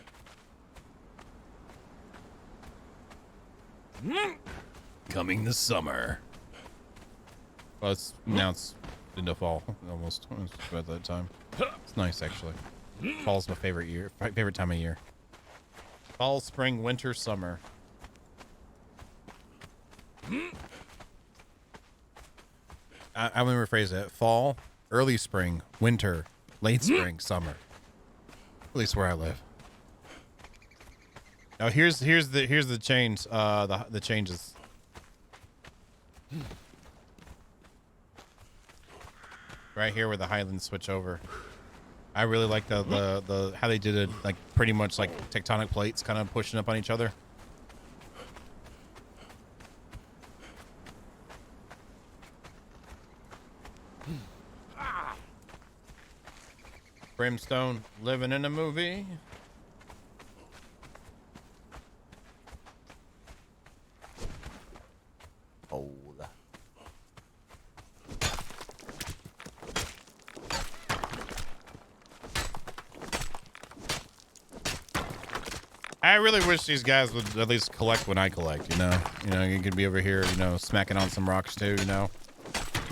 Coming this summer. Well, now it's into fall almost. It's about that time. It's nice actually. Fall's my favorite time of year. Fall, spring, winter, summer. I'm gonna rephrase that. Fall, early spring, winter, late spring, summer. At least where I live. Now here's the change. The changes. Right here where the highlands switch over. I really like the how they did it, like pretty much like tectonic plates kind of pushing up on each other. Brimstone living in a movie. Oh. I really wish these guys would at least collect when I collect, you know? You could be over here, smacking on some rocks too,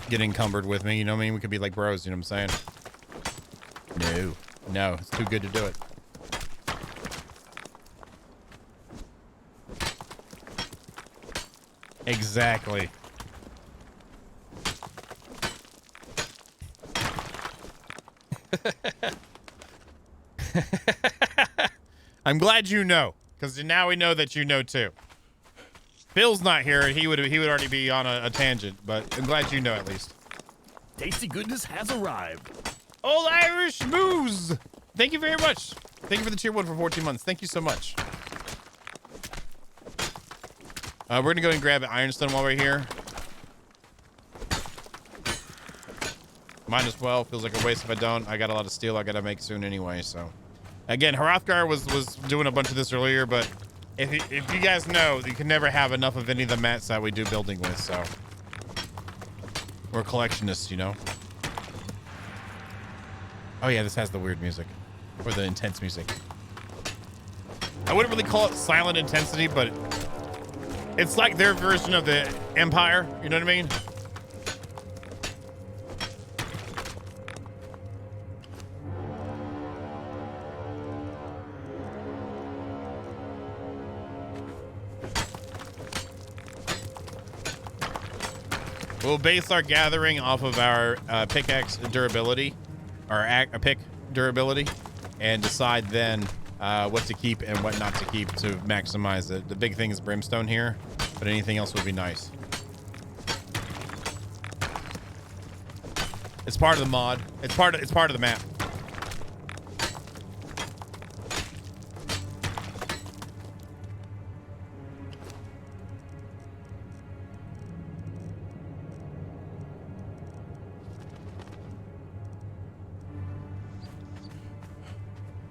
get encumbered with me, you know what I mean? We could be like bros, you know what I'm saying? No, it's too good to do it. Exactly. I'm glad you know, because now we know that you know too. Phil's not here, and he would already be on a tangent, but I'm glad you know at least. Tasty goodness has arrived. Old Irish Moose! Thank you very much. Thank you for the tier 1 for 14 months. Thank you so much. We're going to go and grab an ironstone while we're here. Might as well. Feels like a waste if I don't. I got a lot of steel I got to make soon anyway, so. Again, Hrothgar was doing a bunch of this earlier, but if you guys know, you can never have enough of any of the mats that we do building with, so. We're collectionists, you know? Oh yeah, this has the weird music. Or the intense music. I wouldn't really call it silent intensity, but it's like their version of the Empire, you know what I mean? We'll base our gathering off of our pickaxe durability, or a pick durability, and decide then what to keep and what not to keep to maximize it. The big thing is brimstone here, but anything else would be nice. It's part of the mod. It's part of the map.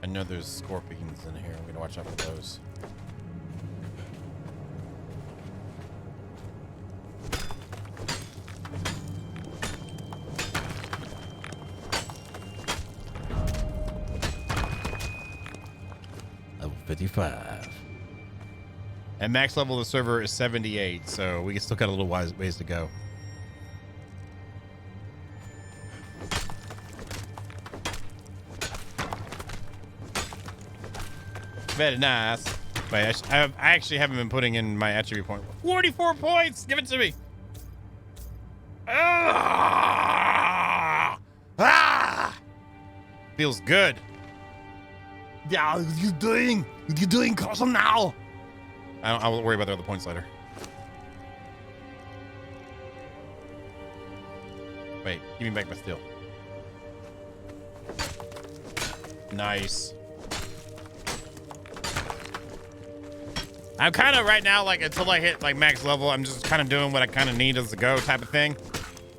I know there's scorpions in here. I'm gonna watch out for those. Level 55. And max level of the server is 78, so we still got a little ways to go. Very nice. Wait, I actually haven't been putting in my attribute point. 44 points! Give it to me! Ah! Ah! Feels good. Yeah, what are you doing? What are you doing? Cosm now! I won't worry about the other points later. Wait, give me back my steel. Nice. I'm kind of right now, like, until I hit like max level, I'm just kind of doing what I kind of need as a go type of thing.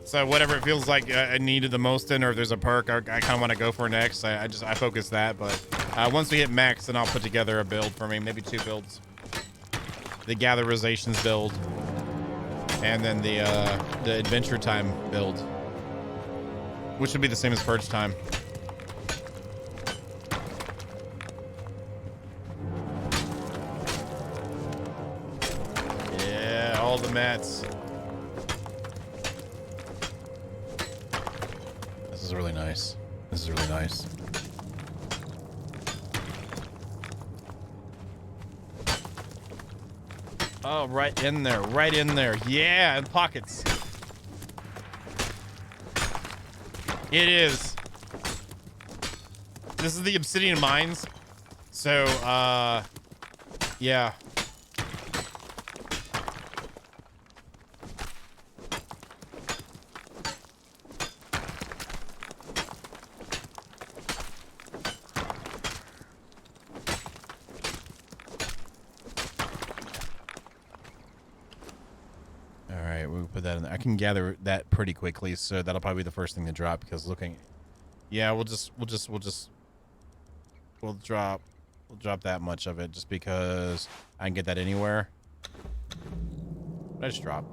So whatever it feels like I needed the most in, or if there's a perk I kind of want to go for next, I focus that. But once we hit max, then I'll put together a build for me, maybe 2 builds. The Gatherizations build, and then the Adventure Time build, which would be the same as Purge Time. All the mats. This is really nice. This is really nice. Oh, right in there. Right in there. Yeah, and pockets. It is. This is the Obsidian Mines. So, yeah. Put that in there. I can gather that pretty quickly, so that'll probably be the first thing to drop. Because looking, yeah, we'll drop that much of it just because I can get that anywhere. I just drop.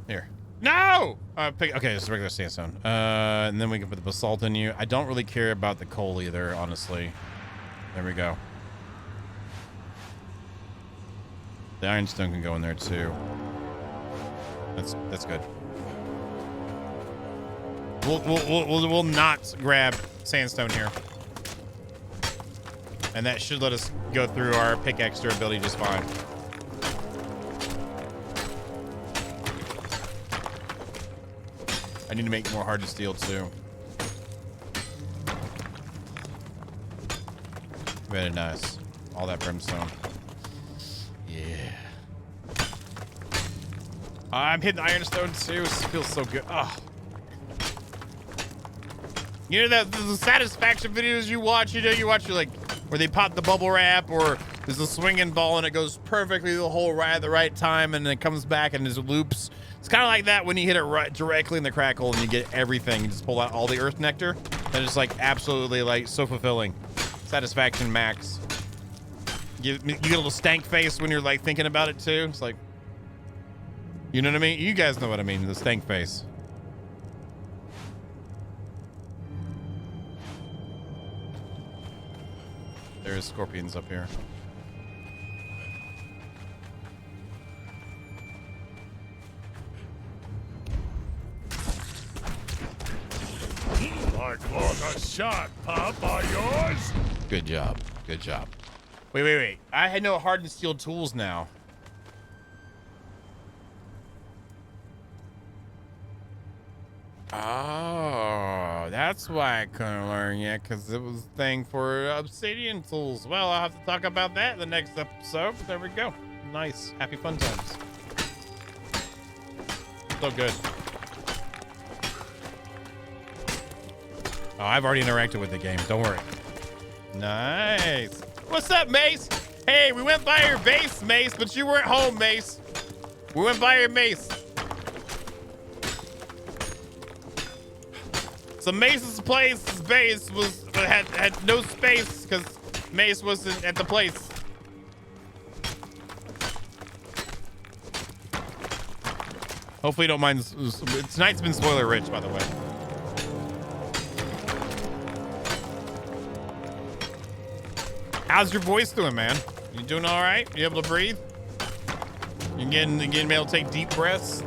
Here, No! Okay, it's regular sandstone. And then we can put the basalt in you. I don't really care about the coal either, honestly. There we go. The ironstone can go in there too. That's good. We'll not grab sandstone here. And that should let us go through our pickaxe durability just fine. I need to make more hard to steel too. Very nice. All that brimstone. Yeah. I'm hitting ironstone too. It feels so good. Oh. You know that the satisfaction videos you watch, you're like where they pop the bubble wrap or there's a swinging ball and it goes perfectly the whole right at the right time and then it comes back and there's loops. It's kind of like that when you hit it right directly in the crackle and you get everything. You just pull out all the earth nectar. And it's like absolutely like so fulfilling. Satisfaction max. You get a little stank face when you're like thinking about it too. It's like, you know what I mean? You guys know what I mean, the stank face. There's scorpions up here. My claws are sharp, huh? Are yours? Good job. Good job. Wait. I had no hardened steel tools now. Oh, that's why I couldn't learn yet, because it was a thing for obsidian tools. Well, I'll have to talk about that in the next episode. There we go. Nice. Happy fun times. So good. Oh, I've already interacted with the game. Don't worry. Nice. What's up, Mace? Hey, we went by your base, Mace, but you weren't home, Mace. We went by your Mace. So Mace's base had no space because Mace wasn't at the place. Hopefully you don't mind. Tonight's been spoiler rich, by the way. How's your voice doing, man? You doing all right? You able to breathe? You getting able to take deep breaths?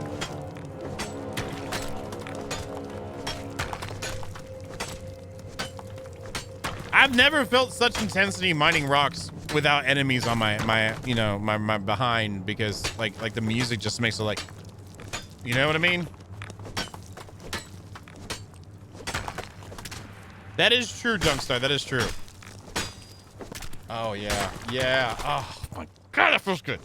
I've never felt such intensity mining rocks without enemies on my behind, because like the music just makes it like, you know what I mean? That is true, Junkstar. That is true. Oh yeah, yeah. Oh my God, that feels good.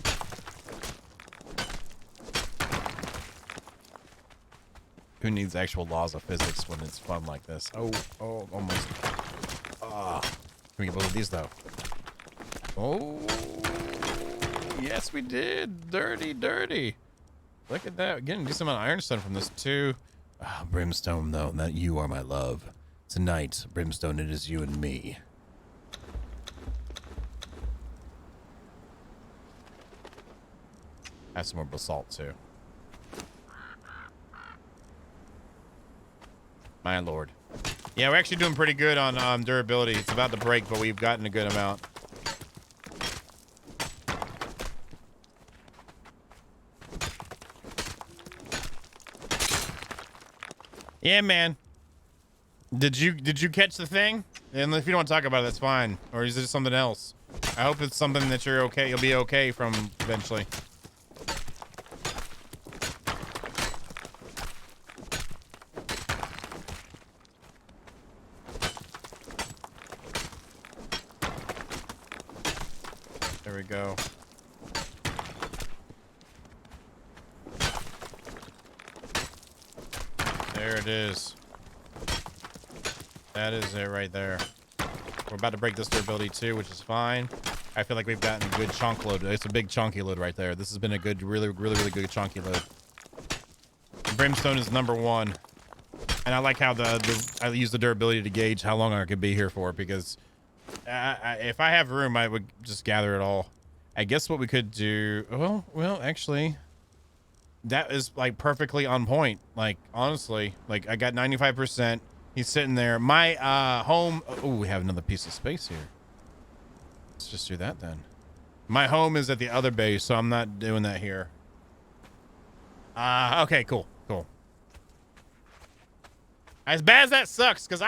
Who needs actual laws of physics when it's fun like this? Oh, almost. Can we get both of these though? Oh, yes we did. Dirty. Look at that. Getting a decent amount of ironstone from this too. Brimstone though, that you are my love. Tonight, Brimstone, it is you and me. Have some more basalt too. My lord. Yeah, we're actually doing pretty good on durability. It's about to break, but we've gotten a good amount. Yeah, man. Did you catch the thing? And if you don't want to talk about it, that's fine. Or is it something else? I hope it's something that you're okay. You'll be okay from eventually. There we go. There it is. That is it right there. We're about to break this durability too, which is fine. I feel like we've gotten a good chunk load. It's a big chunky load right there. This has been a good, really good chunky load. Brimstone is #1. And I like how I use the durability to gauge how long I could be here for, because if I have room, I would just gather it all. I guess what we could do... Well, actually... that is like perfectly on point. Like honestly, like I got 95%. He's sitting there. My home. Oh, we have another piece of space here. Let's just do that then. My home is at the other base, so I'm not doing that here. Okay, cool. As bad as that sucks, because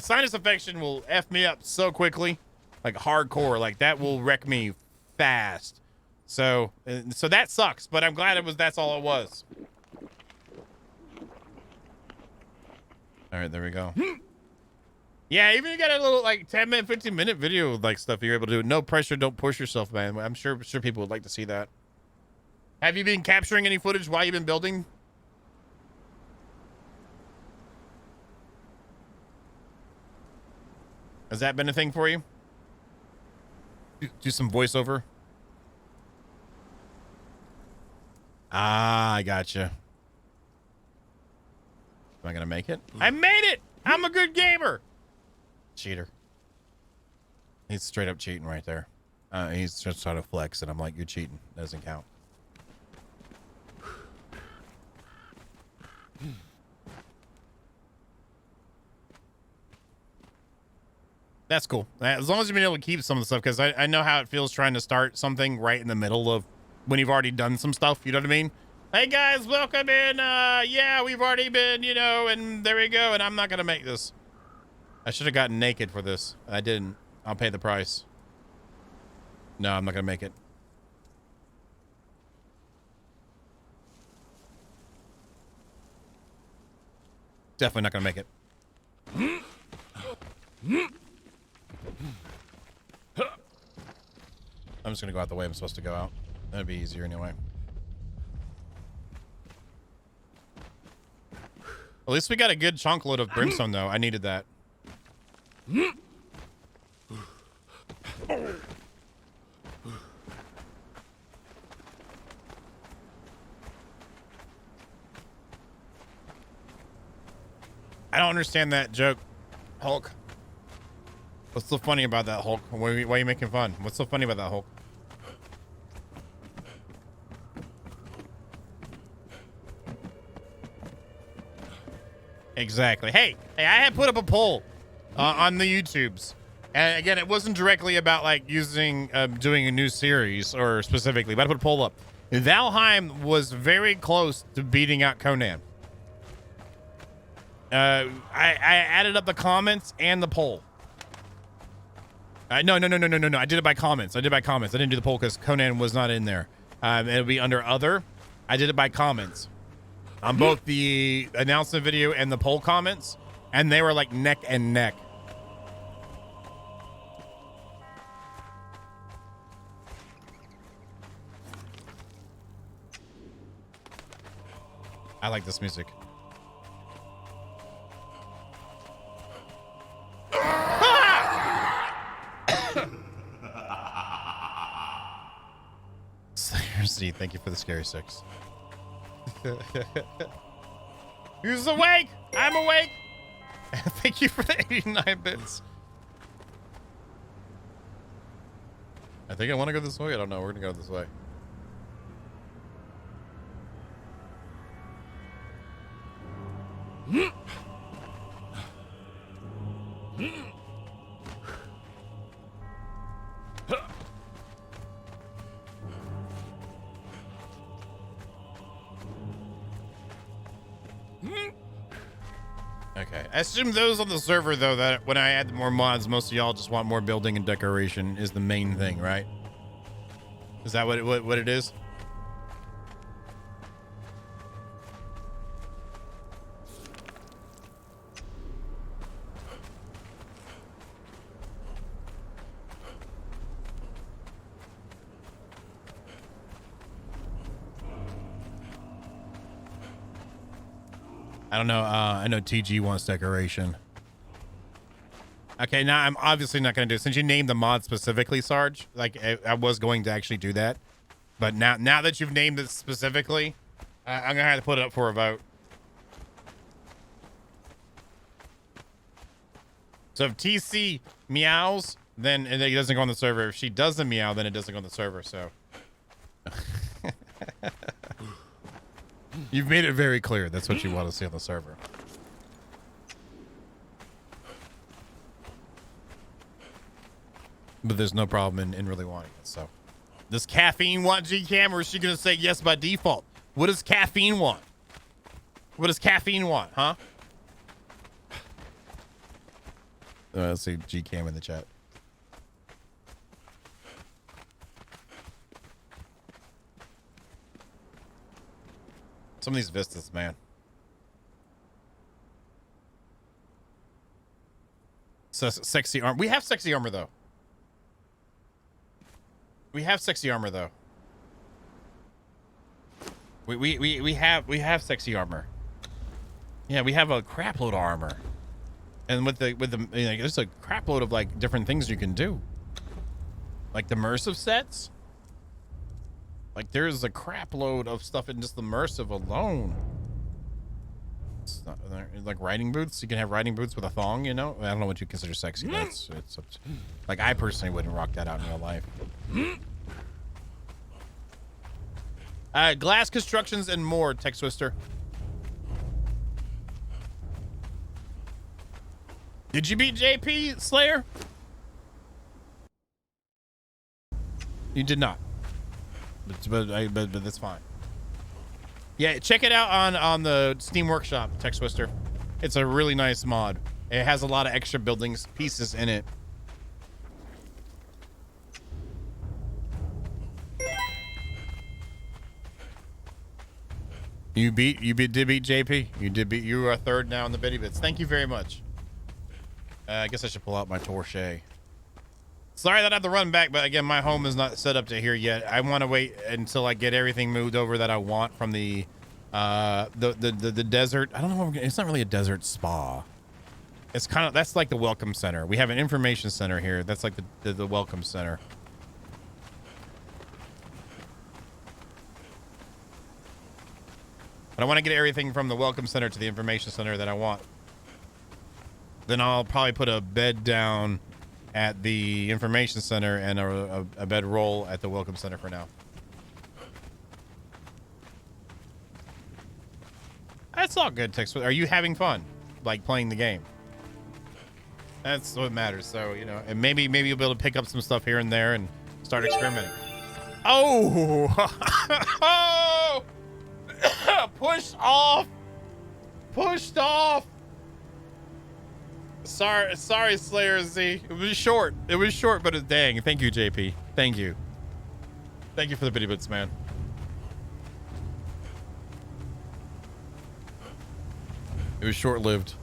sinus infection will F me up so quickly. Like hardcore. Like that will wreck me fast. So that sucks, but I'm glad that's all it was. All right, there we go. Yeah, even you got a little like 10-minute, 15-minute video like stuff you're able to do. No pressure, don't push yourself, man. I'm sure people would like to see that. Have you been capturing any footage while you've been building? Has that been a thing for you? Do some voiceover. I gotcha. Am I gonna make it? I made it! I'm a good gamer! Cheater. He's straight up cheating right there. He's just trying to flex, and I'm like, you're cheating. Doesn't count. That's cool. As long as you've been able to keep some of the stuff, because I know how it feels trying to start something right in the middle of when you've already done some stuff. You know what I mean? Hey guys, welcome in. Yeah, we've already been, and there we go. And I'm not gonna make this. I should have gotten naked for this. I didn't. I'll pay the price. No, I'm not gonna make it. Definitely not gonna make it. I'm just gonna go out the way I'm supposed to go out. That'd be easier anyway. At least we got a good chunk load of brimstone, though. I needed that. I don't understand that joke, Hulk. What's so funny about that, Hulk? Why are you making fun? What's so funny about that, Hulk? Exactly. Hey, I had put up a poll on the YouTubes. And again, it wasn't directly about like using, doing a new series or specifically, but I put a poll up. Valheim was very close to beating out Conan. I added up the comments and the poll. No. I did it by comments. I didn't do the poll because Conan was not in there. It'll be under other. I did it by comments on both the announcement video and the poll comments, and they were like neck and neck. I like this music. Seriously, thank you for the scary six. Who's awake? I'm awake. Thank you for the 89 bits. I think I want to go this way. I don't know. We're gonna go this way. Okay. I assume those on the server, though, that when I add more mods, most of y'all just want more building and decoration is the main thing, right? Is that what it is? I don't know. I know TG wants decoration. Okay, now I'm obviously not going to do it. Since you named the mod specifically, Sarge, like I was going to actually do that. But now that you've named it specifically, I'm going to have to put it up for a vote. So if TC meows, then it doesn't go on the server. If she doesn't meow, then it doesn't go on the server, so. You've made it very clear. That's what you want to see on the server. But there's no problem in really wanting it. So, does Caffeine want G-Cam, or is she gonna say yes by default? What does Caffeine want? What does Caffeine want, huh? Let's see G-Cam in the chat. Some of these vistas, man. So sexy armor. We have sexy armor though. We have sexy armor though. We have sexy armor. Yeah, we have a crap load of armor. And with the you know, there's a crap load of like different things you can do. Like the immersive sets. Like there's a crap load of stuff in just the immersive alone. It's not, like riding boots. You can have riding boots with a thong, you know? I don't know what you consider sexy. It's like I personally wouldn't rock that out in real life. Glass constructions and more, Tech Twister. Did you beat JP, Slayer? You did not. But that's fine. Yeah, check it out on the Steam Workshop, Tech Twister. It's a really nice mod. It has a lot of extra buildings pieces in it. You did beat JP. You are third now in the bitty bits. Thank you very much. I guess I should pull out my Torche. Sorry that I have to run back, but again, my home is not set up to here yet. I want to wait until I get everything moved over that I want from the desert. I don't know. It's not really a desert spa. It's kind of, that's like the welcome center. We have an information center here. That's like the welcome center. But I want to get everything from the welcome center to the information center that I want. Then I'll probably put a bed down at the information center and a bedroll at the welcome center for now. That's all good, Tex. Are you having fun, like playing the game? That's what matters. So, you know, and maybe you'll be able to pick up some stuff here and there and start experimenting. Oh, pushed off. Sorry, Slayer Z. It was short, but it's dang. Thank you, JP. Thank you for the bitty bits, man. It was short-lived.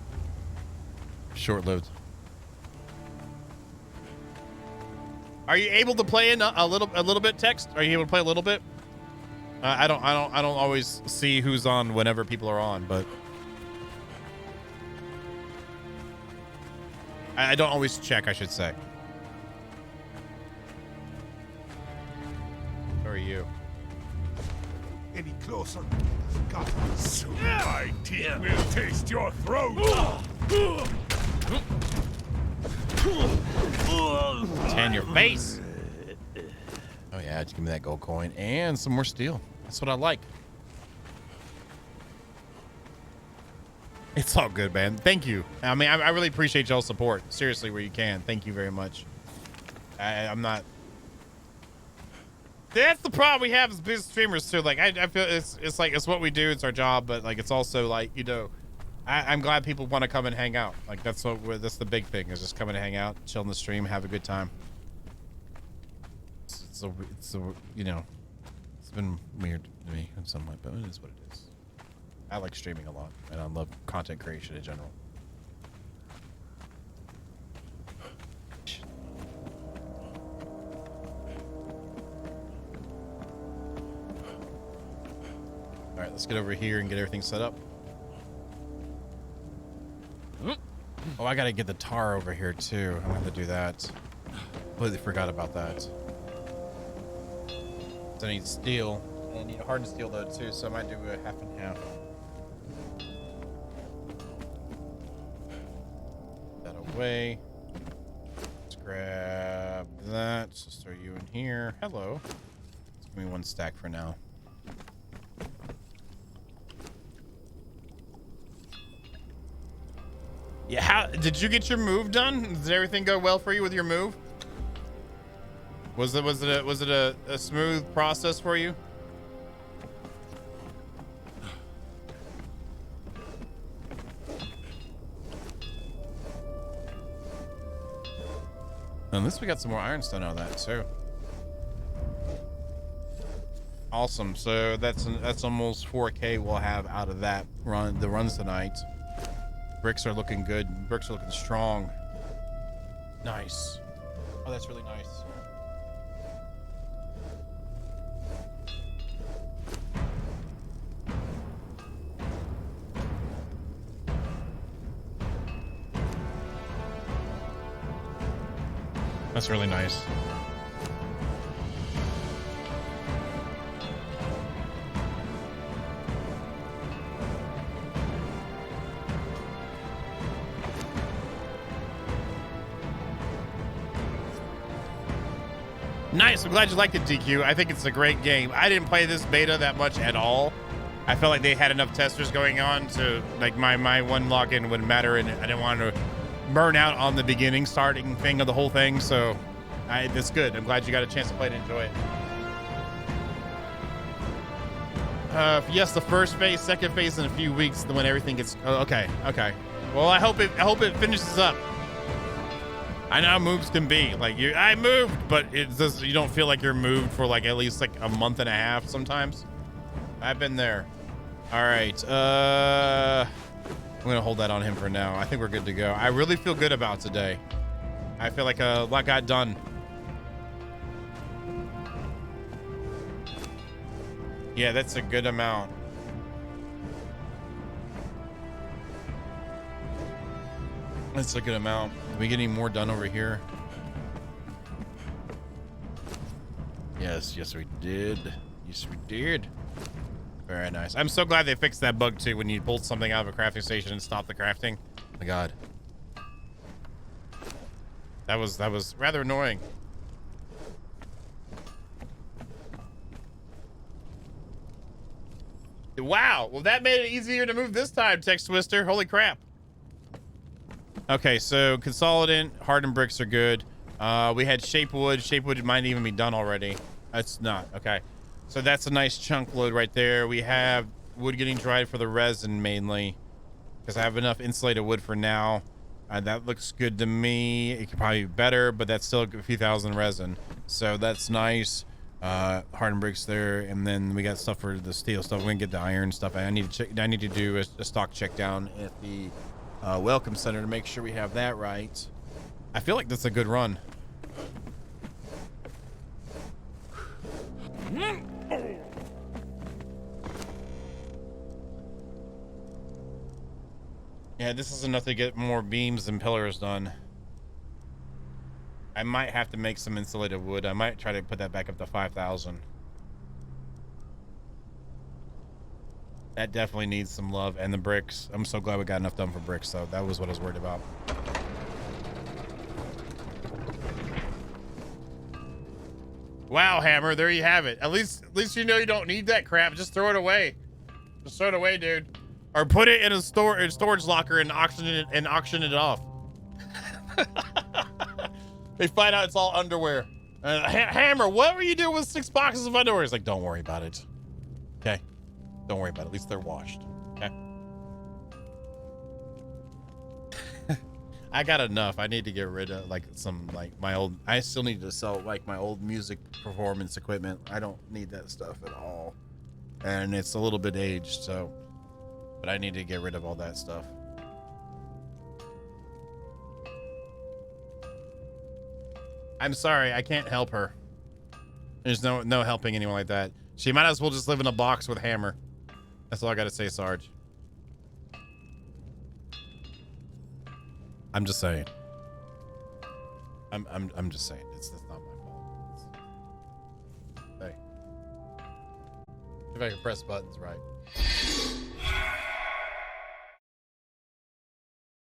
Are you able to play in a little bit, Text? Are you able to play a little bit? I don't always see who's on whenever people are on, but I don't always check, I should say. How are you? Any closer? God, soon my teeth will taste your throat. Tan your face. Oh yeah, just give me that gold coin and some more steel. That's what I like. It's all good, man. Thank you. I mean, I really appreciate y'all's support. Seriously, where you can. Thank you very much. I'm not. That's the problem we have as business streamers too. Like, I feel it's like it's what we do. It's our job, but like it's also like, you know, I'm glad people want to come and hang out. Like that's that's the big thing, is just come and hang out, chill in the stream, have a good time. It's you know, it's been weird to me in some way, but it is what it is. I like streaming a lot, and I love content creation in general. All right, let's get over here and get everything set up. Oh, I gotta get the tar over here too. I'm gonna have to do that. Completely forgot about that. So I need steel. And I need hardened steel though too, so I might do a half and half. That away. Let's grab that. Let's throw you in here. Hello. Let's give me one stack for now. Yeah, how did you get your move done? Did everything go well for you with your move? Was it a smooth process for you? At least we got some more ironstone out of that too. Awesome. So that's almost 4K we'll have out of that run. The runs tonight. Bricks are looking good. Bricks are looking strong. Nice. Oh, that's really nice. That's really nice. Nice. I'm glad you liked it, DQ. I think it's a great game. I didn't play this beta that much at all. I felt like they had enough testers going on to like my one login wouldn't matter, and I didn't want to burn out on the beginning starting thing of the whole thing. So that's good. I'm glad you got a chance to play it and enjoy it. Yes, the first phase, second phase in a few weeks when everything gets okay. Well, I hope it finishes up. I know how moves can be. Like I moved, but it does. You don't feel like you're moved for like at least like a month and a half sometimes. I've been there. All right. I'm gonna hold that on him for now. I think we're good to go. I really feel good about today. I feel like a lot got done. Yeah, that's a good amount. That's a good amount. Are we getting more done over here? Yes, we did. Yes, we did. Very nice. I'm so glad they fixed that bug too when you pulled something out of a crafting station and stopped the crafting. Oh my God. That was rather annoying. Wow. Well, that made it easier to move this time, Text Twister. Holy crap. Okay, so consolidant, hardened bricks are good. We had shape wood. Shape wood might even be done already. It's not. Okay. So that's a nice chunk load right there. We have wood getting dried for the resin mainly because I have enough insulated wood for now. That looks good to me. It could probably be better, but that's still a few thousand resin. So that's nice. Hardened bricks there, and then we got stuff for the steel stuff. We can get the iron stuff. I need to do a stock check down at the welcome center to make sure we have that right. I feel like that's a good run. Yeah, this is enough to get more beams and pillars done. I might have to make some insulated wood. I might try to put that back up to 5,000. That definitely needs some love. And the bricks. I'm so glad we got enough done for bricks, though. That was what I was worried about. Wow, Hammer, there you have it. At least you know you don't need that crap. Just throw it away. Just throw it away, dude. Or put it in a storage locker and auction it off. They find out it's all underwear. Hammer, what were you doing with 6 boxes of underwear? He's like, don't worry about it. Okay? Don't worry about it. At least they're washed. Okay? I got enough. I need to get rid of like some like my old. I still need to sell like my old music performance equipment. I don't need that stuff at all, and it's a little bit aged. So, but I need to get rid of all that stuff. I'm sorry, I can't help her. There's no helping anyone like that. She might as well just live in a box with Hammer. That's all I gotta say, Sarge. I'm just saying. I'm just saying. That's not my fault. Hey. If I can press buttons right.